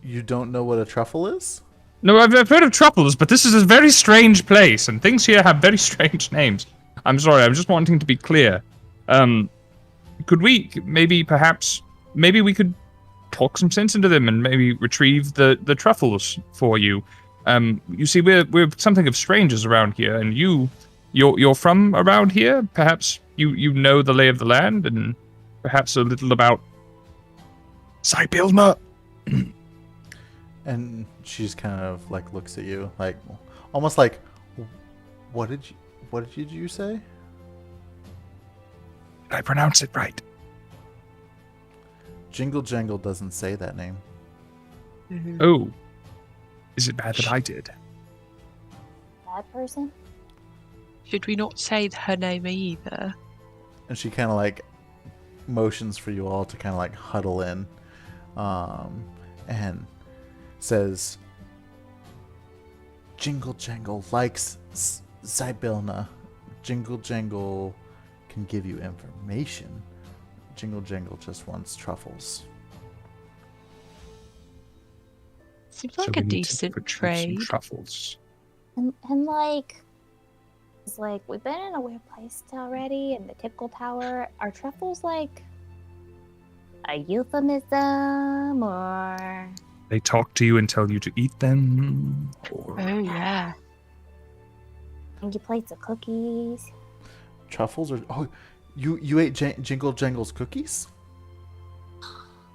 You don't know what a truffle is? No, I've heard of truffles, but this is a very strange place, and things here have very strange names. I'm sorry, I'm just wanting to be clear. Could we maybe we could talk some sense into them and maybe retrieve the truffles for you? You see, we're something of strangers around here, and you're from around here. Perhaps you know the lay of the land, and perhaps a little about Sybillna. And she's kind of like looks at you, like almost like, what did you say? Did I pronounce it right? Jingle Jangle doesn't say that name. Oh, is it bad that I did? That person? Should we not say her name either? And she kind of like motions for you all to kind of like huddle in, and says, Jingle Jangle likes Sybillna. Jingle Jangle can give you information. Jingle Jangle just wants truffles. Seems So like we a need to decent retrieve trade. some truffles. And like, it's like we've been in a weird place already, and the Tickle Tower. Are truffles like a euphemism or They talk to you and tell you to eat them. Or... Oh yeah. you plates of cookies? Truffles or you ate Jingle Jangle's cookies?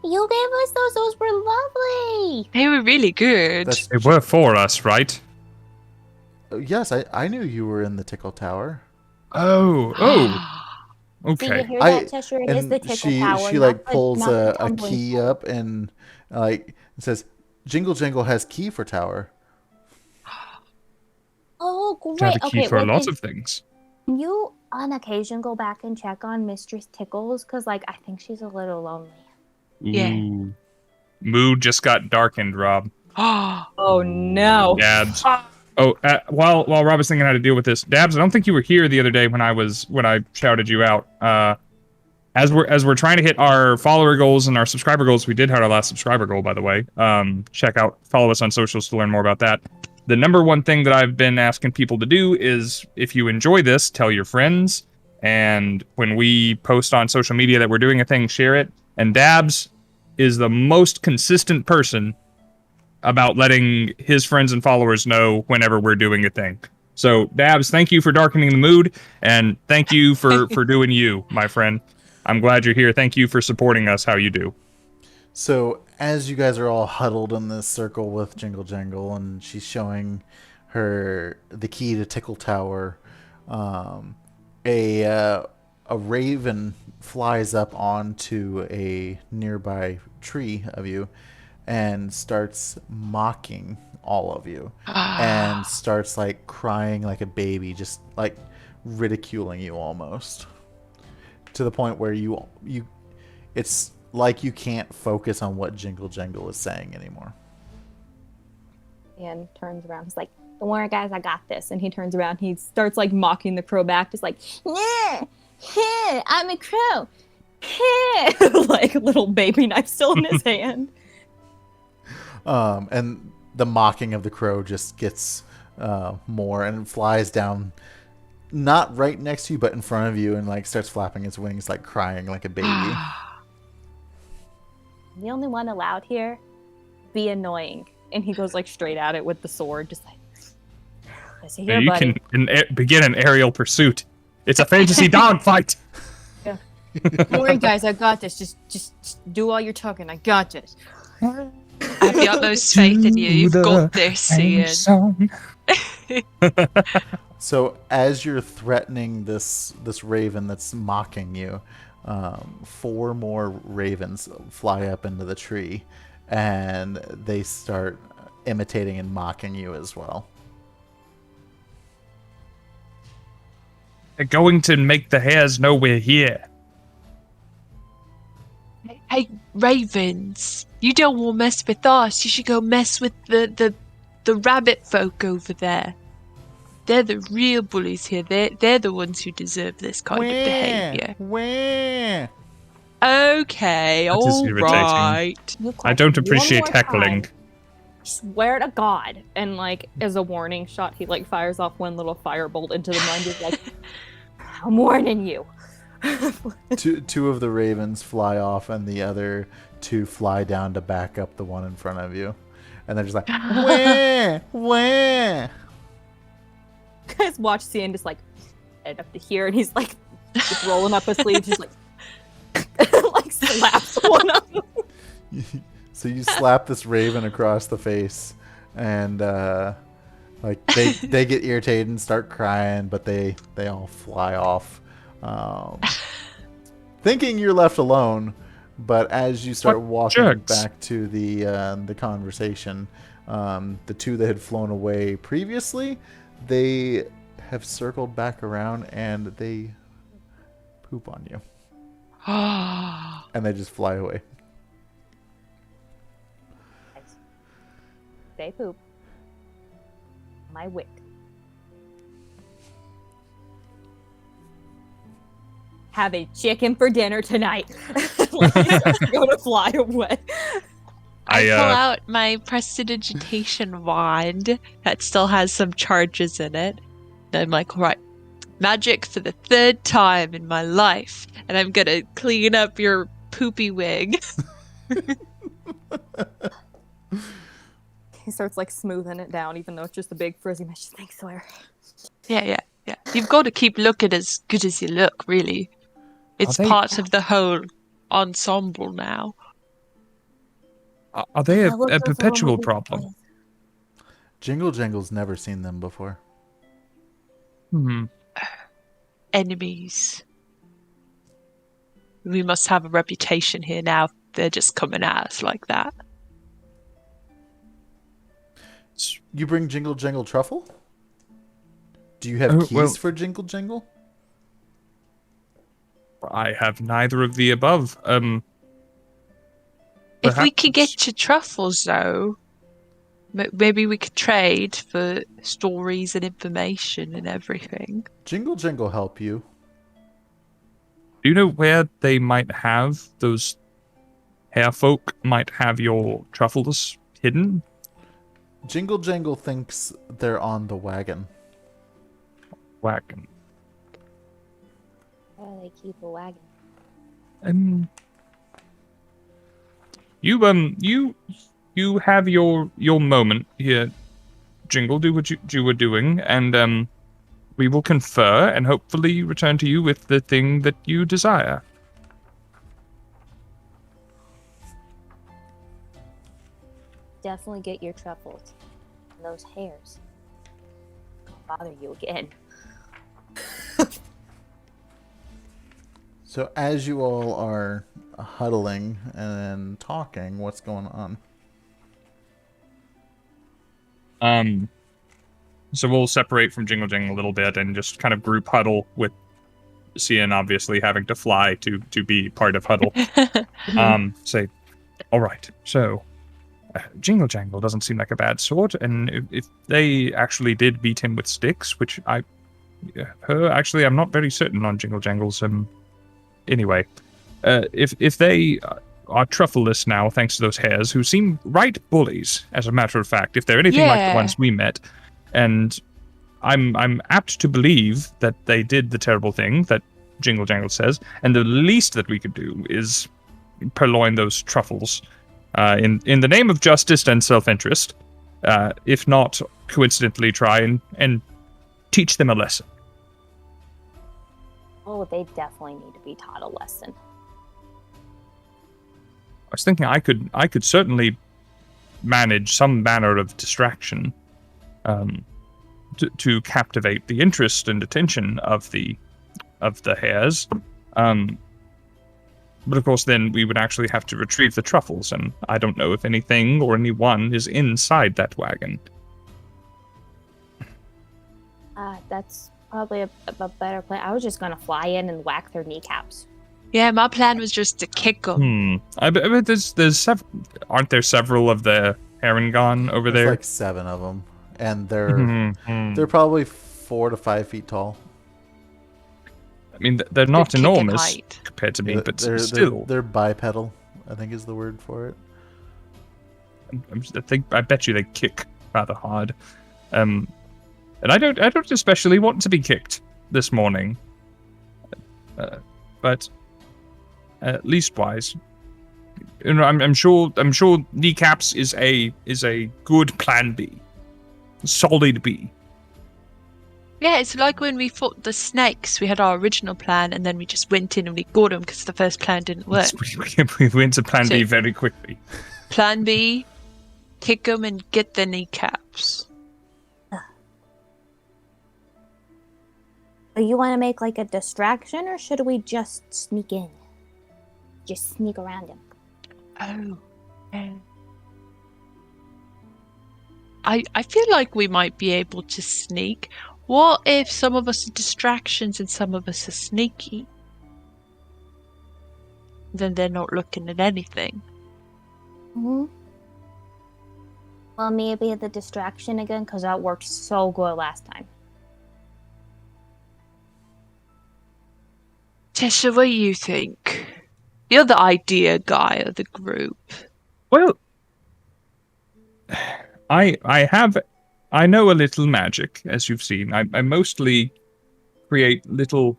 You gave us those. Those were lovely. They were really good. They were for us, right? Yes, I knew you were in the Tickle Tower. Oh. See, you Okay. hear that, Cheshire? It is the Tickle she Tower. she not like the- pulls not the a tumbling key tower. up and like it says, "Jingle Jangle has key for tower." Oh, To great. have a key Okay, for a well, lot then of things. can you on occasion go back and check on Mistress Tickles? Because, like, I think she's a little lonely. Yeah. Ooh. Mood just got darkened, Rob. Oh no. Dabs. Oh, while Rob is thinking how to deal with this, Dabs, I don't think you were here the other day when I shouted you out. As we're trying to hit our follower goals and our subscriber goals, we did hit our last subscriber goal, by the way. Follow us on socials to learn more about that. The number one thing that I've been asking people to do is, if you enjoy this, tell your friends. And when we post on social media that we're doing a thing, share it. And Dabs is the most consistent person about letting his friends and followers know whenever we're doing a thing. So, Dabs, thank you for darkening the mood, and thank you for doing you, my friend. I'm glad you're here. Thank you for supporting us how you do. So as you guys are all huddled in this circle with Jingle Jangle, and she's showing her the key to Tickle Tower, a raven flies up onto a nearby tree of you and starts mocking all of you and starts like crying like a baby, just like ridiculing you almost, to the point where you it's like you can't focus on what Jingle Jangle is saying anymore. And turns around. He's like, "Don't worry, guys, I got this." And he turns around. He starts like mocking the crow back, just like, "Yeah, yeah, I'm a crow." Yeah. Like little baby knife still in his hand. And the mocking of the crow just gets more, and it flies down, not right next to you, but in front of you, and like starts flapping its wings, like crying like a baby. The only one allowed here, be annoying. And he goes like straight at it with the sword, just like, "Listen Now here, you buddy." can begin an aerial pursuit. It's a fantasy dogfight. "Don't worry, guys, I got this. Just do all your talking. I got this." I have the utmost faith in you. You've got this, Ian. So as you're threatening this raven that's mocking you, 4 more ravens fly up into the tree, and they start imitating and mocking you as well. They're going to make the hares know we're here. Hey, ravens, you don't want to mess with us. You should go mess with the rabbit folk over there. They're the real bullies here. They're the ones who deserve this kind of behavior. Wah. Okay, That is all irritating. right. You I don't question appreciate one more heckling. time. Swear to God. And like as a warning shot, he like fires off one little firebolt into the mind. He's like, "I'm warning you." Two of the ravens fly off, and the other 2 fly down to back up the one in front of you, and they're just like, "Wah, wah." You guys watch Cian just like head up to here, and he's like just rolling up his sleeves, just like like slaps one of them. So you slap this raven across the face, and like they get irritated and start crying, but they all fly off, thinking you're left alone. But as you start walking jerks. back to the conversation, the 2 that had flown away previously, they have circled back around and they poop on you, and they just fly away. They poop. My wit. Have a chicken for dinner tonight. Like, he's going to fly away. I pull I out my prestidigitation wand that still has some charges in it. And I'm like, right, magic for the 3rd time in my life. And I'm gonna clean up your poopy wig. He starts like smoothing it down, even though it's just a big frizzy mesh. Thanks, Sawyer. Yeah. You've got to keep looking as good as you look, really. It's part of the whole ensemble now. Are they a perpetual problem? Jingle Jangle's never seen them before. Enemies. We must have a reputation here now. They're just coming at us like that. You bring Jingle Jangle truffle? Do you have keys for Jingle Jangle? I have neither of the above. If we could get your truffles, though, maybe we could trade for stories and information and everything. Jingle Jangle help you. Do you know where they might have those hair folk might have your truffles hidden? Jingle Jangle thinks they're on the wagon. Wagon. Why do they keep a wagon? You have your moment here, Jingle. Do what you were doing, and we will confer and hopefully return to you with the thing that you desire. Definitely get your truffles. And those hairs. Don't bother you again. So as you all are huddling and talking, what's going on? So we'll separate from Jingle Jangle a little bit and just kind of group huddle with Scinn obviously having to fly to be part of huddle. Say, all right, so Jingle Jangle doesn't seem like a bad sort, and if they actually did beat him with sticks, which I'm not very certain on Jingle Jangle's. Anyway, if they are truffleless now, thanks to those hares, who seem right bullies, as a matter of fact, if they're anything like the ones we met, and I'm apt to believe that they did the terrible thing that Jingle Jangle says, and the least that we could do is purloin those truffles in the name of justice and self-interest, if not coincidentally try and teach them a lesson. Oh, they definitely need to be taught a lesson. I was thinking I could certainly manage some manner of distraction to captivate the interest and attention of the hares. But of course then we would actually have to retrieve the truffles, and I don't know if anything or anyone is inside that wagon. That's probably a better plan. I was just gonna fly in and whack their kneecaps. Yeah, my plan was just to kick them. I bet there's aren't there several of the Harengon over there? There's like 7 of them, and they're probably 4 to 5 feet tall. I mean, they're not Good enormous height. compared to me, but they're still. They're bipedal, I think is the word for it. I bet you they kick rather hard. And I don't especially want to be kicked this morning. But leastwise, you know, I'm sure kneecaps is a good plan B, solid B. Yeah, it's like when we fought the snakes. We had our original plan, and then we just went in and we got them because the first plan didn't work. We went to plan B very quickly. Plan B, kick them and get their kneecaps. You want to make like a distraction, or should we just sneak in? Just sneak around him. Oh. Yeah. I feel like we might be able to sneak. What if some of us are distractions and some of us are sneaky? Then they're not looking at anything. Mm-hmm. Well, maybe the distraction again, because that worked so good last time. Cheshire, what do you think? You're the idea guy of the group. Well, I know a little magic, as you've seen. I mostly create little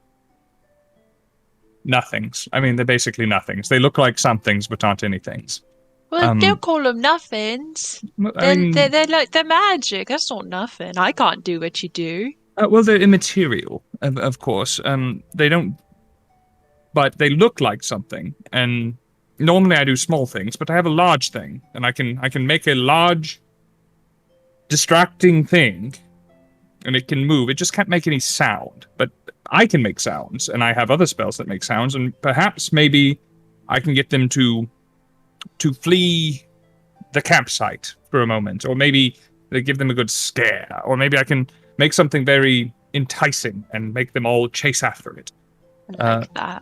nothings. I mean, they're basically nothings. They look like somethings, but aren't anythings. Well, don't call them nothings. I mean, They're magic. That's not nothing. I can't do what you do. well, they're immaterial, of course. They don't, but they look like something. And normally I do small things, but I have a large thing, and I can make a large, distracting thing, and it can move. It just can't make any sound, but I can make sounds, and I have other spells that make sounds, and perhaps maybe I can get them to flee the campsite for a moment, or maybe they give them a good scare, or maybe I can make something very enticing and make them all chase after it. I like that.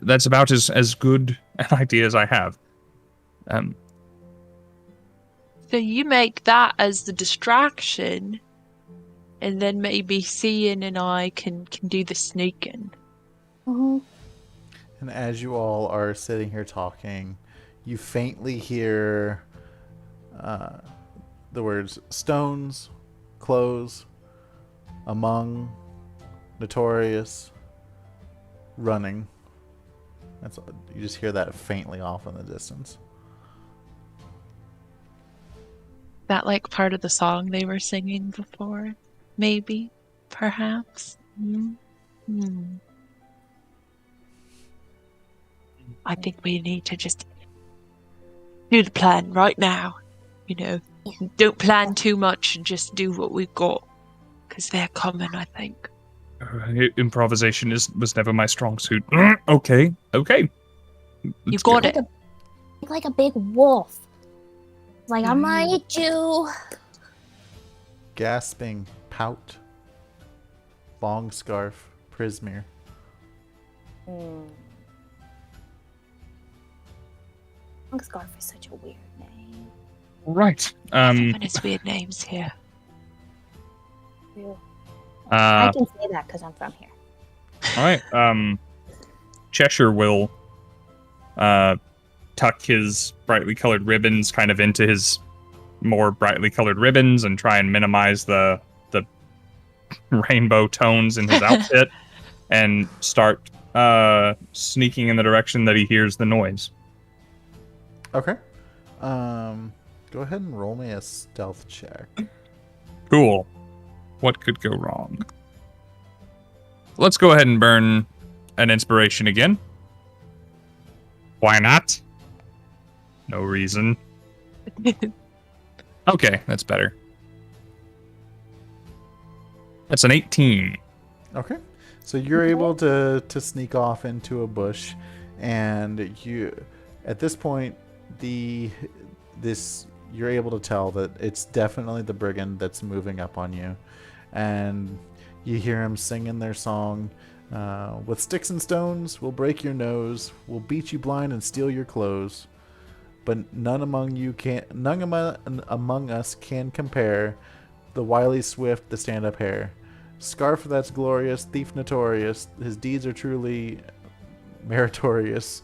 That's about as good an idea as I have. So you make that as the distraction, and then maybe Cian and I can do the sneaking. Mm-hmm. And as you all are sitting here talking, you faintly hear the words stones, close, among, notorious, running. That's you just hear that faintly off in the distance. That like part of the song they were singing before, maybe, perhaps. I think we need to just do the plan right now. Don't plan too much and just do what we've got, because they're coming, I think. Improvisation was never my strong suit. Okay. You got it. Like a big wolf. Like, I'm gonna eat you. Gasping, pout, long scarf, Prismere. Long scarf is such a weird name. Right. Everyone has weird names here. I can say that because I'm from here. All right. Cheshire will tuck his brightly colored ribbons kind of into his more brightly colored ribbons and try and minimize the rainbow tones in his outfit and start sneaking in the direction that he hears the noise. Okay. Go ahead and roll me a stealth check. Cool. What could go wrong? Let's go ahead and burn an inspiration again. Why not? No reason. Okay, that's better. That's an 18. Okay. So you're able to sneak off into a bush, and you at this point you're able to tell that it's definitely the brigand that's moving up on you. And you hear him singing their song, with sticks and stones, we'll break your nose, we'll beat you blind and steal your clothes. But none among us can compare the wily swift, the stand-up hare. Scarf that's glorious, thief notorious, his deeds are truly meritorious.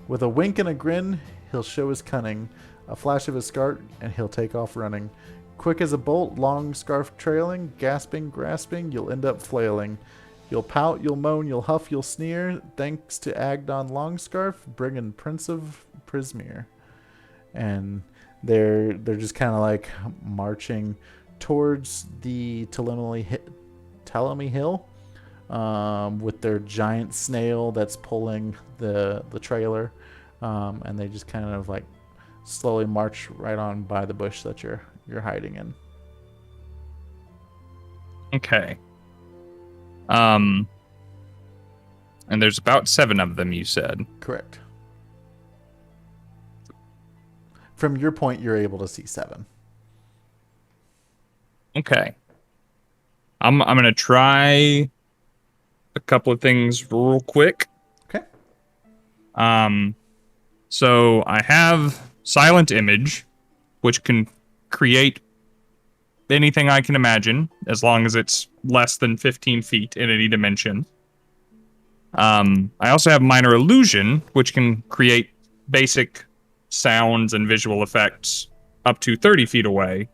With a wink and a grin, he'll show his cunning, a flash of his scarf, and he'll take off running. Quick as a bolt, long scarf trailing, gasping, grasping, you'll end up flailing. You'll pout, you'll moan, you'll huff, you'll sneer, thanks to Agdon Longscarf, bringing Prince of Prismere. And they're just kind of like marching towards the Telemy Hill, with their giant snail that's pulling the trailer, and they just kind of like slowly march right on by the bush that you're hiding in. Okay. And there's about 7 of them, you said. Correct. From your point, you're able to see 7. Okay. I'm gonna try a couple of things real quick. Okay. So I have Silent Image, which can create anything I can imagine, as long as it's less than 15 feet in any dimension. I also have Minor Illusion, which can create basic sounds and visual effects up to 30 feet away,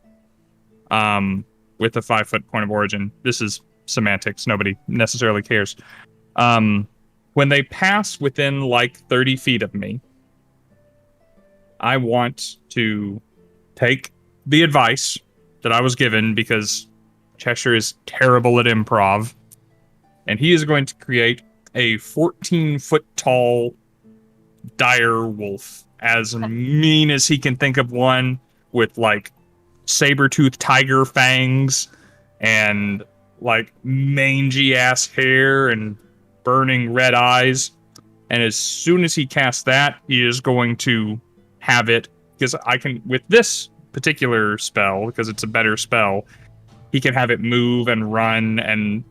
with a 5-foot point of origin. This is semantics. Nobody necessarily cares. when they pass within like 30 feet of me, I want to take the advice that I was given because Cheshire is terrible at improv, and he is going to create a 14-foot tall dire wolf, as mean as he can think of one, with like saber-toothed tiger fangs and like mangy ass hair and burning red eyes. And as soon as he casts that, he is going to have it, because I can, with this particular spell, because it's a better spell, he can have it move and run and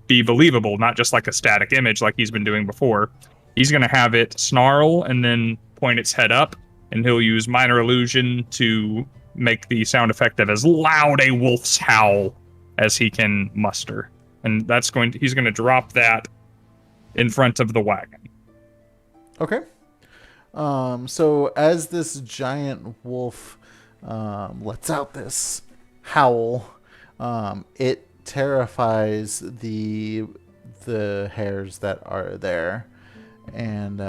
be believable, not just like a static image like he's been doing before. He's going to have it snarl and then point its head up, and he'll use minor illusion to make the sound effect of as loud a wolf's howl as he can muster. And that's he's going to drop that in front of the wagon. Okay. So as this giant wolf lets out this howl, it terrifies the hares that are there, and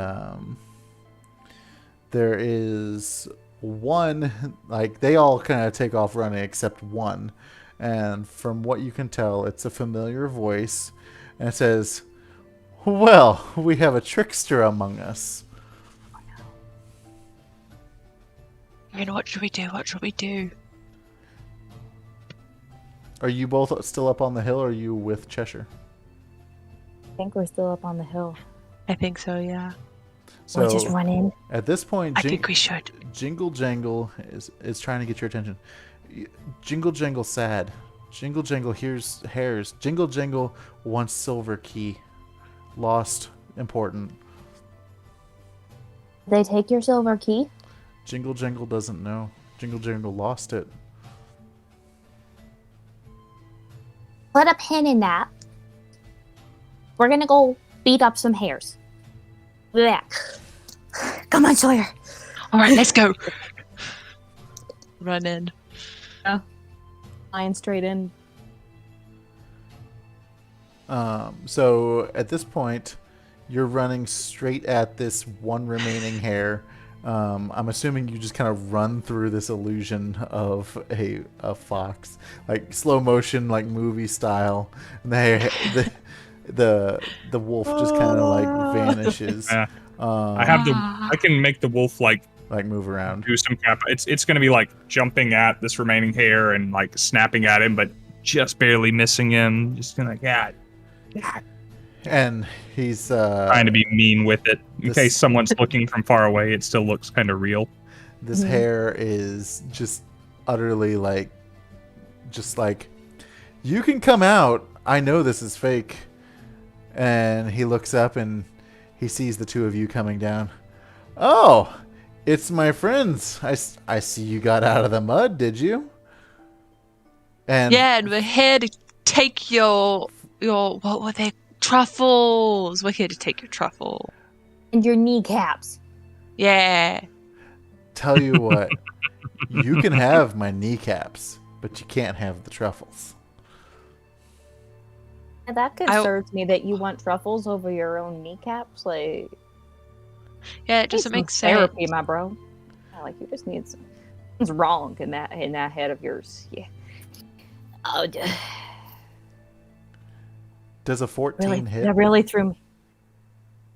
there is one, like, they all kind of take off running except one, and from what you can tell, it's a familiar voice, and it says, "Well, we have a trickster among us." What should we do? What should we do? Are you both still up on the hill, or are you with Cheshire? I think we're still up on the hill. I think so, yeah. So We'll just run in. at this point, I think we should. Jingle Jangle is trying to get your attention. Jingle Jangle sad. Jingle Jangle hears hares. Jingle Jangle wants silver key. Lost. Important. They take your silver key? Jingle Jangle doesn't know. Jingle Jangle lost it. Put a pin in that. We're gonna go beat up some hares. Yeah. Come on, Sawyer. All right, let's go. Run in. Flying straight in. So at this point, you're running straight at this one remaining hare. I'm assuming you just kind of run through this illusion of a fox, like slow motion, like movie style, and the wolf just kind of like vanishes. Yeah. I can make the wolf like move around. Do some cap. It's going to be like jumping at this remaining hare and like snapping at him, but just barely missing him. Just gonna And he's trying to be mean with it in case someone's looking from far away. It still looks kind of real. This hare is just utterly like, you can come out. I know this is fake. And he looks up and he sees the two of you coming down. Oh, it's my friends. I see you got out of the mud, did you? And yeah, and we're here to take your what were they? Truffles. We're here to take your truffle. And your kneecaps. Yeah. Tell you what, you can have my kneecaps, but you can't have the truffles. And that concerns me that you want truffles over your own kneecaps. Like, yeah, it doesn't make sense. Therapy, my bro. Yeah, like, you just need something's wrong in that head of yours. Yeah. Oh, Does a 14 hit? That really threw me.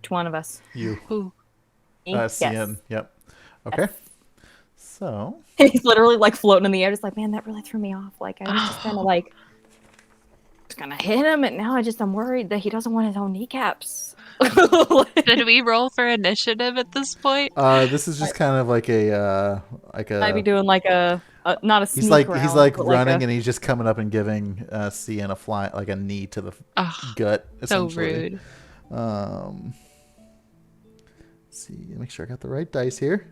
Which one of us? You. Who? Me? Cien. Yep. Okay. So. He's literally like floating in the air, just like, man, that really threw me off. Like, I was just kind of like, just gonna hit him, and now I'm worried that he doesn't want his own kneecaps. Did we roll for initiative at this point? This is just kind of like a I'd be doing like a not a sneak he's like round, running and he's just coming up and giving Cien a knee to the gut. So Essentially. rude. Let's see, make sure I got the right dice here.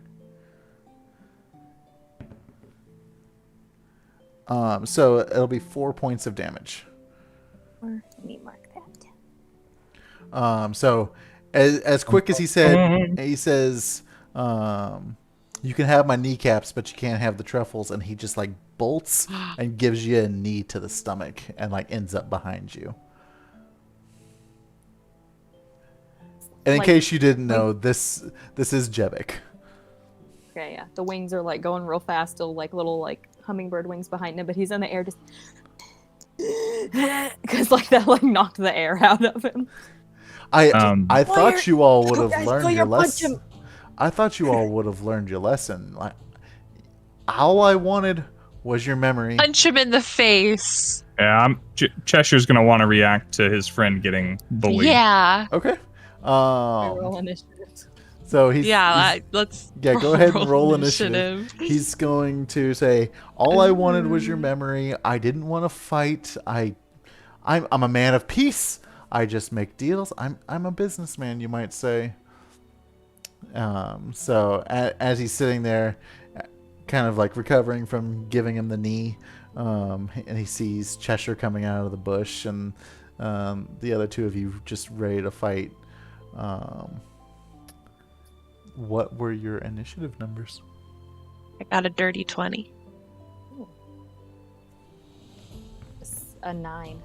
So it'll be 4 points of damage. let me mark that. So as quick as he said, he says, you can have my kneecaps, but you can't have the truffles. And he just like bolts and gives you a knee to the stomach and like ends up behind you. And in Like, case you didn't know, this is Jevik. Okay, yeah. The wings are like going real fast, still like little like hummingbird wings behind him, but he's in the air just because like that like knocked the air out of him. I Sawyer, thought you all would have guys, learned Sawyer, your punch lesson. him. I thought you all would have learned your lesson. Like, all I wanted was your memory. Punch him in the face. Yeah, Cheshire's gonna want to react to his friend getting bullied. Yeah. Okay. Roll initiative. So he's let's go ahead and roll initiative. He's going to say, "All I wanted was your memory. I didn't want to fight. I'm a man of peace. I just make deals. I'm a businessman, you might say." So as he's sitting there, kind of like recovering from giving him the knee, and he sees Cheshire coming out of the bush, and the other two of you just ready to fight. What were your initiative numbers? I got a dirty 20. It's a 9.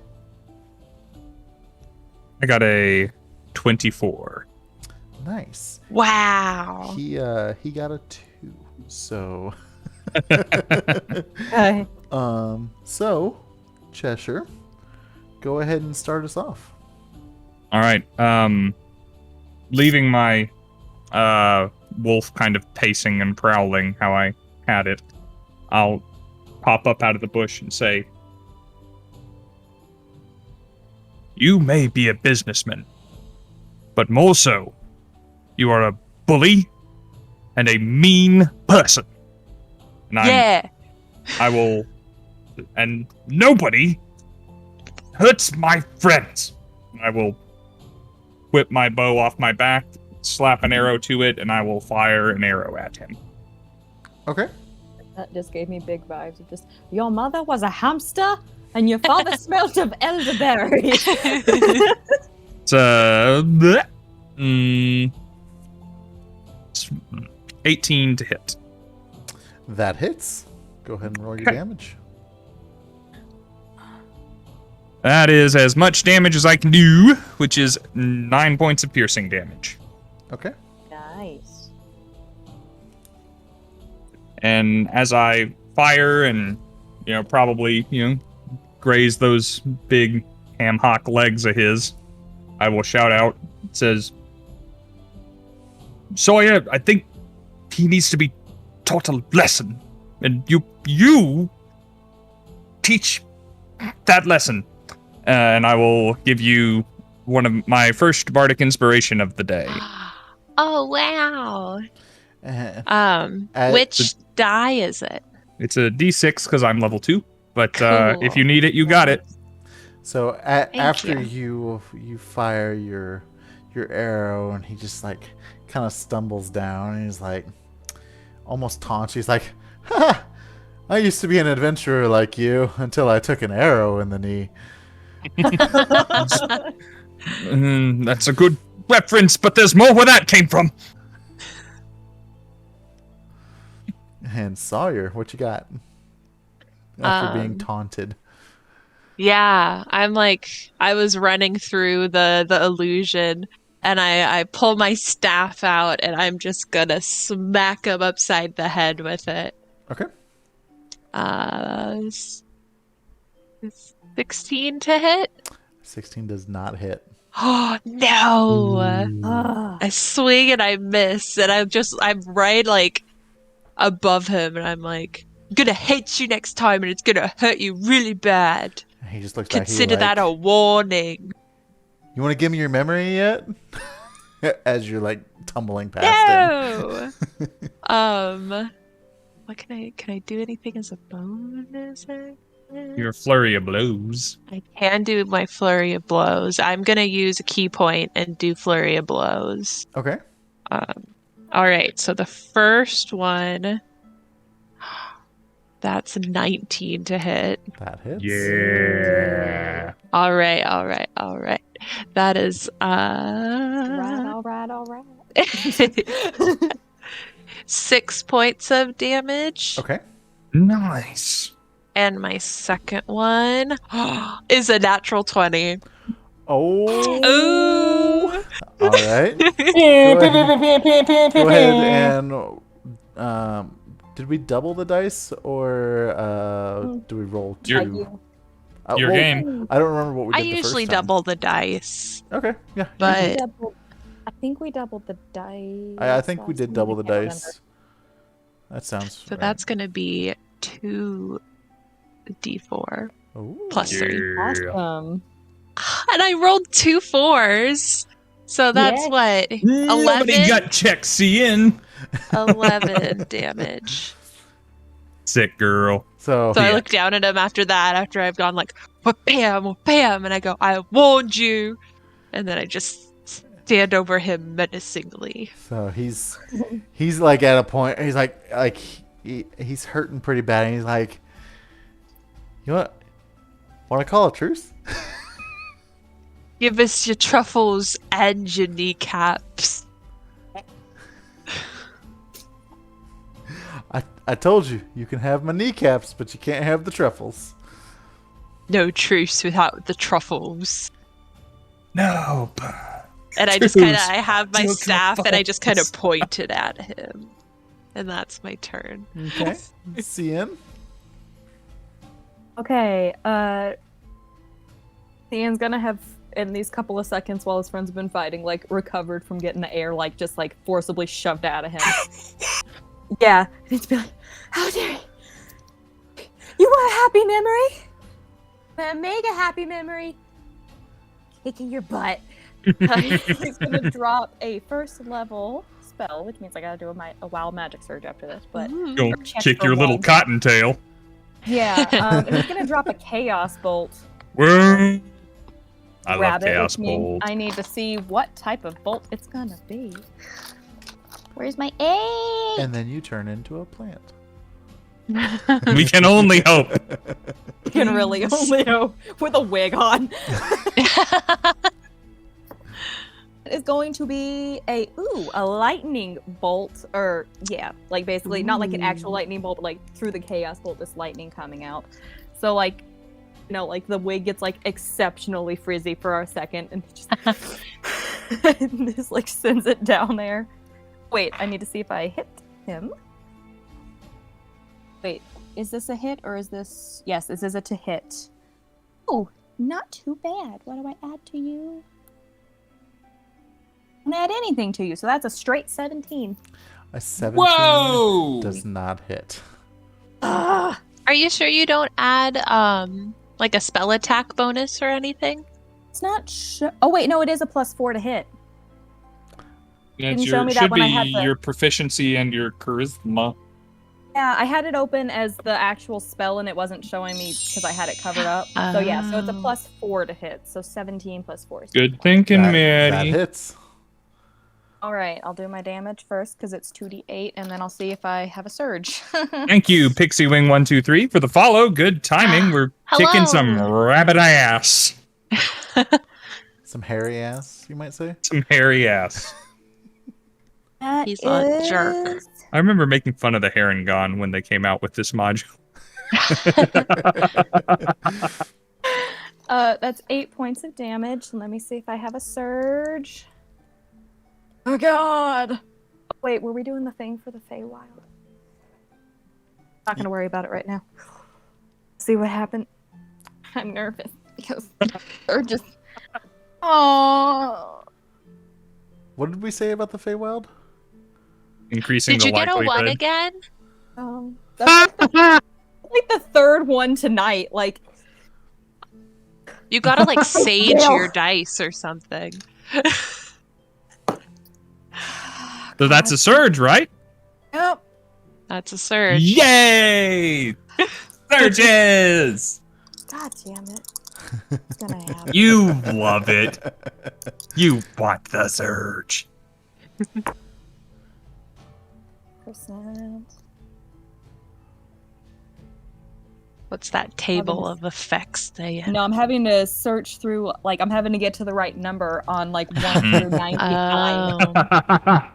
I got a 24. Nice. Wow. He got a 2. So Okay. so Cheshire, go ahead and start us off. All right. Leaving my wolf kind of pacing and prowling how I had it, I'll pop up out of the bush and say, "You may be a businessman, but more so, you are a bully and a mean person. And I will, and nobody hurts my friends." I will whip my bow off my back, slap an arrow to it, and I will fire an arrow at him. Okay. That just gave me big vibes of just, your mother was a hamster and your father smelt of elderberry. It's bleh. It's 18 to hit. That hits. Go ahead and roll your Okay. damage. That is as much damage as I can do, which is 9 points of piercing damage. Okay. Nice. And as I fire and, probably, graze those big ham hock legs of his, I will shout out, it says, "Sawyer, I think he needs to be taught a lesson. And you teach that lesson." And I will give you one of my first Bardic Inspiration of the day. Oh, wow. Uh, Which die is it? It's a D6 because I'm level 2. But Cool. if you need it, you got it. So after you fire your arrow, and he just like kind of stumbles down, and he's like almost taunts. He's like, "Ha! I used to be an adventurer like you until I took an arrow in the knee." That's a good reference, but there's more where that came from. And Sawyer, what you got? After being taunted. Yeah, I'm like, I was running through the illusion, and I pull my staff out, and I'm just gonna smack him upside the head with it. Okay. 16 to hit? 16 does not hit. Oh, no! Ah. I swing and I miss, and I'm right, like, above him, and I'm like, "I'm gonna hit you next time, and it's gonna hurt you really bad. And he just looks back at you Consider like, that a warning." "You want to give me your memory yet?" As you're like tumbling past him. No! What can I do anything as a bonus? Your flurry of blows. I can do my flurry of blows. I'm gonna use a key point and do flurry of blows. Okay. All right, so the first one, that's 19 to hit. That hits. Yeah. All right. That is All right. 6 points of damage. Okay. Nice. And my second one is a natural 20. Oh. Ooh. All right. Go ahead and did we double the dice or do we roll two? Your game. I don't remember what we I did the first usually time. double the dice. Okay, yeah. But I think we doubled the dice. I think we last did time. double I the can't dice. remember. That sounds so right. that's gonna be 2d4 Ooh. plus 3. Awesome. And I rolled 2 4s. So that's Yes. what? Nobody 11? got check in. 11 damage. Sick girl. So So I Yeah. look down at him after that, after I've gone like, bam, bam, and I go, I warned you. And then I just stand over him menacingly. So he's like at a point. He's like he's hurting pretty bad, and he's like, "You want to call a truce?" Give us your truffles and your kneecaps. I told you, you can have my kneecaps, but you can't have the truffles. No truce without the truffles. No. And I just kind of, Truce. I have my No staff and I just kind of truffles. pointed at him. And that's my turn. Okay. Scinn. Okay, Ian's gonna have, in these couple of seconds while his friends have been fighting, like, recovered from getting the air, like, just, like, forcibly shoved out of him. Yeah, and it's be like, how dare you? You want a happy memory? A mega happy memory? Kicking your butt. He's gonna drop a first level spell, which means I gotta do a wild magic surge after this, but... Ooh. Go Cheshire kick your little Rob. cottontail. Yeah, and he's gonna drop a chaos bolt. Well, I love Rabbit, chaos which means bolt. I need to see what type of bolt it's gonna be. Where's my egg? And then you turn into a plant. We can only hope. You can really only hope with a wig on. It's going to be a lightning bolt, or yeah, like basically not like an actual lightning bolt, but like through the chaos bolt, this lightning coming out. So like, you know, like the wig gets like exceptionally frizzy for a second, and it just and just like sends it down there. Wait, I need to see if I hit him. Wait, is this a hit or is this? Yes, this is a to hit. Oh, not too bad. What do I add to you? I don't add anything to you, so that's a straight 17. A 17 Whoa! does not hit. Ah, Are you sure you don't add like a spell attack bonus or anything? it's not. Oh wait, no, it is a +4 to hit. It's Didn't show me that should when I be had the- your proficiency and your charisma. Yeah, I had it open as the actual spell, and it wasn't showing me because I had it covered up. So yeah, so it's a Oh. +4 to hit. So 17 + 4 is Good thinking, That Maddie. hits. All right, I'll do my damage first because it's 2d8, and then I'll see if I have a surge. Thank you, Pixie Wing 123, for the follow. Good timing. We're kicking Hello. some rabbit ass. Some hairy ass, you might say. Some hairy ass. That He's a jerk. is- I remember making fun of the Heron Gone when they came out with this module. That's 8 points of damage. Let me see if I have a surge. Oh god! Wait, were we doing the thing for the Feywild? Not gonna worry about it right now. See what happened. I'm nervous because they're just. Oh. What did we say about the Feywild? Increasing Did the you get a likelihood. 1 again? That's like the third one tonight. Like, You gotta like sage Dale. your dice or something. So that's a surge, right? yep. That's a surge. Yay! Surges! God damn it. It's gonna happen. You love it. You want the surge. Percent. What's that table of effects they No, I'm having to search through. Like, I'm having to get to the right number on like 1 through 99. Oh.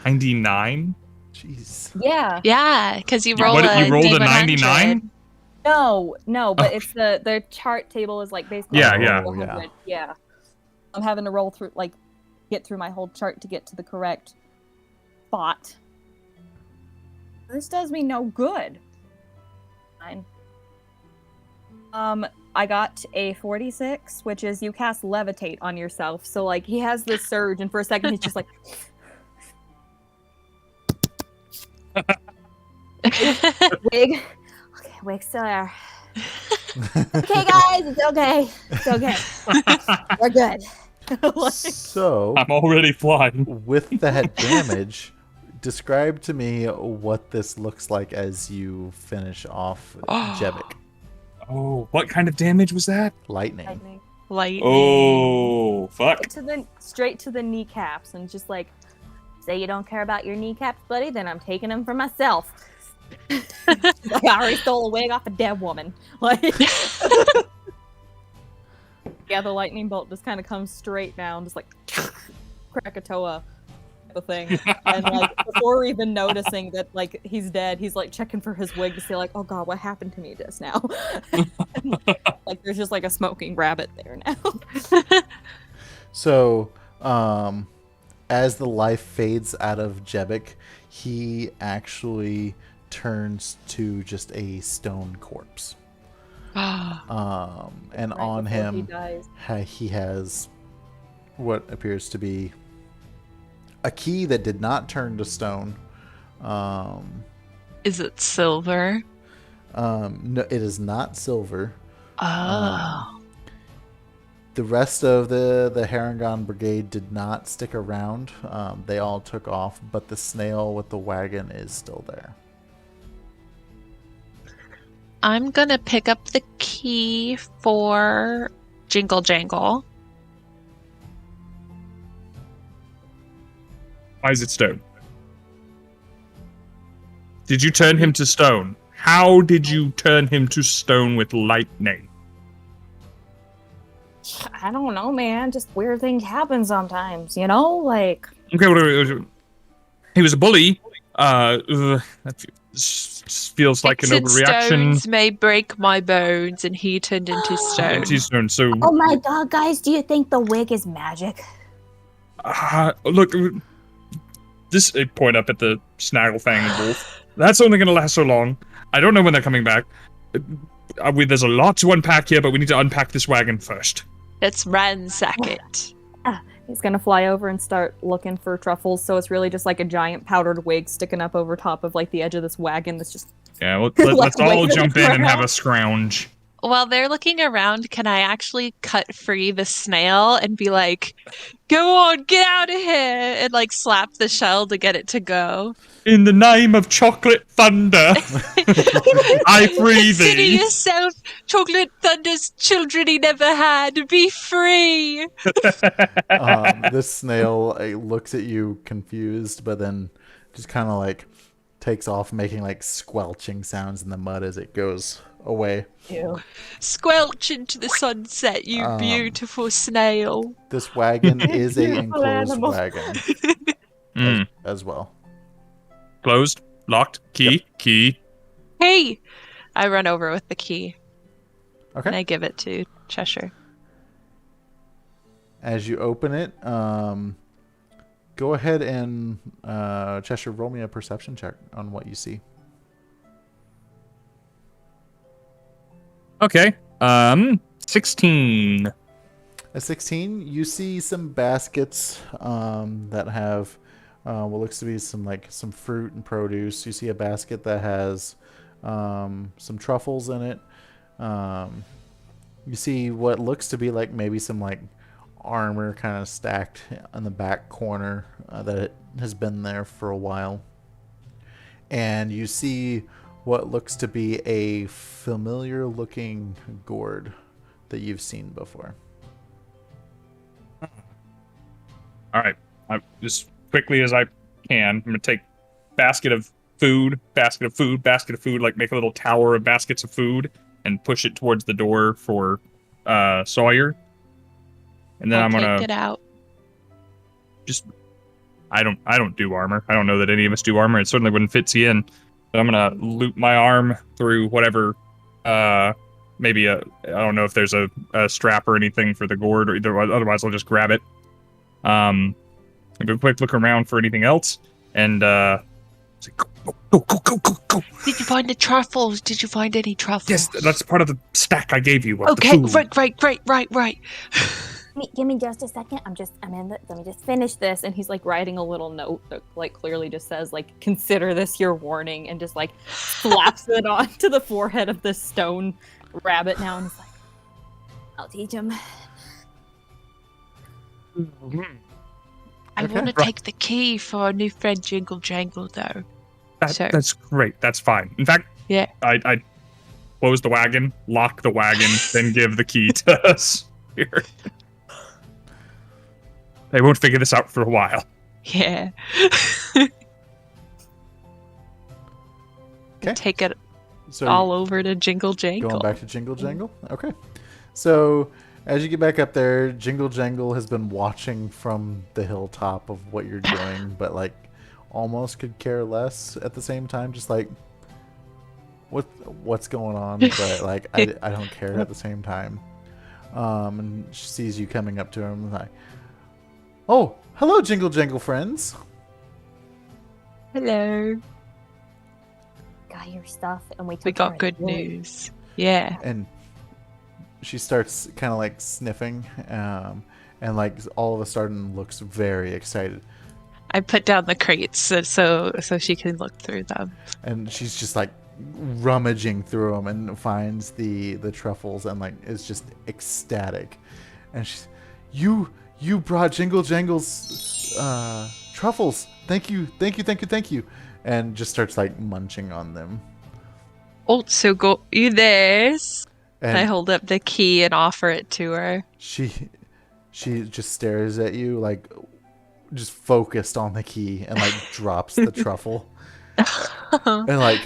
99? Jeez. Yeah. Yeah, because you roll What, a you rolled a D100. 99? No, but it's the chart table is like basically Yeah, like yeah. 400. Yeah. I'm having to roll through, like, get through my whole chart to get to the correct spot. This does me no good. Fine. I got a 46, which is you cast levitate on yourself. So, like, he has this surge, and for a second he's just like... Wig. Okay, Wig's still there. Okay, guys, it's okay. It's okay. We're good. So, I'm already flying. with that damage, describe to me what this looks like as you finish off Jevik. Oh, what kind of damage was that? Lightning. Lightning. Oh, fuck. Straight to the kneecaps, and just like, say you don't care about your kneecaps, buddy, then I'm taking them for myself. Like, I already stole a wig off a dead woman. Like, yeah, the lightning bolt just kind of comes straight down, just like Krakatoa type of thing. And like, before even noticing that like he's dead, he's like checking for his wig to see like, oh god, what happened to me just now? And, like, there's just like a smoking rabbit there now. So, as the life fades out of Jebik, he actually turns to just a stone corpse. And Right on before him, he dies. he has what appears to be a key that did not turn to stone. Is it silver? No, it is not silver. Oh. The rest of the Harangon Brigade did not stick around. They all took off, but the snail with the wagon is still there. I'm gonna pick up the key for Jingle Jangle. Why is it stone? Did you turn him to stone? How did you turn him to stone with lightning? I don't know, man. Just weird things happen sometimes, you know? Like, Okay, he was a bully. That feels like an Fixed overreaction. stones may break my bones, and he turned into stone. Empty stone. So, Oh my god, guys, do you think the wig is magic? look, this point up at the Snagglefang wolf. That's only going to last so long. I don't know when they're coming back. There's a lot to unpack here, but we need to unpack this wagon first. Let's ransack it. he's gonna fly over and start looking for truffles, so it's really just like a giant powdered wig sticking up over top of like the edge of this wagon that's just... Yeah, let's all waving jump in and have around. a scrounge. While they're looking around, can I actually cut free the snail and be like, go on, get out of here, and like slap the shell to get it to go? In the name of chocolate thunder, I free Consider thee. yourself Chocolate Thunder's children he never had. Be free. This snail looks at you confused, but then just kind of like takes off, making like squelching sounds in the mud as it goes away. Ew. Squelch into the sunset, you beautiful snail. This wagon is a Beautiful enclosed animal. wagon as well. Closed, locked, key. Hey! I run over with the key and Okay. I give it to Cheshire. As you open it, go ahead and Cheshire, roll me a perception check on what you see. Okay. 16. At 16, you see some baskets that have what looks to be some fruit and produce. You see a basket that has some truffles in it. You see what looks to be like maybe some like armor kind of stacked in the back corner that it has been there for a while. And you see what looks to be a familiar looking gourd that you've seen before. All right. As quickly as I can, I'm going to take basket of food, like make a little tower of baskets of food and push it towards the door for Sawyer. And then I'll I'm going take it to out. just... I don't do armor. I don't know that any of us do armor. It certainly wouldn't fit you in. But I'm going to loop my arm through whatever maybe I don't know if there's a strap or anything for the gourd, or otherwise I'll just grab it. A quick look around for anything else, and say, go. Did you find the truffles? Did you find any truffles? Yes, that's part of the stack I gave you. Okay, the food. right. Give me just a second. Let me just finish this. And he's like writing a little note that like clearly just says like, consider this your warning, and just like slaps it onto the forehead of this stone rabbit now, and he's like, I'll teach him. I want to take the key for our new friend Jingle Jangle, though. That's great. That's fine. In fact, yeah, I close the wagon, lock the wagon, then give the key to us. Here. They won't figure this out for a while. Yeah. Okay. Take it So all over to Jingle Jangle. going back to Jingle Jangle? Okay. So as you get back up there, Jingle Jangle has been watching from the hilltop of what you're doing, but like almost could care less at the same time. Just like, what's going on? But like, I don't care at the same time. And she sees you coming up to him like, oh, hello, Jingle Jangle friends. Hello. Got your stuff, and we got good news. Yeah. And she starts kind of like sniffing, and like all of a sudden looks very excited. I put down the crates so she can look through them. And she's just like rummaging through them and finds the truffles and like is just ecstatic. And she's, you brought Jingle Jangle's truffles. Thank you. And just starts like munching on them. Also got you this. And I hold up the key and offer it to her. She just stares at you like just focused on the key and like drops the truffle. and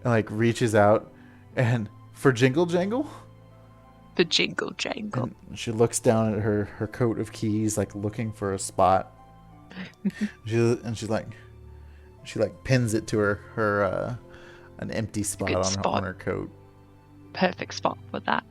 like reaches out and for Jingle Jangle. The Jingle Jangle. And she looks down at her coat of keys, like looking for a spot. She pins it to her an empty spot on her coat. Perfect spot for that.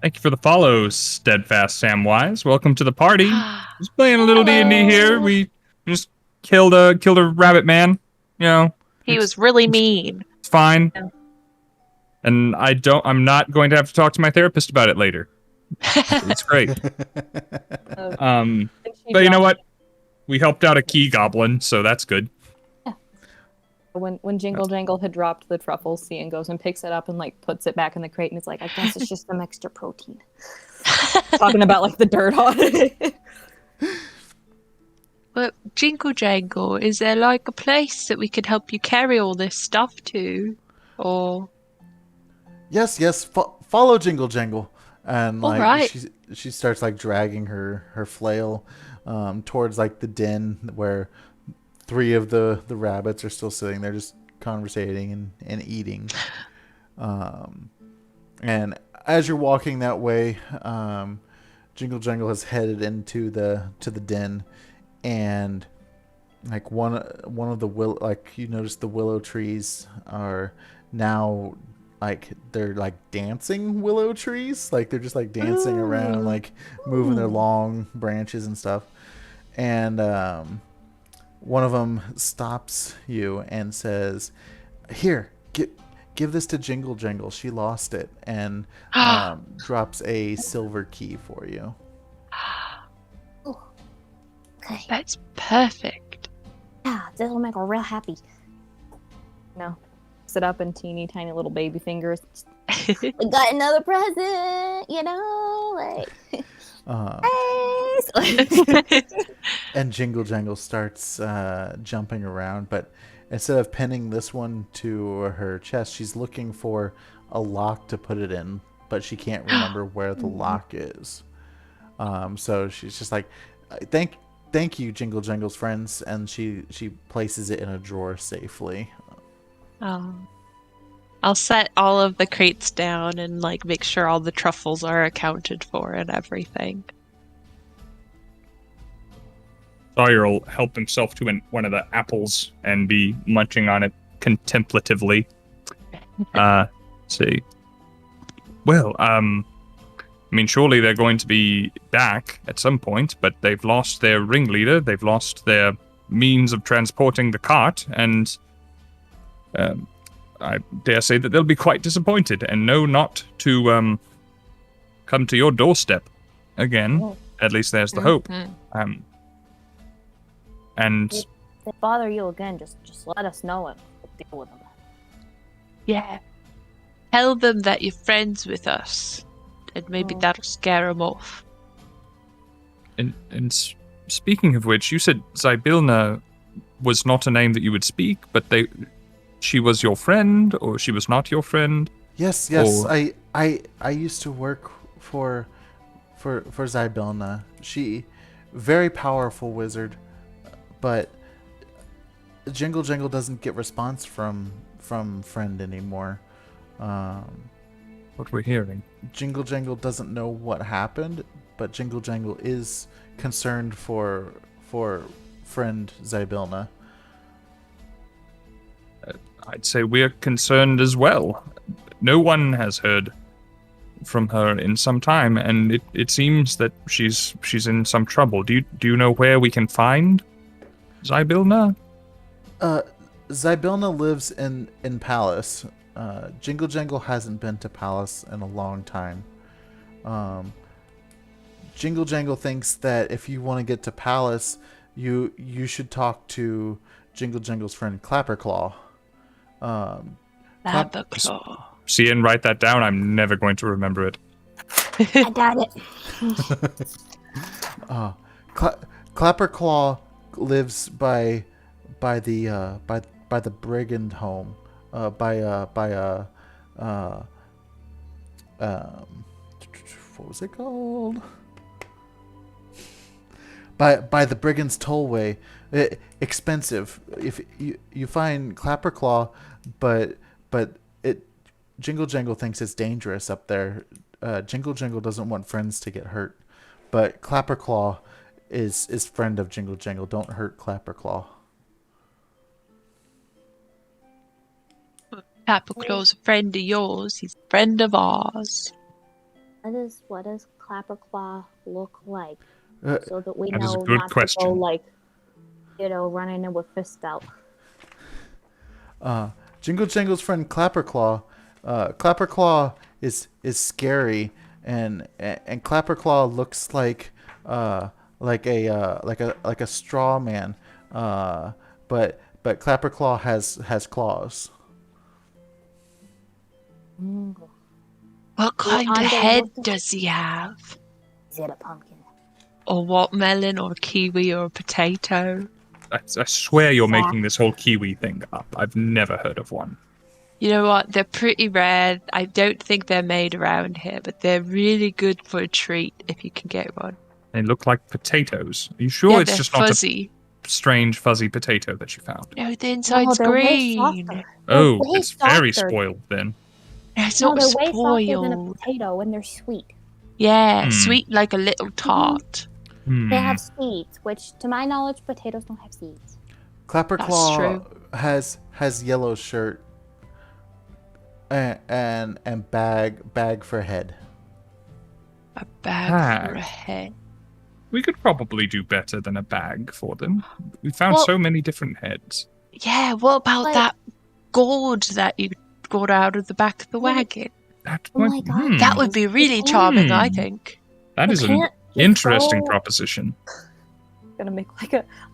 Thank you for the follow, Steadfast Samwise. Welcome to the party. Just playing a little D&D here. We just killed a rabbit man. You know, he was really mean. It's fine. Yeah. And I'm not going to have to talk to my therapist about it later. It's great. But you know what? We helped out a key goblin, so that's good. Yeah. When Jingle Jangle had dropped the truffles, Cian goes and picks it up and like puts it back in the crate, and it's like, I guess it's just some extra protein. Talking about like the dirt on it. But Jingle Jangle, is there like a place that we could help you carry all this stuff to? Or Yes. Follow Jingle Jangle. And like right. she starts like dragging her flail towards like the den where 3 of the rabbits are still sitting there just conversating and eating. And as you're walking that way, Jingle Jangle has headed into the den, and like one of the you notice the willow trees are now like they're like dancing willow trees, like they're just like dancing around, like moving their long branches and stuff. And one of them stops you and says, "Here, give this to Jingle Jangle. She lost it," and drops a silver key for you. Okay. that's perfect. Yeah, this will make her real happy. No. Sit up in teeny tiny little baby fingers. We got another present, you know, like. And Jingle Jangle starts jumping around, but instead of pinning this one to her chest, she's looking for a lock to put it in, but she can't remember where the lock is. So she's just like, thank you, Jingle Jangle's friends, and she places it in a drawer safely. I'll set all of the crates down and like make sure all the truffles are accounted for and everything. Sawyer will help himself to one of the apples and be munching on it contemplatively. See. Well, I mean, surely they're going to be back at some point, but they've lost their ringleader, they've lost their means of transporting the cart, and I dare say that they'll be quite disappointed and know not to come to your doorstep again. Oh. At least there's the hope. And If they bother you again, just let us know and we'll deal with them. Yeah. Tell them that you're friends with us, and maybe that'll scare them off. And speaking of which, you said Zybilna was not a name that you would speak, but she was your friend, or she was not your friend? Yes. Or... I used to work for Zybilna. She, very powerful wizard, but Jingle Jangle doesn't get response from friend anymore. What we're hearing. Jingle Jangle doesn't know what happened, but Jingle Jangle is concerned for friend Zybilna. I'd say we're concerned as well. No one has heard from her in some time, and it seems that she's in some trouble. Do you know where we can find Zybilna? Zybilna lives in Palace. Jingle Jangle hasn't been to Palace in a long time. Jingle Jangle thinks that if you want to get to Palace, you should talk to Jingle Jangle's friend Clapperclaw. Clapperclaw. See and write that down. I'm never going to remember it. I got it. Clapperclaw lives by the brigand home. What was it called? By the brigand's tollway. Expensive. If you find Clapperclaw, but Jingle Jangle thinks it's dangerous up there. Jingle Jangle doesn't want friends to get hurt, but Clapperclaw is friend of Jingle Jangle. Don't hurt Clapperclaw. Clapperclaw's a friend of yours. He's a friend of ours. What does Clapperclaw look like? So that we that is a know good not question. to go, running in with fists out. Jingle Jangle's friend Clapperclaw. Clapperclaw is scary, and Clapperclaw looks like a straw man. But Clapperclaw has claws. What kind of head does he have? Is it a pumpkin? Or watermelon, or a kiwi, or a potato? I swear you're making this whole kiwi thing up. I've never heard of one. You know what? They're pretty rare. I don't think they're made around here, but they're really good for a treat if you can get one. They look like potatoes. Are you sure it's they're just fuzzy. not a strange fuzzy potato that you found? No, the inside's they're way green. softer. Oh, They're way it's very softer. spoiled then. No, it's No, not they're way softer than a spoiled. potato, and they're sweet. Yeah, Hmm. sweet like a little tart. They have seeds, which, to my knowledge, potatoes don't have seeds. Clapperclaw has yellow shirt and bag for head. A bag for a head. We could probably do better than a bag for them. We found Well- so many different heads. Yeah, what about Like- that gourd that you got out of the back of the wagon? That Oh my God. That would be really charming, I Hmm. think. That is an can't just interesting go- proposition. Gonna make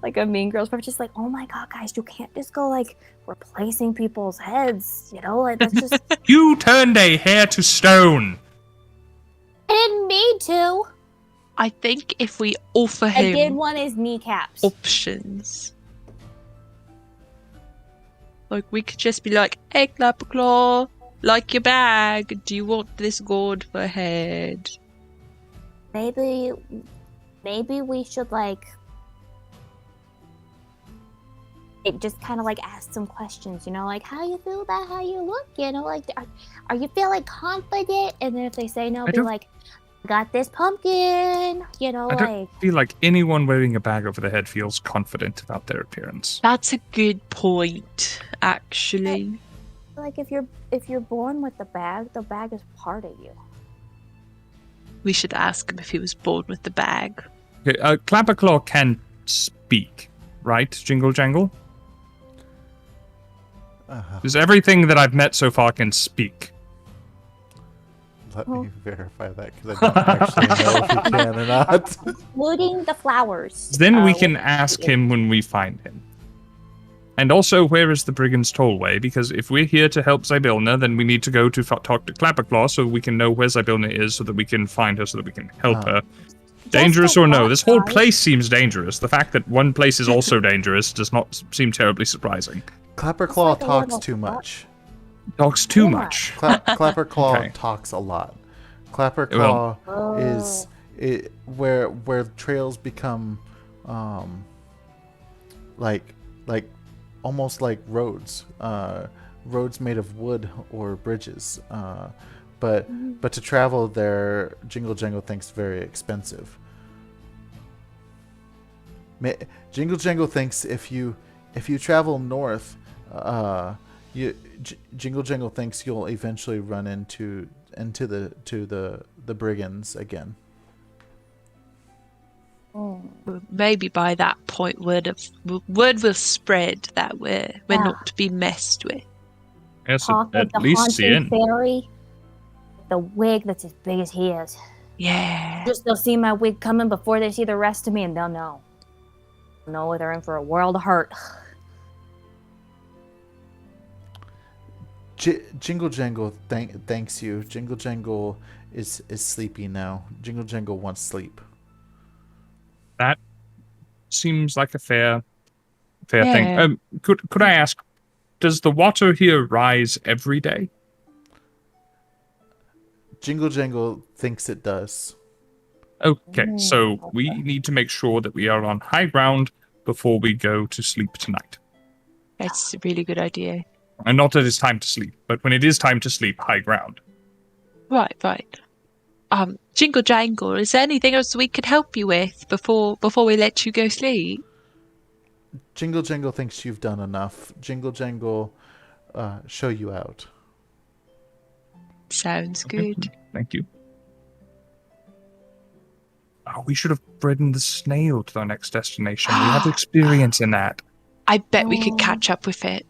like a Mean Girls, but just like, oh my god, guys, you can't just go replacing people's heads, that's just. You turned a hair to stone. I didn't mean to. I think if we offer I did him one his kneecaps. options, like we could just be like, "Hey, Clapperclaw, like your bag. Do you want this gourd for a head?" Maybe we should just kind of ask some questions, how you feel about how you look, are you feeling confident? And then if they say no, I be don't- like, got this pumpkin, I don't feel like anyone wearing a bag over the head feels confident about their appearance. That's a good point, actually. Like if you're born with the bag is part of you. We should ask him if he was born with the bag. Okay, Clapperclaw can speak, right, Jingle Jangle? Because everything that I've met so far can speak. Let me verify that because I don't actually know if he can or not. Including the flowers. Then we can ask him when we find him. And also, where is the Brigand's Tollway? Because if we're here to help Zybilna, then we need to go to talk to Clapperclaw so we can know where Zybilna is so that we can find her so that we can help her. Dangerous or no? This whole place seems dangerous. The fact that one place is also dangerous does not seem terribly surprising. Clapperclaw talks too much. Talks too much. Clapperclaw talks a lot. Clapperclaw is where trails become like almost like roads, roads made of wood or bridges. But to travel there, Jingle Jangle thinks very expensive. Jingle Jangle thinks if you travel north, Jingle Jangle thinks you'll eventually run into the brigands again. Maybe by that point word will spread that we're not to be messed with. Yes, Talk at the least haunted Scinn. fairy, the wig that's as big as he is. Yeah. Just they'll see my wig coming before they see the rest of me, and they'll know. They're in for a world of hurt. Jingle Jangle thanks you. Jingle Jangle is sleepy now. Jingle Jangle wants sleep. That seems like a fair thing. Could I ask, does the water here rise every day? Jingle Jangle thinks it does. Okay, so we need to make sure that we are on high ground before we go to sleep tonight. That's a really good idea. And not that it's time to sleep, but when it is time to sleep, high ground. Right. Jingle Jangle, is there anything else we could help you with before we let you go sleep? Jingle Jangle thinks you've done enough. Jingle Jangle show you out. Sounds good. Thank you. Oh, we should have ridden the snail to our next destination. We have experience in that. I bet we could catch up with it.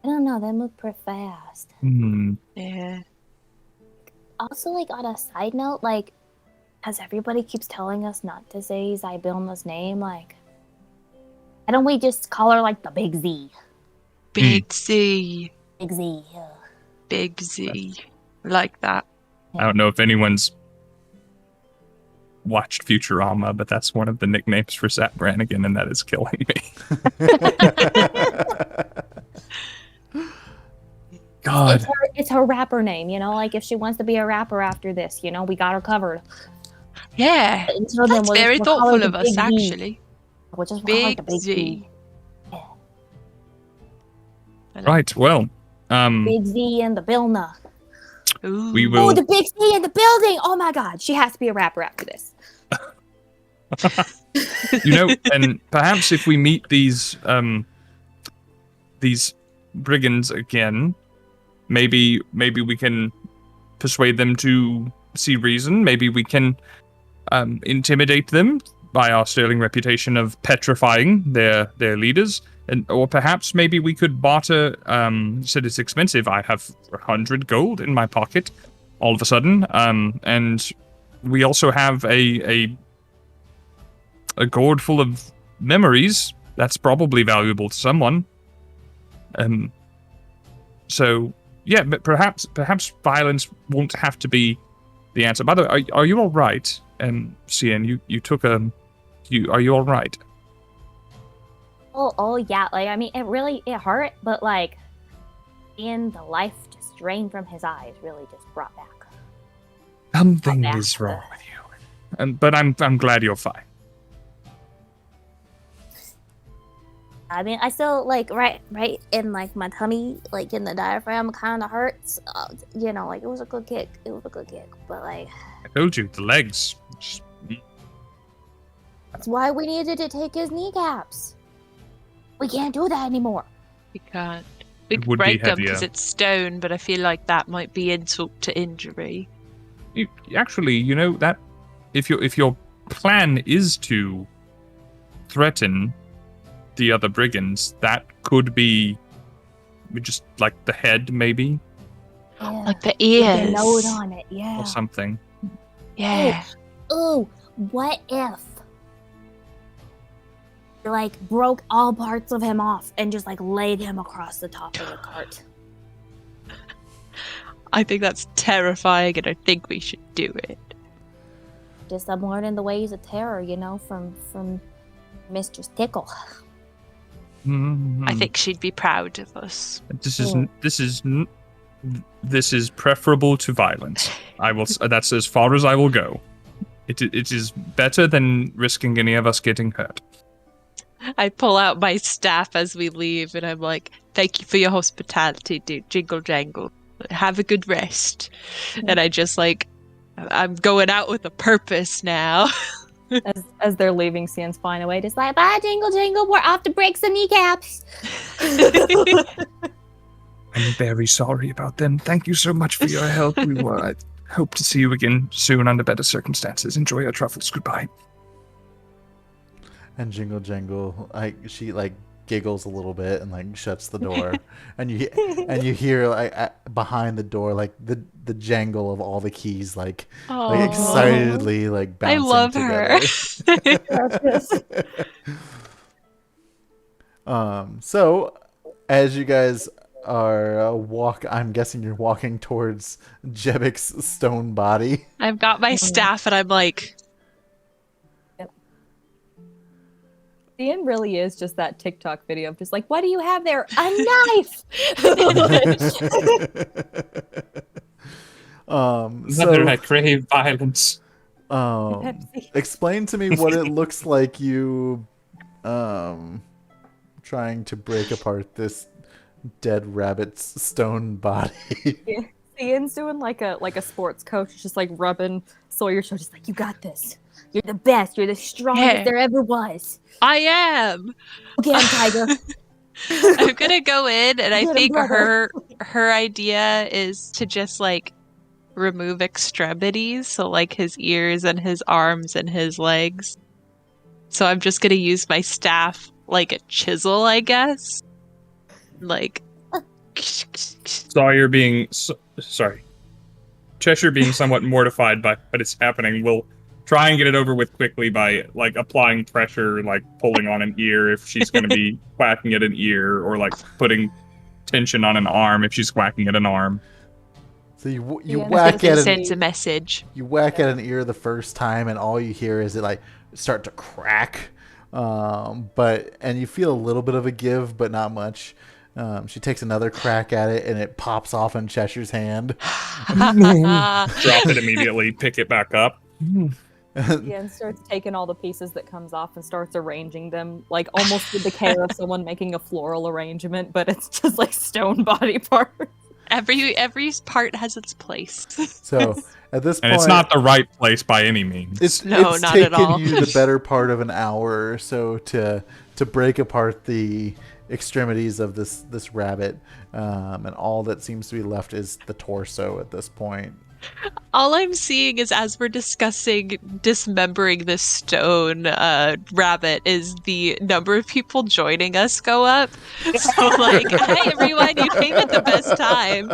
I don't know, they move pretty fast. Yeah. Also, like, on a side note, like, as everybody keeps telling us not to say Zybilna's name, like, why don't we just call her, like, the Big Z? Big Z. Big Z. Big Z. Like that. I don't know if anyone's watched Futurama, but that's one of the nicknames for Zap Brannigan, and that is killing me. God. It's her rapper name, like if she wants to be a rapper after this, we got her covered. Yeah. Until That's then, very we'll call thoughtful her of the us, Big Z. actually. We'll just call her Big the Big Z. Yeah. Right, well, Big Z and the Bilna. Ooh. we will... Oh, the Big Z in the building! Oh my God, she has to be a rapper after this. And perhaps if we meet these brigands again, maybe we can persuade them to see reason. Maybe we can intimidate them by our sterling reputation of petrifying their leaders. Or perhaps maybe we could barter, said it's expensive. I have 100 gold in my pocket all of a sudden. And we also have a gourd full of memories. That's probably valuable to someone. So, yeah, but perhaps violence won't have to be the answer. By the way, are you all right? Scinn, you took are you all right? Oh yeah. Like, I mean, it hurt, but like, seeing the life just drain from his eyes really just brought back. Something is wrong with you. But I'm glad you're fine. I mean, I still like right in like my tummy, like in the diaphragm, kind of hurts. Like it was a good kick. But like, I told you, the legs. that's why we needed to take his kneecaps. We can't do that anymore. We can't. We It could would be break them heavier. because it's stone, but I feel like that might be insult to injury. Actually, you know that if your plan is to threaten the other brigands, that could be just like the head, maybe, Yeah. Like the With the ears. note on it, yeah. or something. Yeah. Ooh, what if you, like, broke all parts of him off and just, like, laid him across the top of the cart? I think that's terrifying, and I think we should do it. Just I'm learning the ways of terror, you know, from Mistress Tickle. I think she'd be proud of us. This is preferable to violence. I will. That's as far as I will go. It is better than risking any of us getting hurt. I pull out my staff as we leave, and I'm like, "Thank you for your hospitality, dude. Jingle jangle. Have a good rest." And I just like, I'm going out with a purpose now. As they're leaving, Scien's flying away. Just like, bye, Jingle Jingle, we're off to break some kneecaps. I'm very sorry about them. Thank you so much for your help. We will hope to see you again soon under better circumstances. Enjoy your truffles. Goodbye. And Jingle Jangle, she like giggles a little bit and like shuts the door, and you hear like behind the door like the jangle of all the keys like Aw. excitedly like I bouncing love her. together. So as you guys are I'm guessing you're walking towards Jebek's stone body. I've got my staff, and I'm like, Scian really is just that TikTok video of just like, what do you have there? A knife! Mother, I crave violence. Pepsi. Explain to me what it looks like you trying to break apart this dead rabbit's stone body. Scian's doing like a sports coach, just like rubbing Sawyer's shoulder, just like, you got this. You're the best. You're the strongest Yeah. there ever was. I am. Okay, Tiger. I'm gonna go in, and I Get him, think brother. her idea is to just like remove extremities, so like his ears and his arms and his legs. So I'm just gonna use my staff like a chisel, I guess. Like, Sawyer being sorry, Cheshire being somewhat mortified by what is happening will try and get it over with quickly by like applying pressure, like pulling on an ear if she's going to be whacking at an ear, or like putting tension on an arm if she's whacking at an arm. So you Yeah, whack at sends a message. you whack at an ear the first time, and all you hear is it like start to crack. And you feel a little bit of a give, but not much. She takes another crack at it, and it pops off in Cheshire's hand. Drop it immediately, pick it back up. Scian starts taking all the pieces that comes off and starts arranging them, like almost with the care of someone making a floral arrangement, but it's just like stone body parts. Every part has its place. So at this And point, it's not the right place by any means. it's No, not at taken all. you the better part of an hour or so to break apart the extremities of this rabbit, and all that seems to be left is the torso at this point. All I'm seeing is, as we're discussing dismembering this stone rabbit, is the number of people joining us go up. So like, hey everyone, you came at the best time.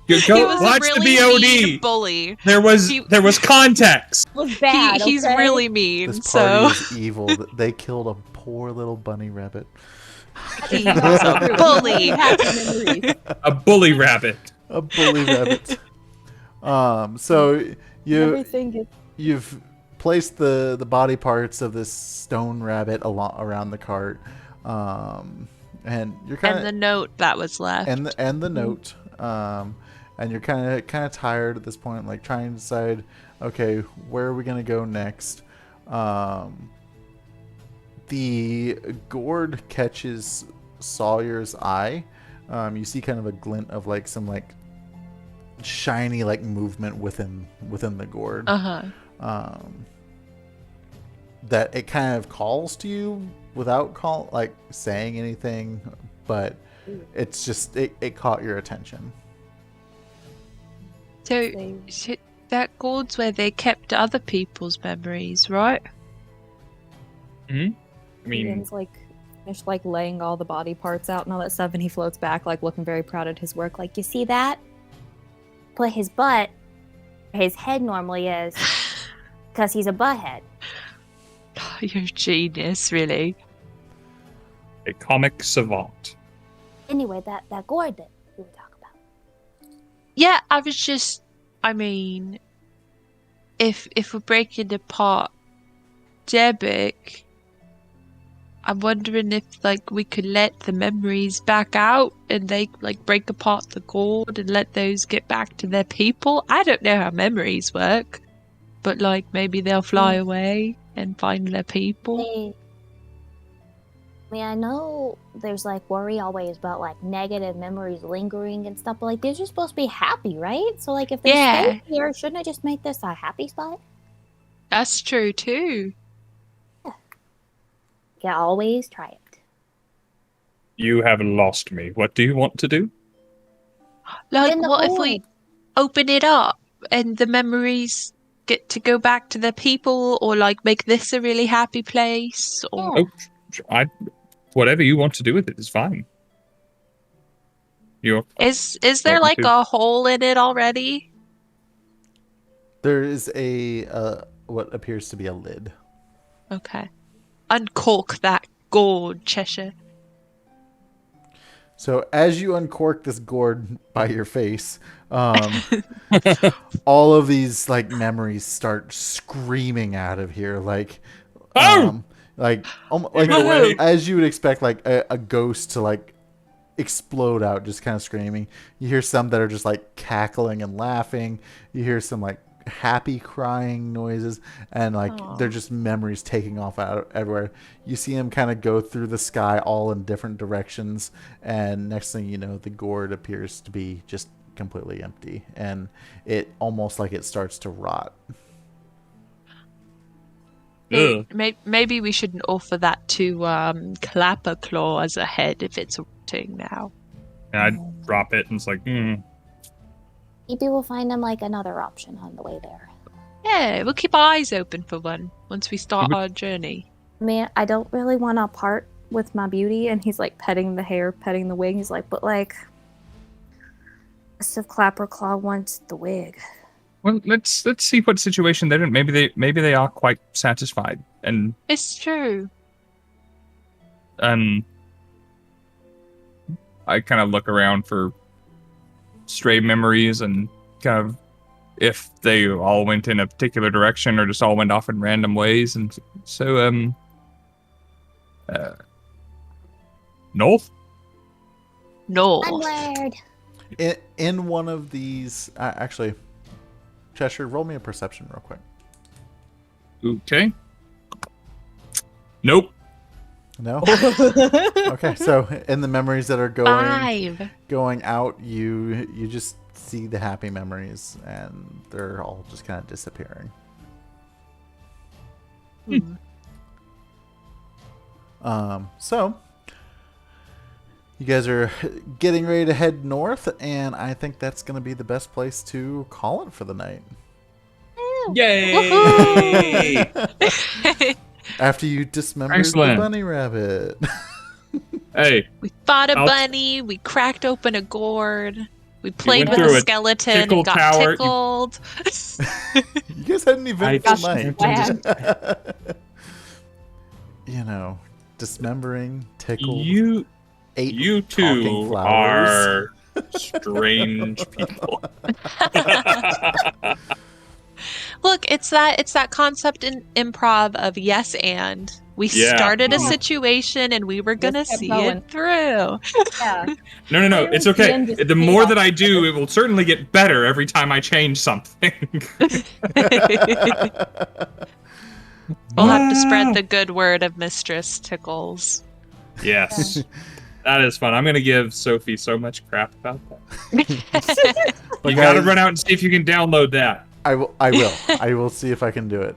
He was Watch a really the VOD. mean bully. There was context. was bad. He's okay? really mean. This So party is evil. They killed a poor little bunny rabbit. he was a bully. Happy memories. A bully rabbit. A bully rabbit. So Everything is you've placed the body parts of this stone rabbit around the cart, and you're kind And the of note that was left. and the note, and you're kind of tired at this point, like trying to decide, okay, where are we gonna go next? The gourd catches Sawyer's eye. You see kind of a glint of like some like shiny like movement within the gourd. That it kind of calls to you without saying anything, but it's just it caught your attention. So that gourd's where they kept other people's memories, right? I mean, Ian's like finished like laying all the body parts out and all that stuff, and he floats back like looking very proud of his work. Like, You see that? Put his butt where his head normally is, because he's a butthead. You're a genius, really. a comic savant. Anyway, that gourd that we were talking about. Yeah, I was just, I mean, if we're breaking apart Debic, I'm wondering if like we could let the memories back out and they like break apart the gourd and let those get back to their people. I don't know how memories work, but like maybe they'll fly away and find their people. I mean, I know there's like worry always about like negative memories lingering and stuff, but like they're just supposed to be happy, right? So like if they stay here, shouldn't I just make this a happy spot? That's true too. Yeah, always try it. You have lost me. What do you want to do? Like, In the what if hole. we open it up and the memories get to go back to their people, or like make this a really happy place? Or Yeah. Whatever you want to do with it is fine. is there Welcome like to- a hole in it already? There is a what appears to be a lid. Okay. Uncork that gourd, Cheshire. So as you uncork this gourd by your face, all of these like memories start screaming out of here, like, Oh! like Give it away. as you would expect, like a ghost to like explode out, just kind of screaming. You hear some that are just like cackling and laughing. You hear some like happy crying noises, and like they're just memories taking off out everywhere. You see them kind of go through the sky all in different directions, and next thing you know, the gourd appears to be just completely empty, and it almost like it starts to rot. Ugh. Maybe we shouldn't offer that to Clapperclaw as a head if it's rotting now. And I drop it, and it's like, Maybe we'll find them like another option on the way there. Yeah, we'll keep our eyes open for one once we start our journey. I mean, I don't really want to part with my beauty. And he's like petting the hair, petting the wig. He's like, but like, if Clapperclaw wants the wig. well, let's see what situation they're in. Maybe they are quite satisfied, and It's true. I kind of look around for stray memories and kind of if they all went in a particular direction or just all went off in random ways. And so, North? No. Onward! In one of these, actually, Cheshire, roll me a perception real quick. Okay. Nope. No? Okay, so in the memories that are going out, you just see the happy memories, and they're all just kind of disappearing. So you guys are getting ready to head north, and I think that's going to be the best place to call it for the night. Yay! After you dismembered Excellent. the bunny rabbit. Hey, We fought a I'll- bunny, we cracked open a gourd, we played went with through a a skeleton Tickle and got Tower, you- tickled. You guys had an eventful Gosh, night. wow. You know, dismembering, tickled, you ate you talking two flowers. are strange people. Look, it's that concept in improv of yes and. We Yeah. started a Yeah. situation and we were gonna kept see going. it through. Yeah. No, it's okay. Ian just The made more up that I do, it will certainly get better every time I change something. We'll have to spread the good word of Mistress Tickles. Yes. That is fun. I'm going to give Sophie so much crap about that. But You got to guys, run out and see if you can download that. I will. I will see if I can do it.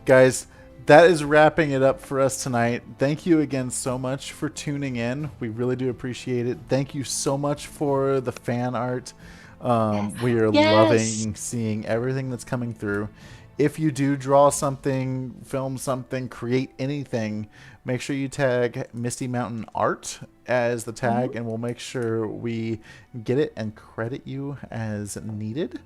Guys, that is wrapping it up for us tonight. Thank you again so much for tuning in. We really do appreciate it. Thank you so much for the fan art. We are loving seeing everything that's coming through. If you do draw something, film something, create anything, make sure you tag Misty Mountain Art as the tag, and we'll make sure we get it and credit you as needed.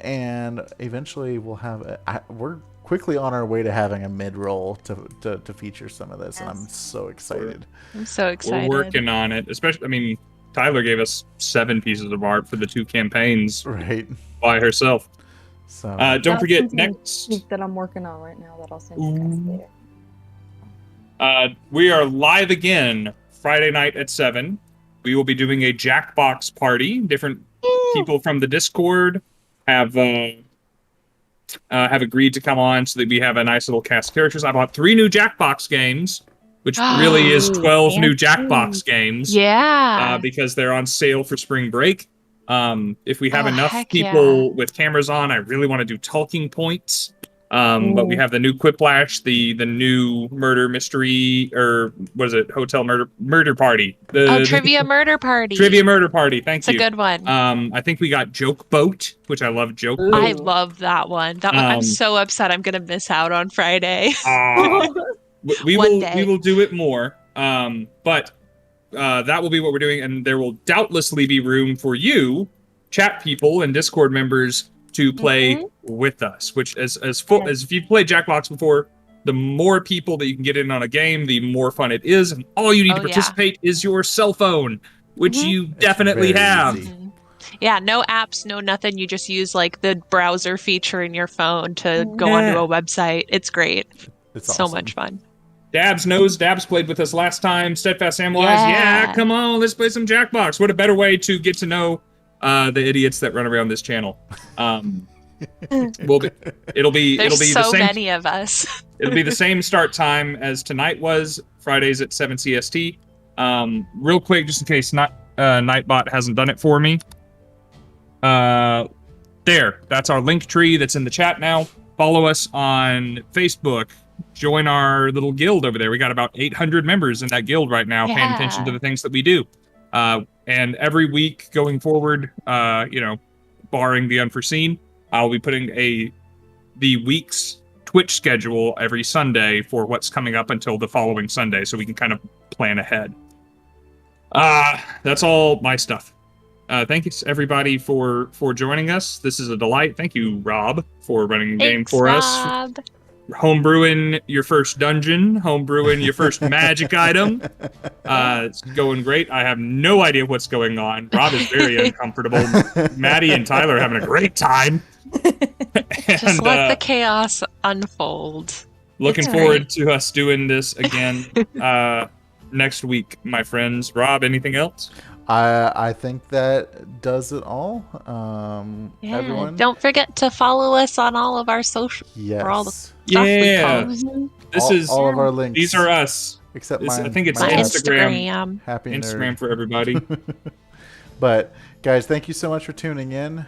And eventually we'll have we're quickly on our way to having a mid-roll to feature some of this, and I'm so excited. I'm so excited. We're working on it. Especially, I mean, Tyler gave us 7 pieces of art for the 2 campaigns Right. by herself. So don't forget, next that I'm working on right now that I'll send you guys later. We are live again Friday night at 7. We will be doing a Jackbox party. Different people from the Discord have agreed to come on so that we have a nice little cast of characters. I bought 3 new Jackbox games, which really is 12 new Jackbox games. Yeah. Because they're on sale for spring break. If we have enough people with cameras on, I really want to do talking points. But we have the new Quiplash, the new murder mystery, or what is it? Hotel murder party. Trivia murder party. Trivia murder party. Thank you. It's a good one. I think we got Joke Boat, which I love. Joke Boat. I love that one. I'm so upset. I'm gonna miss out on Friday. we will do it more. But that will be what we're doing, and there will doubtlessly be room for you, chat people and Discord members, to play with us. Which, as if you've played Jackbox before, the more people that you can get in on a game, the more fun it is. And all you need to participate is your cell phone, which you definitely have. Yeah, no apps, no nothing. You just use like the browser feature in your phone to go onto a website. It's great. It's so much fun. Dabs knows. Dabs played with us last time. Steadfast Samwise. Yeah, come on, let's play some Jackbox. What a better way to get to know the idiots that run around this channel. It'll be so the same, many of us. It'll be the same start time as tonight was, Fridays at 7 CST. Real quick, just in case Nightbot hasn't done it for me. That's our link tree that's in the chat now. Follow us on Facebook. Join our little guild over there. We got about 800 members in that guild right now, paying attention to the things that we do. And every week going forward, barring the unforeseen, I'll be putting the week's Twitch schedule every Sunday for what's coming up until the following Sunday, so we can kind of plan ahead. That's all my stuff. Thank you, everybody, for joining us. This is a delight. Thank you, Rob, for running the game for us. Homebrewing your first dungeon, homebrewing your first magic item. It's going great. I have no idea what's going on. Rob is very uncomfortable. Maddie and Tyler are having a great time. Just let the chaos unfold. Looking forward to us doing this again next week, my friends. Rob, anything else? I think that does it all. Everyone, don't forget to follow us on all of our social. Yes. For all the stuff we post. This is all of our links. These are us. Except I mine. think it's my Instagram. Happy Instagram nerd. for everybody. But guys, thank you so much for tuning in.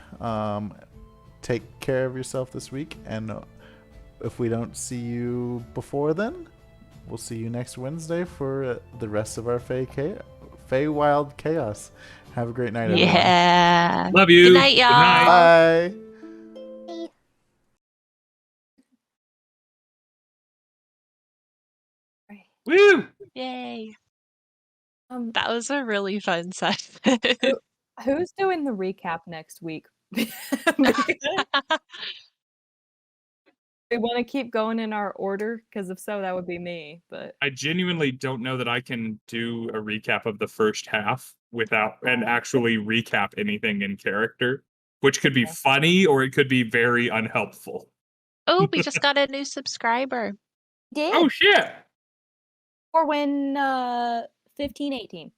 Take care of yourself this week, and if we don't see you before then, we'll see you next Wednesday for the rest of our Fey Wild Chaos. Have a great night, everyone. Yeah. Love you. Good night, y'all. Good night. Bye. Woo! Yay. That was a really fun session. Who's doing the recap next week? We want to keep going in our order, because if so, that would be me. But I genuinely don't know that I can do a recap of the first half without and actually recap anything in character, which could be funny or it could be very unhelpful. Oh, we just got a new subscriber. Did Oh shit! or when 1518.